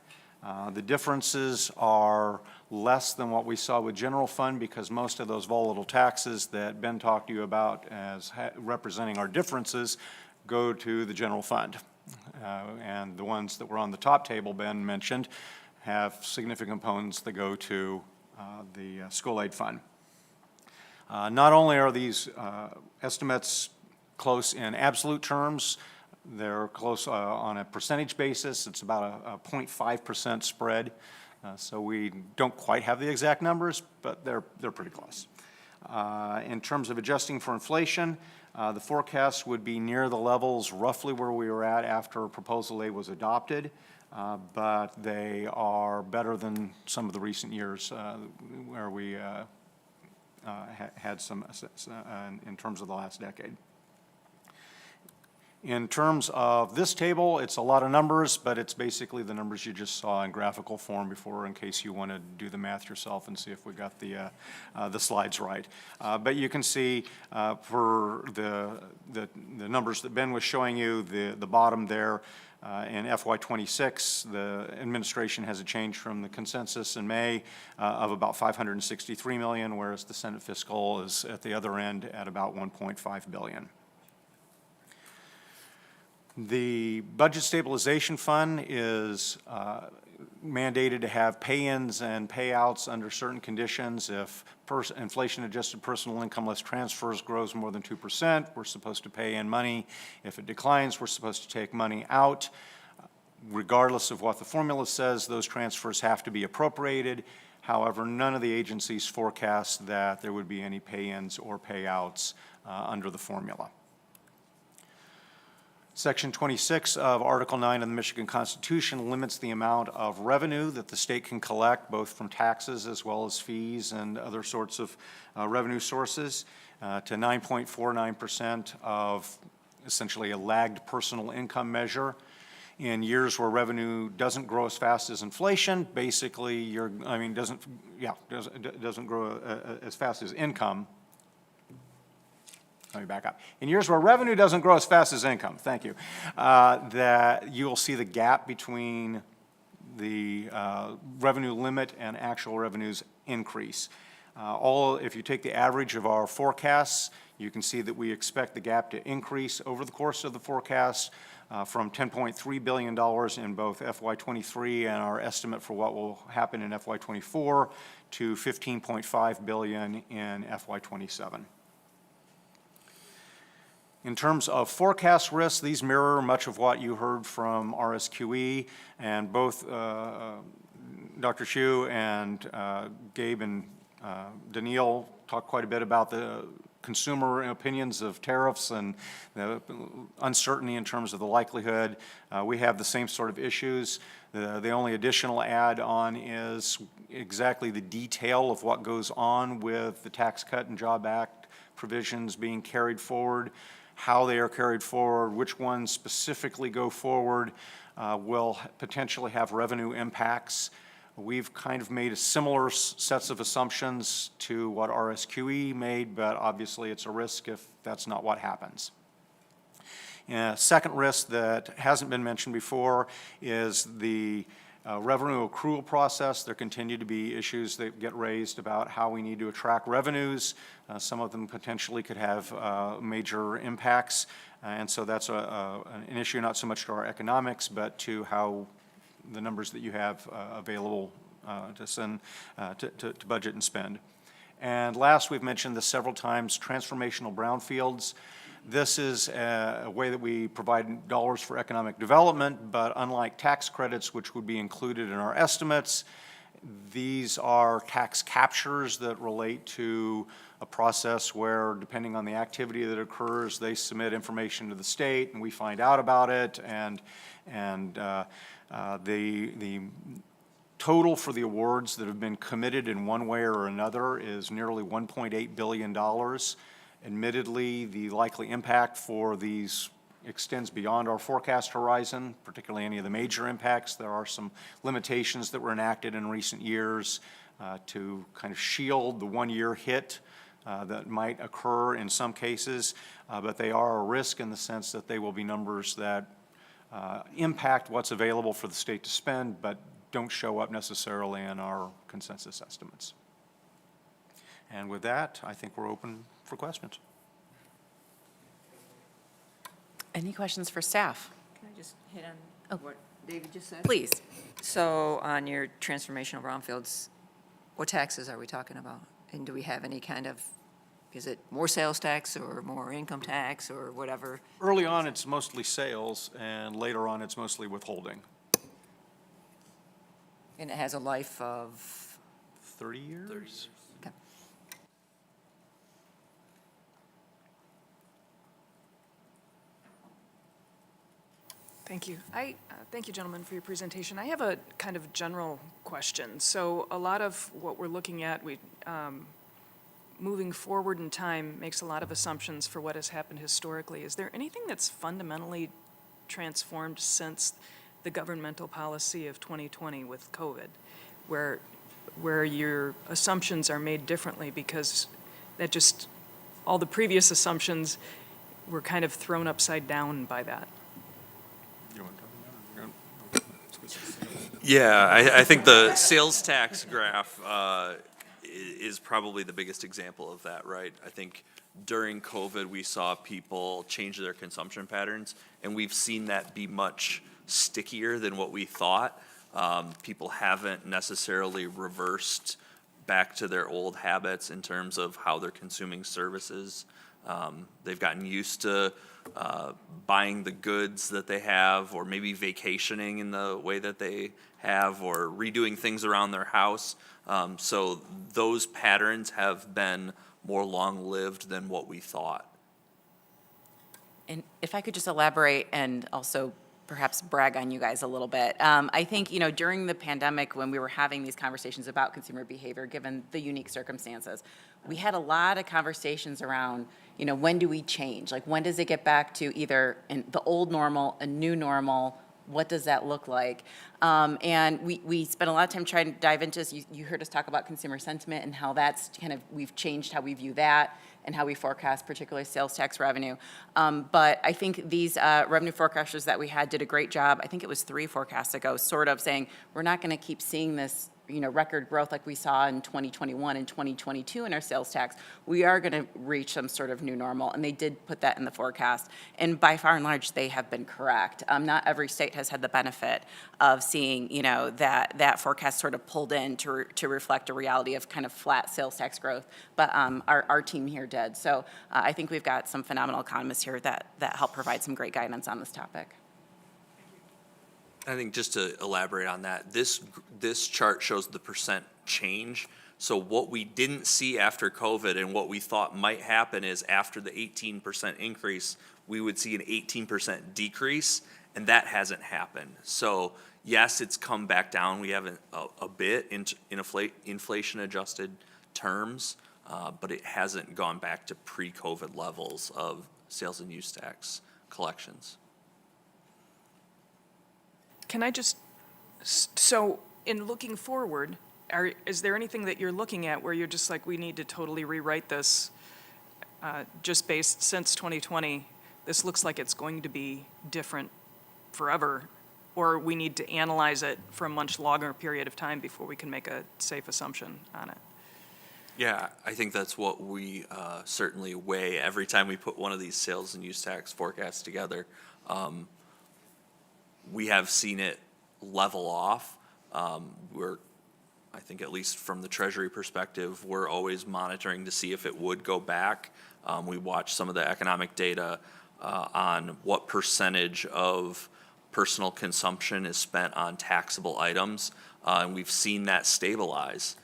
The differences are less than what we saw with general fund because most of those volatile taxes that Ben talked to you about as representing our differences go to the general fund. And the ones that were on the top table Ben mentioned have significant components that go to the school aid fund. Not only are these estimates close in absolute terms, they're close on a percentage basis. It's about a 0.5% spread. So we don't quite have the exact numbers, but they're pretty close. In terms of adjusting for inflation, the forecast would be near the levels roughly where we were at after Proposal A was adopted, but they are better than some of the recent years where we had some in terms of the last decade. In terms of this table, it's a lot of numbers, but it's basically the numbers you just saw in graphical form before in case you want to do the math yourself and see if we got the slides right. But you can see for the numbers that Ben was showing you, the bottom there, in FY26, the administration has a change from the consensus in May of about $563 million, whereas the Senate fiscal is at the other end at about $1.5 billion. The Budget Stabilization Fund is mandated to have pay-ins and payouts under certain conditions. If inflation-adjusted personal income less transfers grows more than 2%, we're supposed to pay in money. If it declines, we're supposed to take money out. Regardless of what the formula says, those transfers have to be appropriated. However, none of the agencies forecast that there would be any pay-ins or payouts under the formula. Section 26 of Article 9 of the Michigan Constitution limits the amount of revenue that the state can collect, both from taxes as well as fees and other sorts of revenue sources, to 9.49% of essentially a lagged personal income measure. In years where revenue doesn't grow as fast as inflation, basically doesn't grow as fast as income. Let me back up. In years where revenue doesn't grow as fast as income, thank you, that you will see the gap between the revenue limit and actual revenues increase. If you take the average of our forecasts, you can see that we expect the gap to increase over the course of the forecast from $10.3 billion in both FY23 and our estimate for what will happen in FY24 to $15.5 billion in FY27. In terms of forecast risks, these mirror much of what you heard from RSQE, and both Dr. Hsu and Gabe and Daniil talked quite a bit about the consumer opinions of tariffs and the uncertainty in terms of the likelihood. We have the same sort of issues. The only additional add-on is exactly the detail of what goes on with the Tax Cut and Job Act provisions being carried forward, how they are carried forward, which ones specifically go forward, will potentially have revenue impacts. We've kind of made a similar sets of assumptions to what RSQE made, but obviously it's a risk if that's not what happens. And a second risk that hasn't been mentioned before is the revenue accrual process. There continue to be issues that get raised about how we need to attract revenues. Some of them potentially could have major impacts, and so that's an issue not so much to our economics, but to how the numbers that you have available to send to budget and spend. And last, we've mentioned this several times, transformational brownfields. This is a way that we provide dollars for economic development, but unlike tax credits, which would be included in our estimates, these are tax captures that relate to a process where, depending on the activity that occurs, they submit information to the state and we find out about it, and the total for the awards that have been committed in one way or another is nearly $1.8 billion. Admittedly, the likely impact for these extends beyond our forecast horizon, particularly any of the major impacts. There are some limitations that were enacted in recent years to kind of shield the one-year hit that might occur in some cases, but they are a risk in the sense that they will be numbers that impact what's available for the state to spend, but don't show up necessarily in our consensus estimates. And with that, I think we're open for questions. Any questions for staff? Can I just hit on what David just said? Please. So on your transformational brownfields, what taxes are we talking about? And do we have any kind of, is it more sales tax or more income tax or whatever? Early on, it's mostly sales, and later on, it's mostly withholding. And it has a life of, 30 years? okay. Thank you. Thank you, gentlemen, for your presentation. I have a kind of general question. So a lot of what we're looking at, moving forward in time makes a lot of assumptions for what has happened historically. Is there anything that's fundamentally transformed since the governmental policy of 2020 with COVID, where your assumptions are made differently because that just, all the previous assumptions were kind of thrown upside down by that? Yeah, I think the sales tax graph is probably the biggest example of that, right? I think during COVID, we saw people change their consumption patterns, and we've seen that be much stickier than what we thought. People haven't necessarily reversed back to their old habits in terms of how they're consuming services. They've gotten used to buying the goods that they have, or maybe vacationing in the way that they have, or redoing things around their house. So those patterns have been more long-lived than what we thought. And if I could just elaborate and also perhaps brag on you guys a little bit. I think, during the pandemic, when we were having these conversations about consumer behavior, given the unique circumstances, we had a lot of conversations around, when do we change? Like, when does it get back to either the old normal, a new normal? What does that look like? And we spent a lot of time trying to dive into this. You heard us talk about consumer sentiment and how that's we've changed how we view that and how we forecast particularly sales tax revenue. But I think these revenue forecasters that we had did a great job. I think it was 3 forecasts ago, sort of saying, we're not gonna keep seeing this record growth like we saw in 2021 and 2022 in our sales tax. We are going to reach some sort of new normal, and they did put that in the forecast. And by far and large, they have been correct. Not every state has had the benefit of seeing, that forecast sort of pulled in to reflect a reality of kind of flat sales tax growth. But our team here did. So I think we've got some phenomenal economists here that help provide some great guidance on this topic. I think just to elaborate on that, this chart shows the percent change. So what we didn't see after COVID and what we thought might happen is after the 18% increase, we would see an 18% decrease, and that hasn't happened. So yes, it's come back down. We have a bit in inflation-adjusted terms, but it hasn't gone back to pre-COVID levels of sales and use tax collections. Can I just, so in looking forward, is there anything that you're looking at where you're just like, we need to totally rewrite this just based since 2020, this looks like it's going to be different forever, or we need to analyze it for a much longer period of time before we can make a safe assumption on it? Yeah, I think that's what we certainly weigh every time we put one of these sales and use tax forecasts together. We have seen it level off. I think at least from the Treasury perspective, we're always monitoring to see if it would go back. We watch some of the economic data on what percentage of personal consumption is spent on taxable items, and we've seen that stabilize.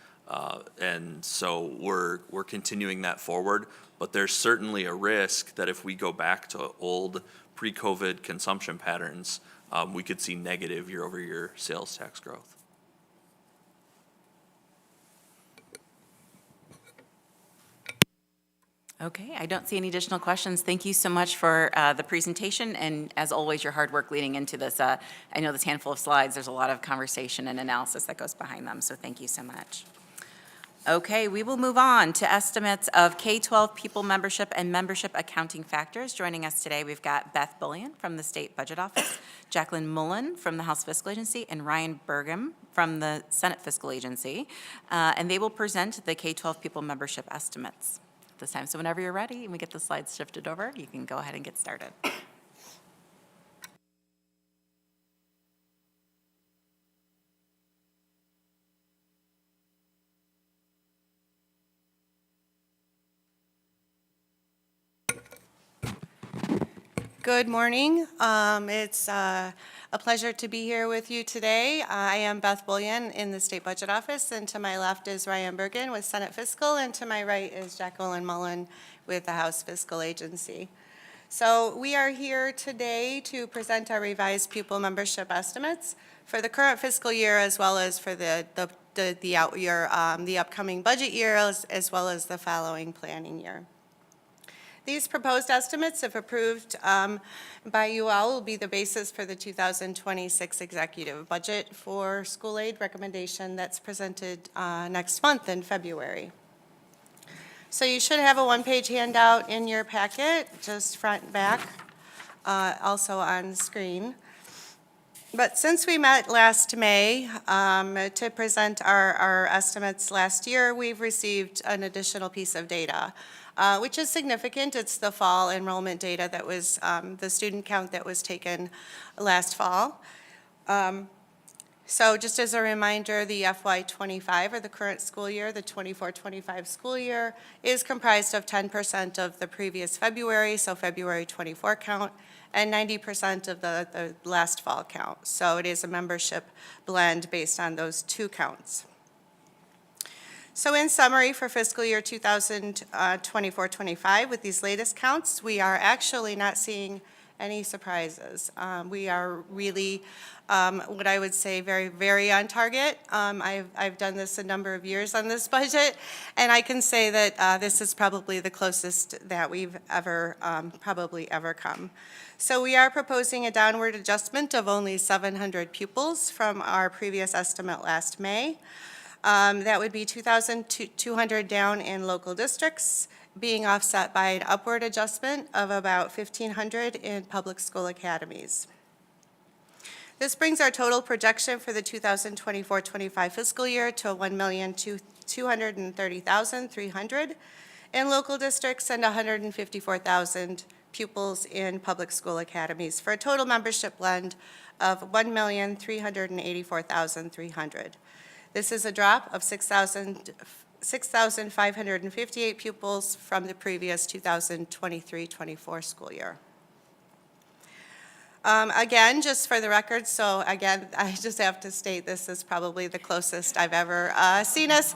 And so we're continuing that forward, but there's certainly a risk that if we go back to old pre-COVID consumption patterns, we could see negative year-over-year sales tax growth. Okay, I don't see any additional questions. Thank you so much for the presentation, and as always, your hard work leading into this. I know this handful of slides, there's a lot of conversation and analysis that goes behind them, so thank you so much. Okay, we will move on to estimates of K-12 pupil membership and membership accounting factors. Joining us today, we've got Beth Bullion from the State Budget Office, Jacqueline Mullen from the House Fiscal Agency, and Ryan Burgum from the Senate Fiscal Agency. And they will present the K-12 pupil membership estimates this time. So whenever you're ready and we get the slides shifted over, you can go ahead and get started. Good morning. It's a pleasure to be here with you today. I am Beth Bullion in the State Budget Office, and to my left is Ryan Bergen with Senate Fiscal, and to my right is Jacqueline Mullen with the House Fiscal Agency. So we are here today to present our revised pupil membership estimates for the current fiscal year as well as for the out year, the upcoming budget year, as well as the following planning year. These proposed estimates, if approved by you all, will be the basis for the 2026 executive budget for school aid recommendation that's presented next month in February. So you should have a one-page handout in your packet, just front and back, also on screen. But since we met last May to present our estimates last year, we've received an additional piece of data, which is significant. It's the fall enrollment data that was the student count that was taken last fall. So just as a reminder, the FY25, or the current school year, the 24-25 school year, is comprised of 10% of the previous February, so February 24 count, and 90% of the last fall count. So it is a membership blend based on those two counts. So in summary, for fiscal year 2024-25, with these latest counts, we are actually not seeing any surprises. We are really, what I would say, very, very on target. I've done this a number of years on this budget, and I can say that this is probably the closest that we've ever, probably ever come. So we are proposing a downward adjustment of only 700 pupils from our previous estimate last May. That would be 2,200 down in local districts, being offset by an upward adjustment of about 1,500 in public school academies. This brings our total projection for the 2024-25 fiscal year to 1,230,300 in local districts and 154,000 pupils in public school academies, for a total membership blend of 1,384,300. This is a drop of 6,558 pupils from the previous 2023-24 school year. Again, just for the record, so again, I just have to state this is probably the closest I've ever seen us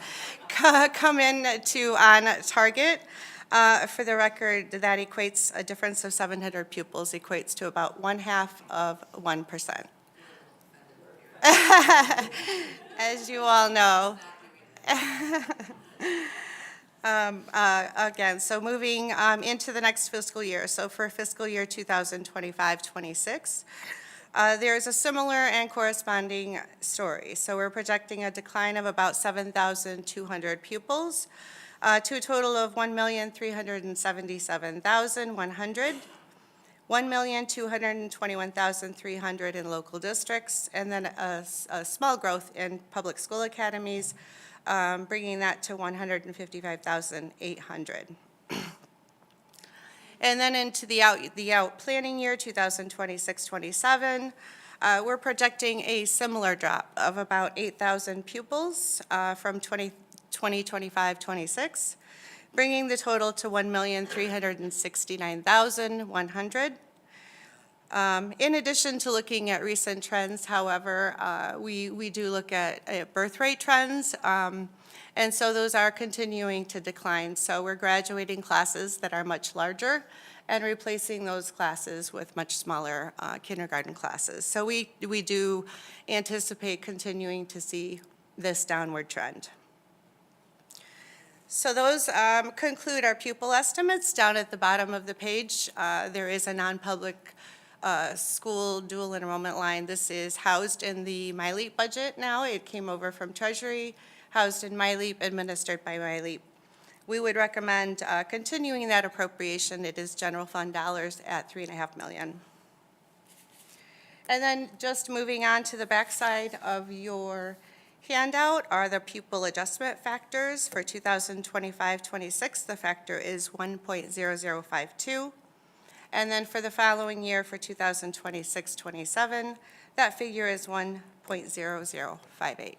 come in to on target. For the record, that equates, a difference of 700 pupils equates to about 0.5%. As you all know. Again, so moving into the next fiscal year, so for fiscal year 2025-26, there is a similar and corresponding story. So we're projecting a decline of about 7,200 pupils to a total of 1,377,100. 1,221,300 in local districts, and then a small growth in public school academies, bringing that to 155,800. And then into the out planning year, 2026-27, we're projecting a similar drop of about 8,000 pupils from 2025-26. Bringing the total to 1,369,100. In addition to looking at recent trends, however, we do look at birth rate trends, and so those are continuing to decline. So we're graduating classes that are much larger and replacing those classes with much smaller kindergarten classes. So we do anticipate continuing to see this downward trend. So those conclude our pupil estimates. Down at the bottom of the page, there is a non-public school dual enrollment line. This is housed in the MyLeap budget now. It came over from Treasury. housed in MyLeap, administered by MyLeap. We would recommend continuing that appropriation. It is general fund dollars at $3.5 million. And then just moving on to the backside of your handout are the pupil adjustment factors for 2025-26. The factor is 1.0052. And then for the following year, for 2026-27, that figure is 1.0058.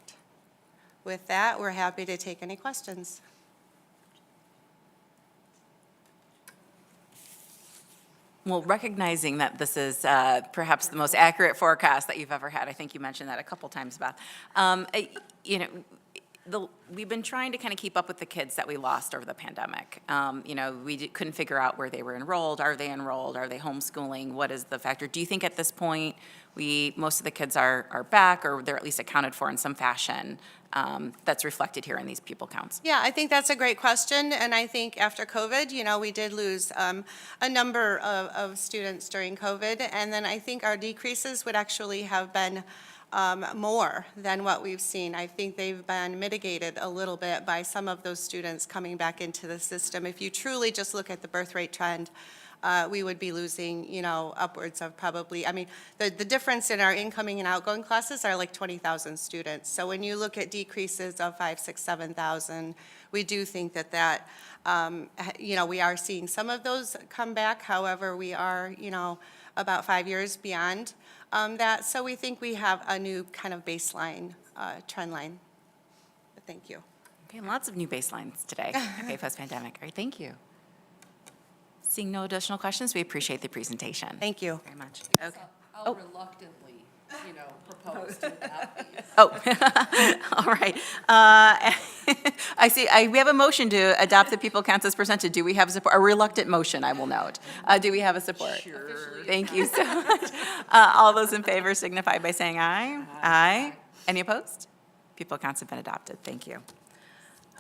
With that, we're happy to take any questions. Well, recognizing that this is perhaps the most accurate forecast that you've ever had, I think you mentioned that a couple times, Beth. You know, we've been trying to kind of keep up with the kids that we lost over the pandemic. You know, we couldn't figure out where they were enrolled. Are they enrolled? Are they homeschooling? What is the factor? Do you think at this point most of the kids are back, or they're at least accounted for in some fashion that's reflected here in these pupil counts? Yeah, I think that's a great question, and I think after COVID, you know, we did lose a number of students during COVID, and then I think our decreases would actually have been more than what we've seen. I think they've been mitigated a little bit by some of those students coming back into the system. If you truly just look at the birth rate trend, we would be losing, you know, upwards of probably, I mean, the difference in our incoming and outgoing classes are like 20,000 students. So when you look at decreases of 5, 6, 7,000, we do think that you know, we are seeing some of those come back. However, we are, you know, about 5 years beyond that. So we think we have a new kind of baseline trend line. But thank you. Okay, lots of new baselines today. Okay, post-pandemic. All right, thank you. Seeing no additional questions, we appreciate the presentation. Thank you. Very much. Okay. I'll reluctantly, you know, propose to adopt these. Oh, all right. I see, we have a motion to adopt the pupil counts as presented. Do we have support? A reluctant motion, I will note. Do we have a support? Sure. Thank you so much. All those in favor signify by saying aye. Aye. Any opposed? Pupil counts have been adopted. Thank you.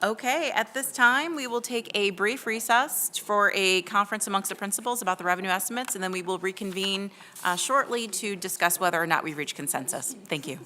Okay, at this time, we will take a brief recess for a conference amongst the principals about the revenue estimates, and then we will reconvene shortly to discuss whether or not we reach consensus. Thank you.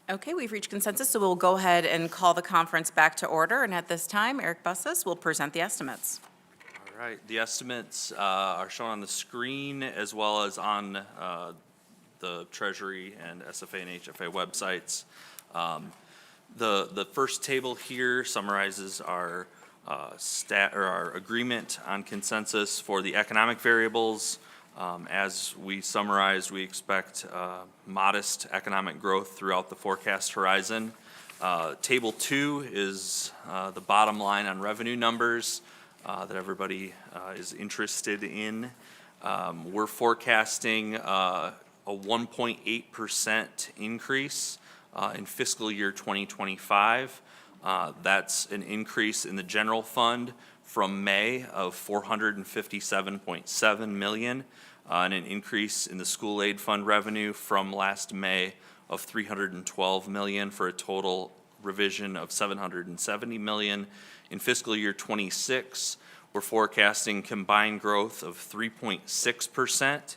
Okay, we've reached consensus, so we'll go ahead and call the conference back to order. And at this time, Eric Busses will present the estimates. All right, the estimates are shown on the screen as well as on the Treasury and SFA and HFA websites. The first table here summarizes our our agreement on consensus for the economic variables. As we summarized, we expect modest economic growth throughout the forecast horizon. Table 2 is the bottom line on revenue numbers that everybody is interested in. We're forecasting a 1.8% increase in fiscal year 2025. That's an increase in the general fund from May of $457.7 million, and an increase in the school aid fund revenue from last May of $312 million, for a total revision of $770 million. In fiscal year 26, we're forecasting combined growth of 3.6%.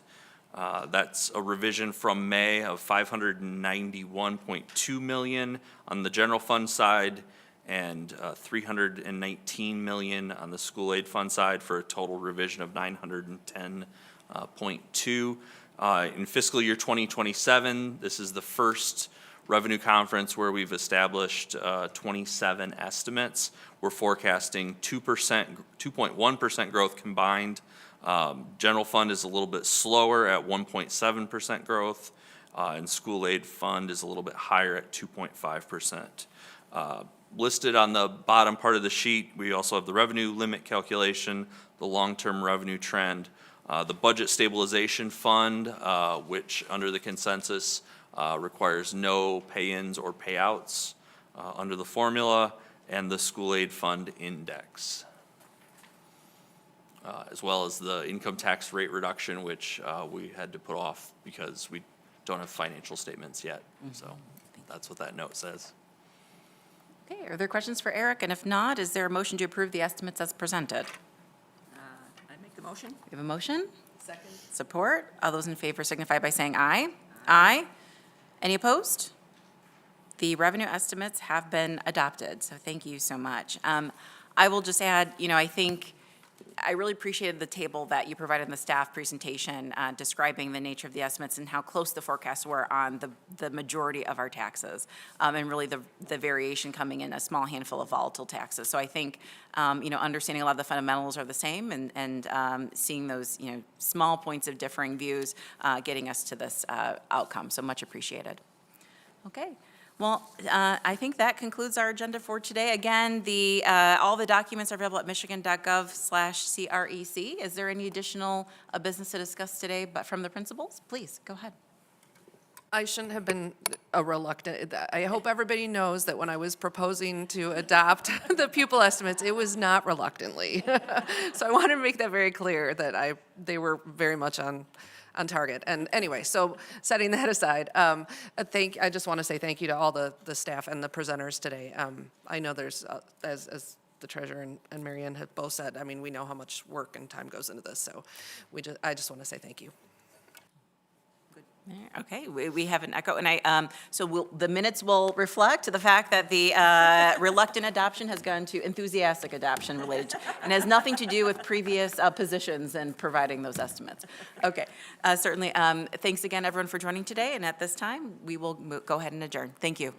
That's a revision from May of $591.2 million on the general fund side, and $319 million on the school aid fund side, for a total revision of $910.2. In fiscal year 2027, this is the first revenue conference where we've established 27 estimates. We're forecasting 2.1% growth combined. General fund is a little bit slower at 1.7% growth, and school aid fund is a little bit higher at 2.5%. Listed on the bottom part of the sheet, we also have the revenue limit calculation, the long-term revenue trend, the budget stabilization fund, which under the consensus requires no pay-ins or payouts under the formula, and the school aid fund index, as well as the income tax rate reduction, which we had to put off because we don't have financial statements yet. So that's what that note says. Okay, are there questions for Eric? And if not, is there a motion to approve the estimates as presented? I make the motion? We have a motion? Second. Support? All those in favor signify by saying aye. Aye. Any opposed? The revenue estimates have been adopted, so thank you so much. I will just add, I think I really appreciated the table that you provided in the staff presentation describing the nature of the estimates and how close the forecasts were on the majority of our taxes, and really the variation coming in a small handful of volatile taxes. So I think, understanding a lot of the fundamentals are the same, and seeing those, small points of differing views getting us to this outcome. So much appreciated. Okay. Well, I think that concludes our agenda for today. Again, all the documents are available at michigan.gov/CREC. Is there any additional business to discuss today but from the principals? Please, go ahead. I shouldn't have been reluctant. I hope everybody knows that when I was proposing to adopt the pupil estimates, it was not reluctantly. So I want to make that very clear that they were very much on target. And anyway, so setting that aside, I just want to say thank you to all the staff and the presenters today. I know there's, as the treasurer and Marianne have both said, we know how much work and time goes into this, so I just want to say thank you. Okay, we have an echo, and the minutes will reflect the fact that the reluctant adoption has gone to enthusiastic adoption related to, and has nothing to do with previous positions and providing those estimates. Okay, certainly. Thanks again, everyone, for joining today, and at this time, we will go ahead and adjourn. Thank you.